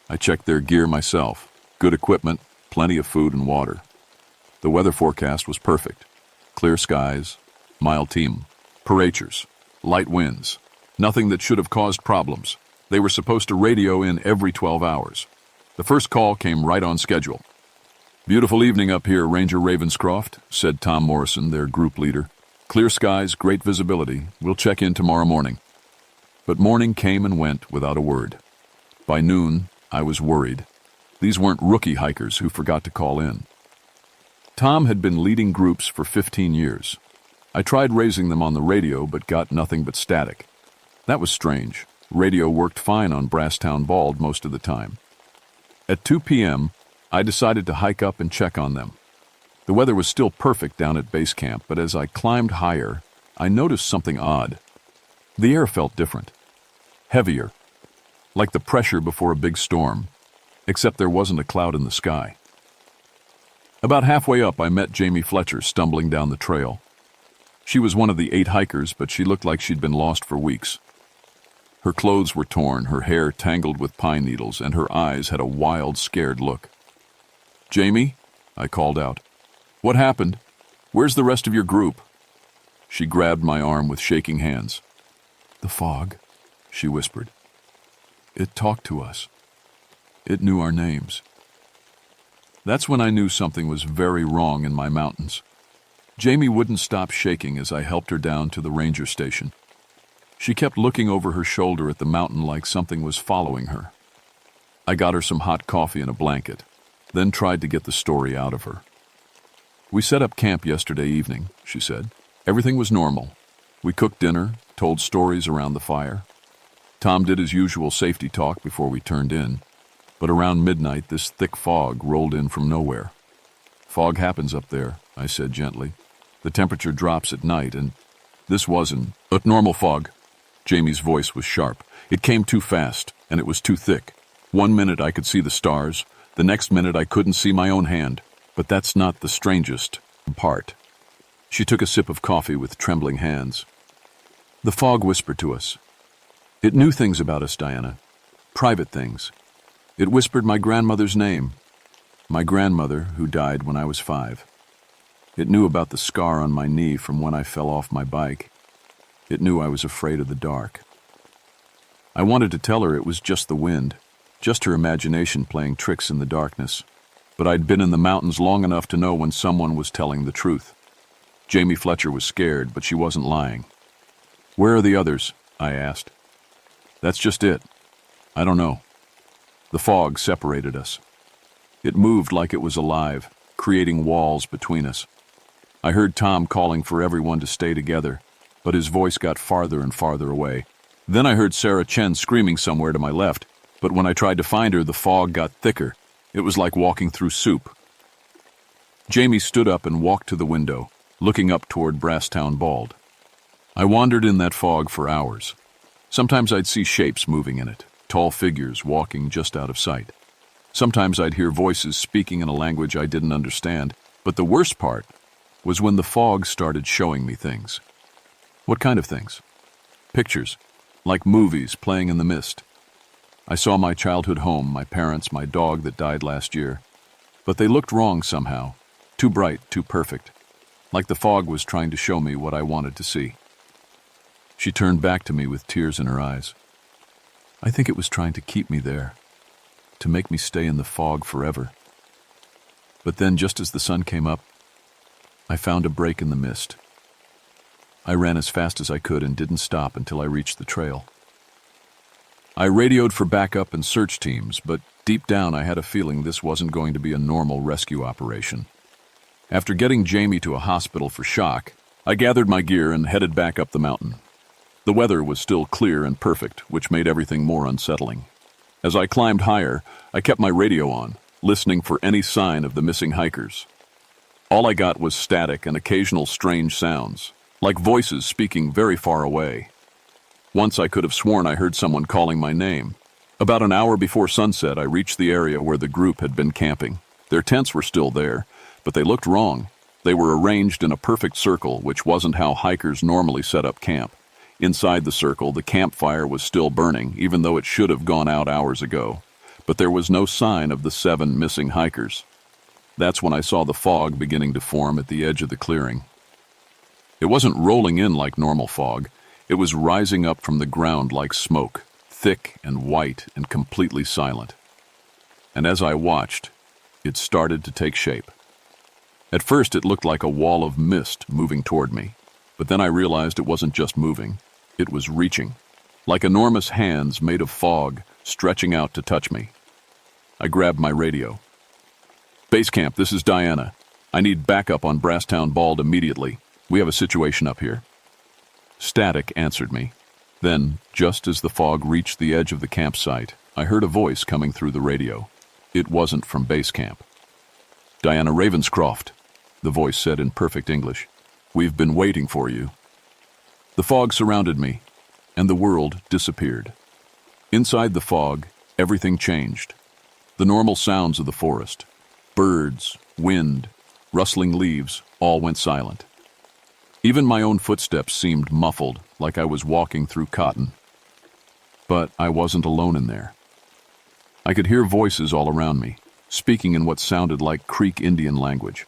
I checked their gear myself. Good equipment, plenty of food and water. The weather forecast was perfect. Clear skies, mild temperatures, light winds. Nothing that should have caused problems. They were supposed to radio in every 12 hours. The first call came right on schedule. "Beautiful evening up here, Ranger Ravenscroft," said Tom Morrison, their group leader. "Clear skies, great visibility. We'll check in tomorrow morning." But morning came and went without a word. By noon, I was worried. These weren't rookie hikers who forgot to call in. Tom had been leading groups for 15 years. I tried raising them on the radio, but got nothing but static. That was strange. Radio worked fine on Brasstown Bald most of the time. At 2 p.m., I decided to hike up and check on them. The weather was still perfect down at base camp, but as I climbed higher, I noticed something odd. The air felt different. Heavier. Like the pressure before a big storm. Except there wasn't a cloud in the sky. About halfway up, I met Jamie Fletcher stumbling down the trail. She was one of the 8 hikers, but she looked like she'd been lost for weeks. Her clothes were torn, her hair tangled with pine needles, and her eyes had a wild, scared look. "Jamie," I called out. "What happened? Where's the rest of your group?" She grabbed my arm with shaking hands. "The fog," she whispered. "It talked to us. It knew our names." That's when I knew something was very wrong in my mountains. Jamie wouldn't stop shaking as I helped her down to the ranger station. She kept looking over her shoulder at the mountain like something was following her. I got her some hot coffee and a blanket, then tried to get the story out of her. "We set up camp yesterday evening," she said. "Everything was normal. We cooked dinner, told stories around the fire. Tom did his usual safety talk before we turned in. But around midnight, this thick fog rolled in from nowhere. Fog happens up there," I said gently. "The temperature drops at night, and this wasn't a normal fog." Jamie's voice was sharp. "It came too fast, and it was too thick. One minute I could see the stars, the next minute I couldn't see my own hand. But that's not the strangest part." She took a sip of coffee with trembling hands. "The fog whispered to us. It knew things about us, Diana. Private things. It whispered my grandmother's name. My grandmother, who died when I was 5. It knew about the scar on my knee from when I fell off my bike. It knew I was afraid of the dark. I wanted to tell her it was just the wind, just her imagination playing tricks in the darkness. But I'd been in the mountains long enough to know when someone was telling the truth. Jamie Fletcher was scared, but she wasn't lying. "Where are the others?" I asked. "That's just it. I don't know." The fog separated us. It moved like it was alive, creating walls between us. I heard Tom calling for everyone to stay together, but his voice got farther and farther away. Then I heard Sarah Chen screaming somewhere to my left, but when I tried to find her, the fog got thicker. It was like walking through soup. Jamie stood up and walked to the window, looking up toward Brasstown Bald. I wandered in that fog for hours. Sometimes I'd see shapes moving in it, tall figures walking just out of sight. Sometimes I'd hear voices speaking in a language I didn't understand, but the worst part was when the fog started showing me things. What kind of things? Pictures, like movies playing in the mist. I saw my childhood home, my parents, my dog that died last year. But they looked wrong somehow, too bright, too perfect, like the fog was trying to show me what I wanted to see. She turned back to me with tears in her eyes. I think it was trying to keep me there, to make me stay in the fog forever. But then, just as the sun came up, I found a break in the mist. I ran as fast as I could and didn't stop until I reached the trail. I radioed for backup and search teams, but deep down I had a feeling this wasn't going to be a normal rescue operation. After getting Jamie to a hospital for shock, I gathered my gear and headed back up the mountain. The weather was still clear and perfect, which made everything more unsettling. As I climbed higher, I kept my radio on, listening for any sign of the missing hikers. All I got was static and occasional strange sounds, like voices speaking very far away. Once I could have sworn I heard someone calling my name. About an hour before sunset, I reached the area where the group had been camping. Their tents were still there, but they looked wrong. They were arranged in a perfect circle, which wasn't how hikers normally set up camp. Inside the circle, the campfire was still burning, even though it should have gone out hours ago. But there was no sign of the 7 missing hikers. That's when I saw the fog beginning to form at the edge of the clearing. It wasn't rolling in like normal fog. It was rising up from the ground like smoke, thick and white and completely silent. And as I watched, it started to take shape. At first, it looked like a wall of mist moving toward me, but then I realized it wasn't just moving. It was reaching, like enormous hands made of fog stretching out to touch me. I grabbed my radio. "Base camp, this is Diana. I need backup on Brasstown Bald immediately. We have a situation up here." Static answered me. Then, just as the fog reached the edge of the campsite, I heard a voice coming through the radio. It wasn't from base camp. "Diana Ravenscroft," the voice said in perfect English. "We've been waiting for you." The fog surrounded me, and the world disappeared. Inside the fog, everything changed. The normal sounds of the forest, birds, wind, rustling leaves, all went silent. Even my own footsteps seemed muffled, like I was walking through cotton. But I wasn't alone in there. I could hear voices all around me, speaking in what sounded like Creek Indian language.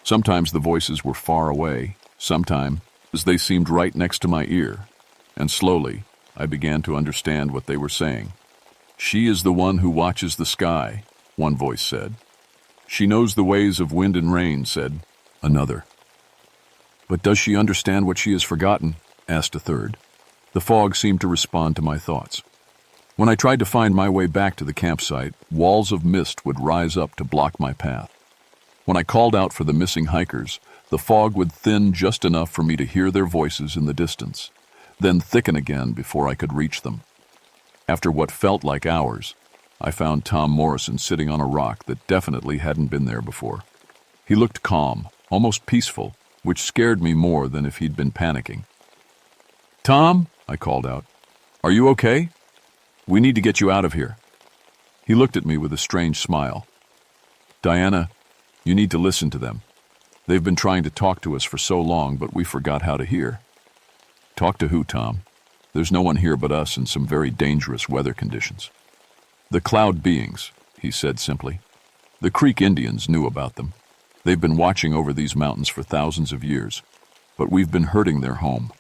Sometimes the voices were far away, sometimes they seemed right next to my ear, and slowly I began to understand what they were saying. "She is the one who watches the sky," one voice said. "She knows the ways of wind and rain," said another. "But does she understand what she has forgotten?" asked a third. The fog seemed to respond to my thoughts. When I tried to find my way back to the campsite, walls of mist would rise up to block my path. When I called out for the missing hikers, the fog would thin just enough for me to hear their voices in the distance, then thicken again before I could reach them. After what felt like hours, I found Tom Morrison sitting on a rock that definitely hadn't been there before. He looked calm, almost peaceful, which scared me more than if he'd been panicking. "Tom," I called out, "are you okay? We need to get you out of here." He looked at me with a strange smile. "Diana, you need to listen to them. They've been trying to talk to us for so long, but we forgot how to hear." "Talk to who, Tom? There's no one here but us in some very dangerous weather conditions." "The cloud beings," he said simply. "The Creek Indians knew about them. They've been watching over these mountains for thousands of years, but we've been hurting their home.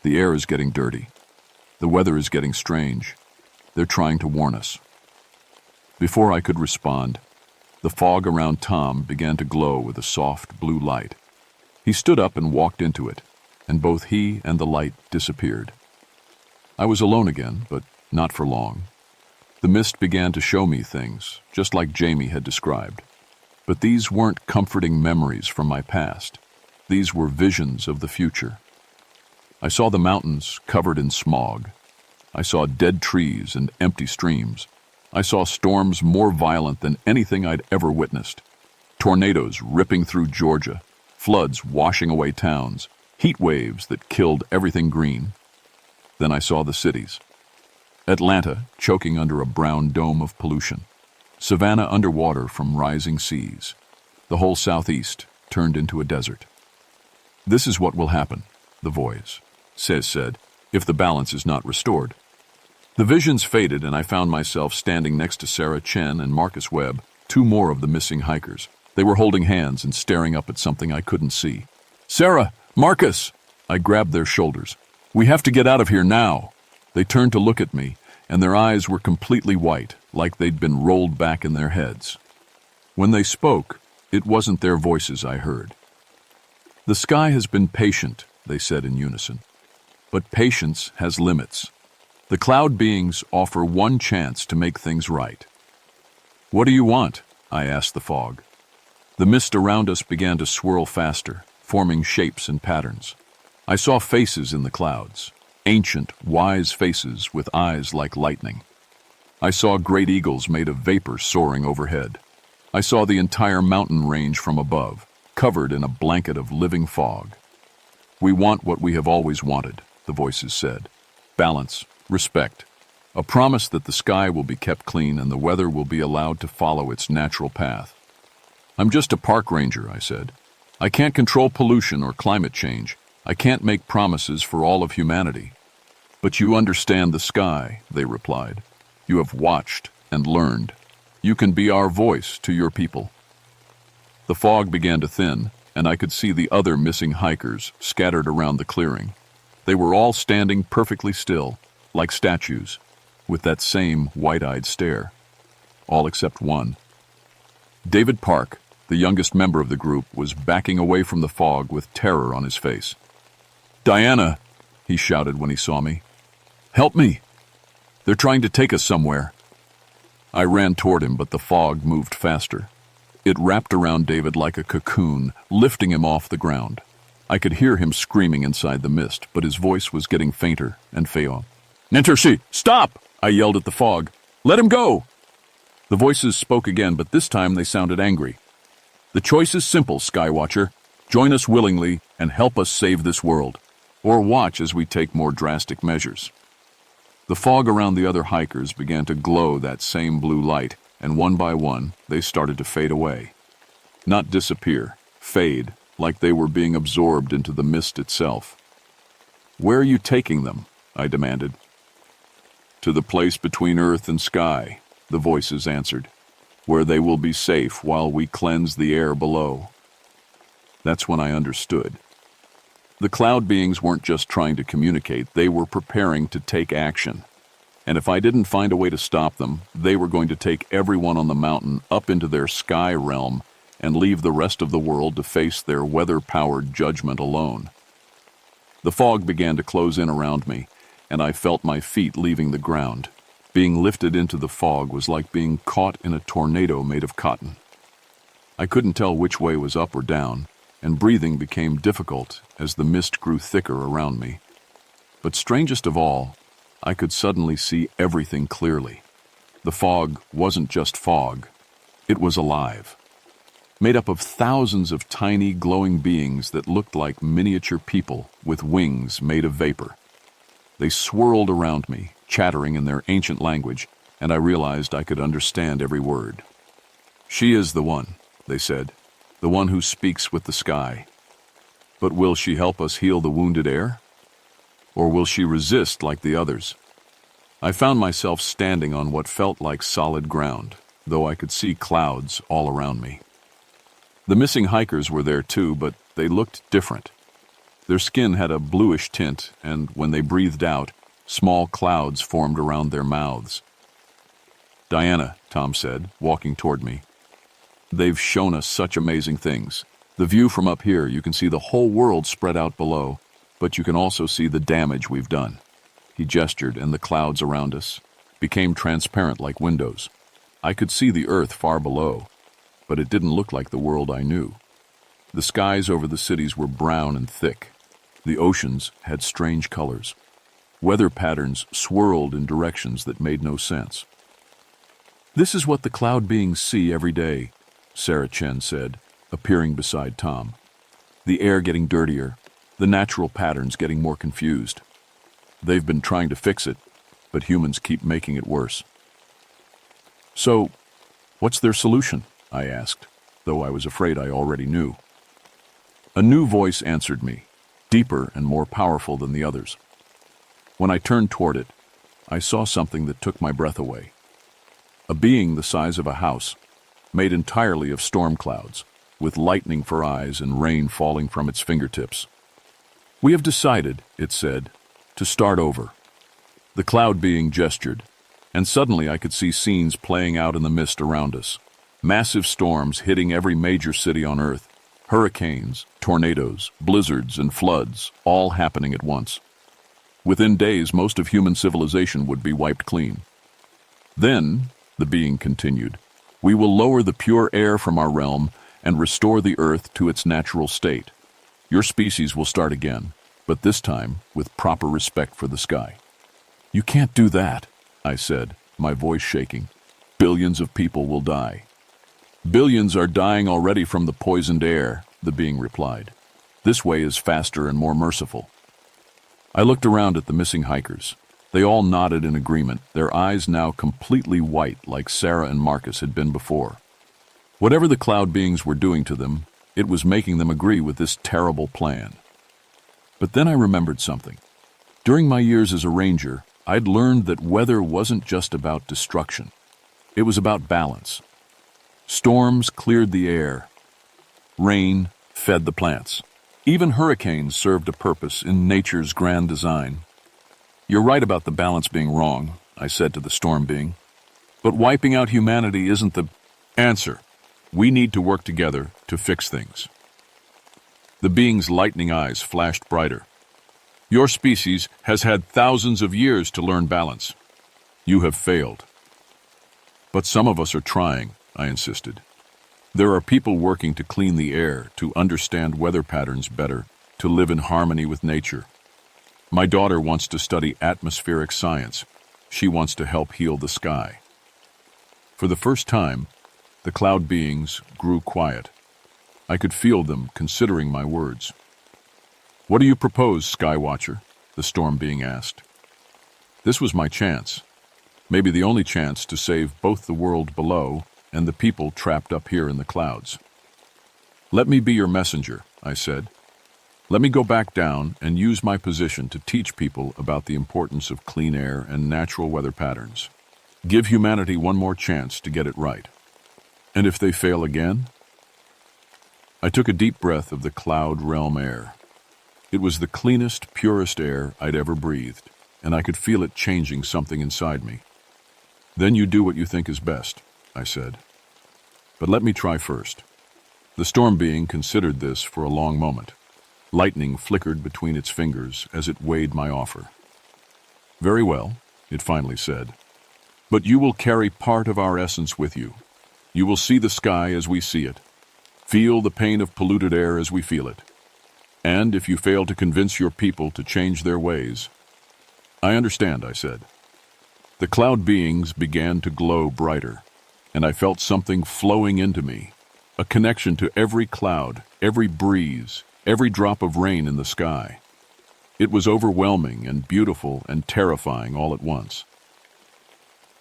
The air is getting dirty. The weather is getting strange, They're trying to warn us." Before I could respond, the fog around Tom began to glow with a soft blue light. He stood up and walked into it, and both he and the light disappeared. I was alone again, but not for long. The mist began to show me things, just like Jamie had described. But these weren't comforting memories from my past. These were visions of the future. I saw the mountains covered in smog. I saw dead trees and empty streams. I saw storms more violent than anything I'd ever witnessed. Tornadoes ripping through Georgia, floods washing away towns, heat waves that killed everything green. Then I saw the cities. Atlanta choking under a brown dome of pollution. Savannah underwater from rising seas. The whole southeast turned into a desert. "This is what will happen," the voice said, "if the balance is not restored." The visions faded, and I found myself standing next to Sarah Chen and Marcus Webb, two more of the missing hikers. They were holding hands and staring up at something I couldn't see. "Sarah! Marcus!" I grabbed their shoulders. "We have to get out of here now." They turned to look at me, and their eyes were completely white, like they'd been rolled back in their heads. When they spoke, it wasn't their voices I heard. "The sky has been patient," they said in unison. "But patience has limits. The cloud beings offer one chance to make things right." "What do you want?" I asked the fog. The mist around us began to swirl faster, forming shapes and patterns. I saw faces in the clouds, ancient, wise faces with eyes like lightning. I saw great eagles made of vapor soaring overhead. I saw the entire mountain range from above, covered in a blanket of living fog. "We want what we have always wanted," the voices said. "Balance, respect, a promise that the sky will be kept clean and the weather will be allowed to follow its natural path." "I'm just a park ranger," I said. "I can't control pollution or climate change. I can't make promises for all of humanity." "But you understand the sky," they replied. "You have watched and learned. You can be our voice to your people." The fog began to thin, and I could see the other missing hikers scattered around the clearing. They were all standing perfectly still, like statues, with that same wide-eyed stare. All except one. David Park, the youngest member of the group, was backing away from the fog with terror on his face. "Diana," he shouted when he saw me. "Help me! They're trying to take us somewhere." I ran toward him, but the fog moved faster. It wrapped around David like a cocoon, lifting him off the ground. I could hear him screaming inside the mist, but his voice was getting fainter and failed. "Nintershi, stop!" I yelled at the fog. "Let him go!" The voices spoke again, but this time they sounded angry. "The choice is simple, Skywatcher. Join us willingly and help us save this world, or watch as we take more drastic measures." The fog around the other hikers began to glow that same blue light, and one by one, they started to fade away. Not disappear, fade, like they were being absorbed into the mist itself. "Where are you taking them?" I demanded. "To the place between earth and sky," the voices answered, "where they will be safe while we cleanse the air below." That's when I understood. The cloud beings weren't just trying to communicate, they were preparing to take action. And if I didn't find a way to stop them, they were going to take everyone on the mountain up into their sky realm and leave the rest of the world to face their weather-powered judgment alone. The fog began to close in around me, and I felt my feet leaving the ground. Being lifted into the fog was like being caught in a tornado made of cotton. I couldn't tell which way was up or down, and breathing became difficult as the mist grew thicker around me. But strangest of all, I could suddenly see everything clearly. The fog wasn't just fog, it was alive. Made up of thousands of tiny glowing beings that looked like miniature people with wings made of vapor. They swirled around me, chattering in their ancient language, and I realized I could understand every word. "She is the one," they said, "the one who speaks with the sky. But will she help us heal the wounded air? Or will she resist like the others?" I found myself standing on what felt like solid ground, though I could see clouds all around me. The missing hikers were there too, but they looked different. Their skin had a bluish tint, and when they breathed out, small clouds formed around their mouths, "Diana," Tom said, walking toward me. "They've shown us such amazing things. The view from up here, you can see the whole world spread out below, but you can also see the damage we've done." He gestured, and the clouds around us became transparent like windows. I could see the earth far below, but it didn't look like the world I knew. The skies over the cities were brown and thick. The oceans had strange colors. Weather patterns swirled in directions that made no sense. "This is what the cloud beings see every day," Sarah Chen said, appearing beside Tom. "The air getting dirtier, the natural patterns getting more confused. They've been trying to fix it, but humans keep making it worse." "So, what's their solution?" I asked, though I was afraid I already knew. A new voice answered me, deeper and more powerful than the others. When I turned toward it, I saw something that took my breath away. A being the size of a house, made entirely of storm clouds, with lightning for eyes and rain falling from its fingertips. "We have decided," it said, "to start over." The cloud being gestured, and suddenly I could see scenes playing out in the mist around us. Massive storms hitting every major city on Earth, hurricanes, tornadoes, blizzards, and floods, all happening at once. Within days, most of human civilization would be wiped clean. "Then," the being continued, "we will lower the pure air from our realm and restore the Earth to its natural state. Your species will start again, but this time with proper respect for the sky." "You can't do that," I said, my voice shaking. "Billions of people will die." "Billions are dying already from the poisoned air," the being replied. "This way is faster and more merciful." I looked around at the missing hikers. They all nodded in agreement, their eyes now completely white like Sarah and Marcus had been before. Whatever the cloud beings were doing to them, it was making them agree with this terrible plan. But then I remembered something. During my years as a ranger, I'd learned that weather wasn't just about destruction. It was about balance. Storms cleared the air. Rain fed the plants. Even hurricanes served a purpose in nature's grand design. "You're right about the balance being wrong," I said to the storm being. "But wiping out humanity isn't the answer. We need to work together to fix things." The being's lightning eyes flashed brighter. "Your species has had thousands of years to learn balance. You have failed." "But some of us are trying," I insisted. "There are people working to clean the air, to understand weather patterns better, to live in harmony with nature. My daughter wants to study atmospheric science. She wants to help heal the sky." For the first time, the cloud beings grew quiet. I could feel them considering my words. "What do you propose, Skywatcher?" the storm being asked. This was my chance, maybe the only chance to save both the world below and the people trapped up here in the clouds. "Let me be your messenger," I said. "Let me go back down and use my position to teach people about the importance of clean air and natural weather patterns. Give humanity one more chance to get it right. And if they fail again?" I took a deep breath of the cloud realm air. It was the cleanest, purest air I'd ever breathed, and I could feel it changing something inside me. "Then you do what you think is best," I said. "But let me try first." The storm being considered this for a long moment. Lightning flickered between its fingers as it weighed my offer. "Very well," it finally said. "But you will carry part of our essence with you. You will see the sky as we see it, feel the pain of polluted air as we feel it. And if you fail to convince your people to change their ways—" "I understand," I said. The cloud beings began to glow brighter, and I felt something flowing into me, a connection to every cloud, every breeze, every drop of rain in the sky. It was overwhelming and beautiful and terrifying all at once.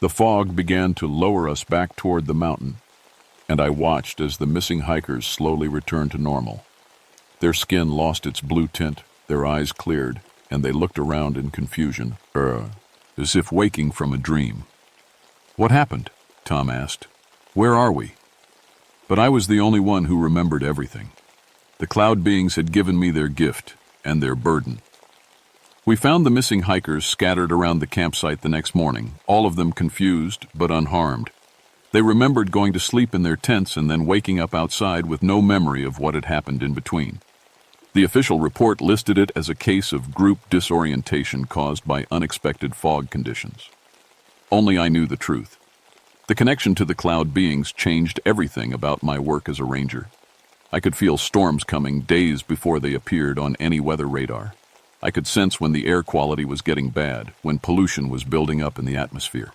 The fog began to lower us back toward the mountain, and I watched as the missing hikers slowly returned to normal. Their skin lost its blue tint, their eyes cleared, and they looked around in confusion, as if waking from a dream. "What happened?" Tom asked. "Where are we?" But I was the only one who remembered everything. The cloud beings had given me their gift and their burden. We found the missing hikers scattered around the campsite the next morning, all of them confused but unharmed. They remembered going to sleep in their tents and then waking up outside with no memory of what had happened in between. The official report listed it as a case of group disorientation caused by unexpected fog conditions. Only I knew the truth. The connection to the cloud beings changed everything about my work as a ranger. I could feel storms coming days before they appeared on any weather radar. I could sense when the air quality was getting bad, when pollution was building up in the atmosphere.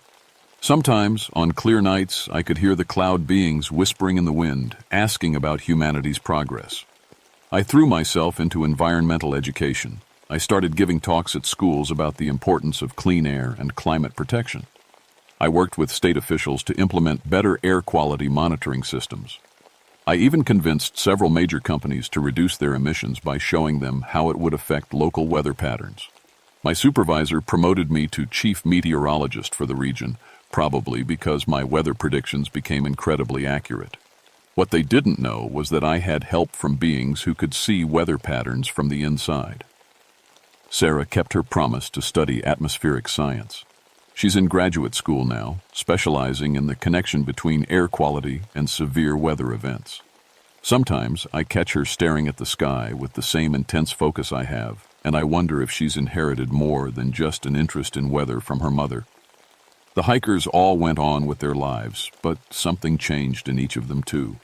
Sometimes, on clear nights, I could hear the cloud beings whispering in the wind, asking about humanity's progress. I threw myself into environmental education. I started giving talks at schools about the importance of clean air and climate protection. I worked with state officials to implement better air quality monitoring systems. I even convinced several major companies to reduce their emissions by showing them how it would affect local weather patterns. My supervisor promoted me to chief meteorologist for the region, probably because my weather predictions became incredibly accurate. What they didn't know was that I had help from beings who could see weather patterns from the inside. Sarah kept her promise to study atmospheric science. She's in graduate school now, specializing in the connection between air quality and severe weather events. Sometimes I catch her staring at the sky with the same intense focus I have, and I wonder if she's inherited more than just an interest in weather from her mother. The hikers all went on with their lives, but something changed in each of them too.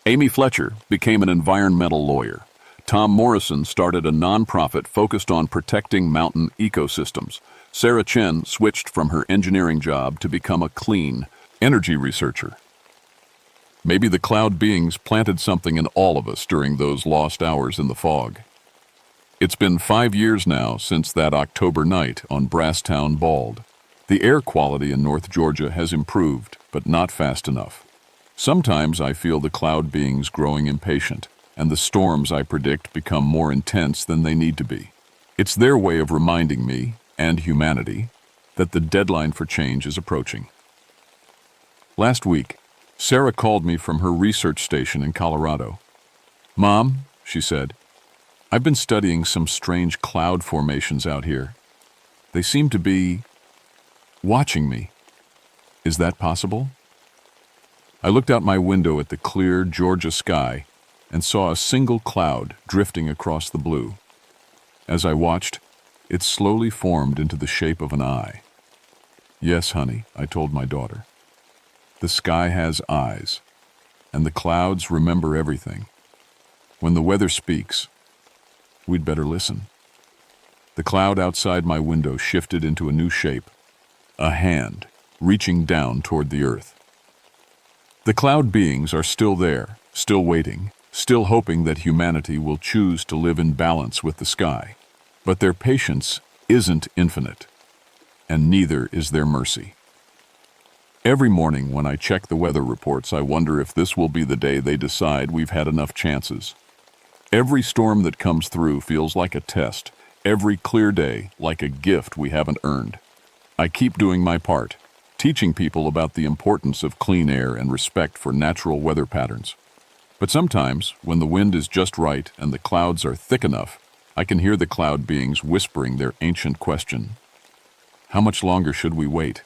Amy Fletcher became an environmental lawyer. Tom Morrison started a nonprofit focused on protecting mountain ecosystems. Sarah Chen switched from her engineering job to become a clean energy researcher. Maybe the cloud beings planted something in all of us during those lost hours in the fog. It's been 5 years now since that October night on Brasstown Bald. The air quality in North Georgia has improved, but not fast enough. Sometimes I feel the cloud beings growing impatient, and the storms I predict become more intense than they need to be. It's their way of reminding me, and humanity, that the deadline for change is approaching. Last week, Sarah called me from her research station in Colorado. "Mom," she said, "I've been studying some strange cloud formations out here. They seem to be watching me. Is that possible?" I looked out my window at the clear Georgia sky and saw a single cloud drifting across the blue. As I watched, it slowly formed into the shape of an eye. "Yes, honey," I told my daughter. "The sky has eyes, and the clouds remember everything. When the weather speaks, we'd better listen." The cloud outside my window shifted into a new shape, a hand reaching down toward the earth. The cloud beings are still there, still waiting, still hoping that humanity will choose to live in balance with the sky. But their patience isn't infinite, and neither is their mercy. Every morning when I check the weather reports, I wonder if this will be the day they decide we've had enough chances. Every storm that comes through feels like a test, every clear day like a gift we haven't earned. I keep doing my part, teaching people about the importance of clean air and respect for natural weather patterns. But sometimes, when the wind is just right and the clouds are thick enough, I can hear the cloud beings whispering their ancient question. How much longer should we wait?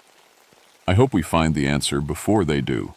I hope we find the answer before they do.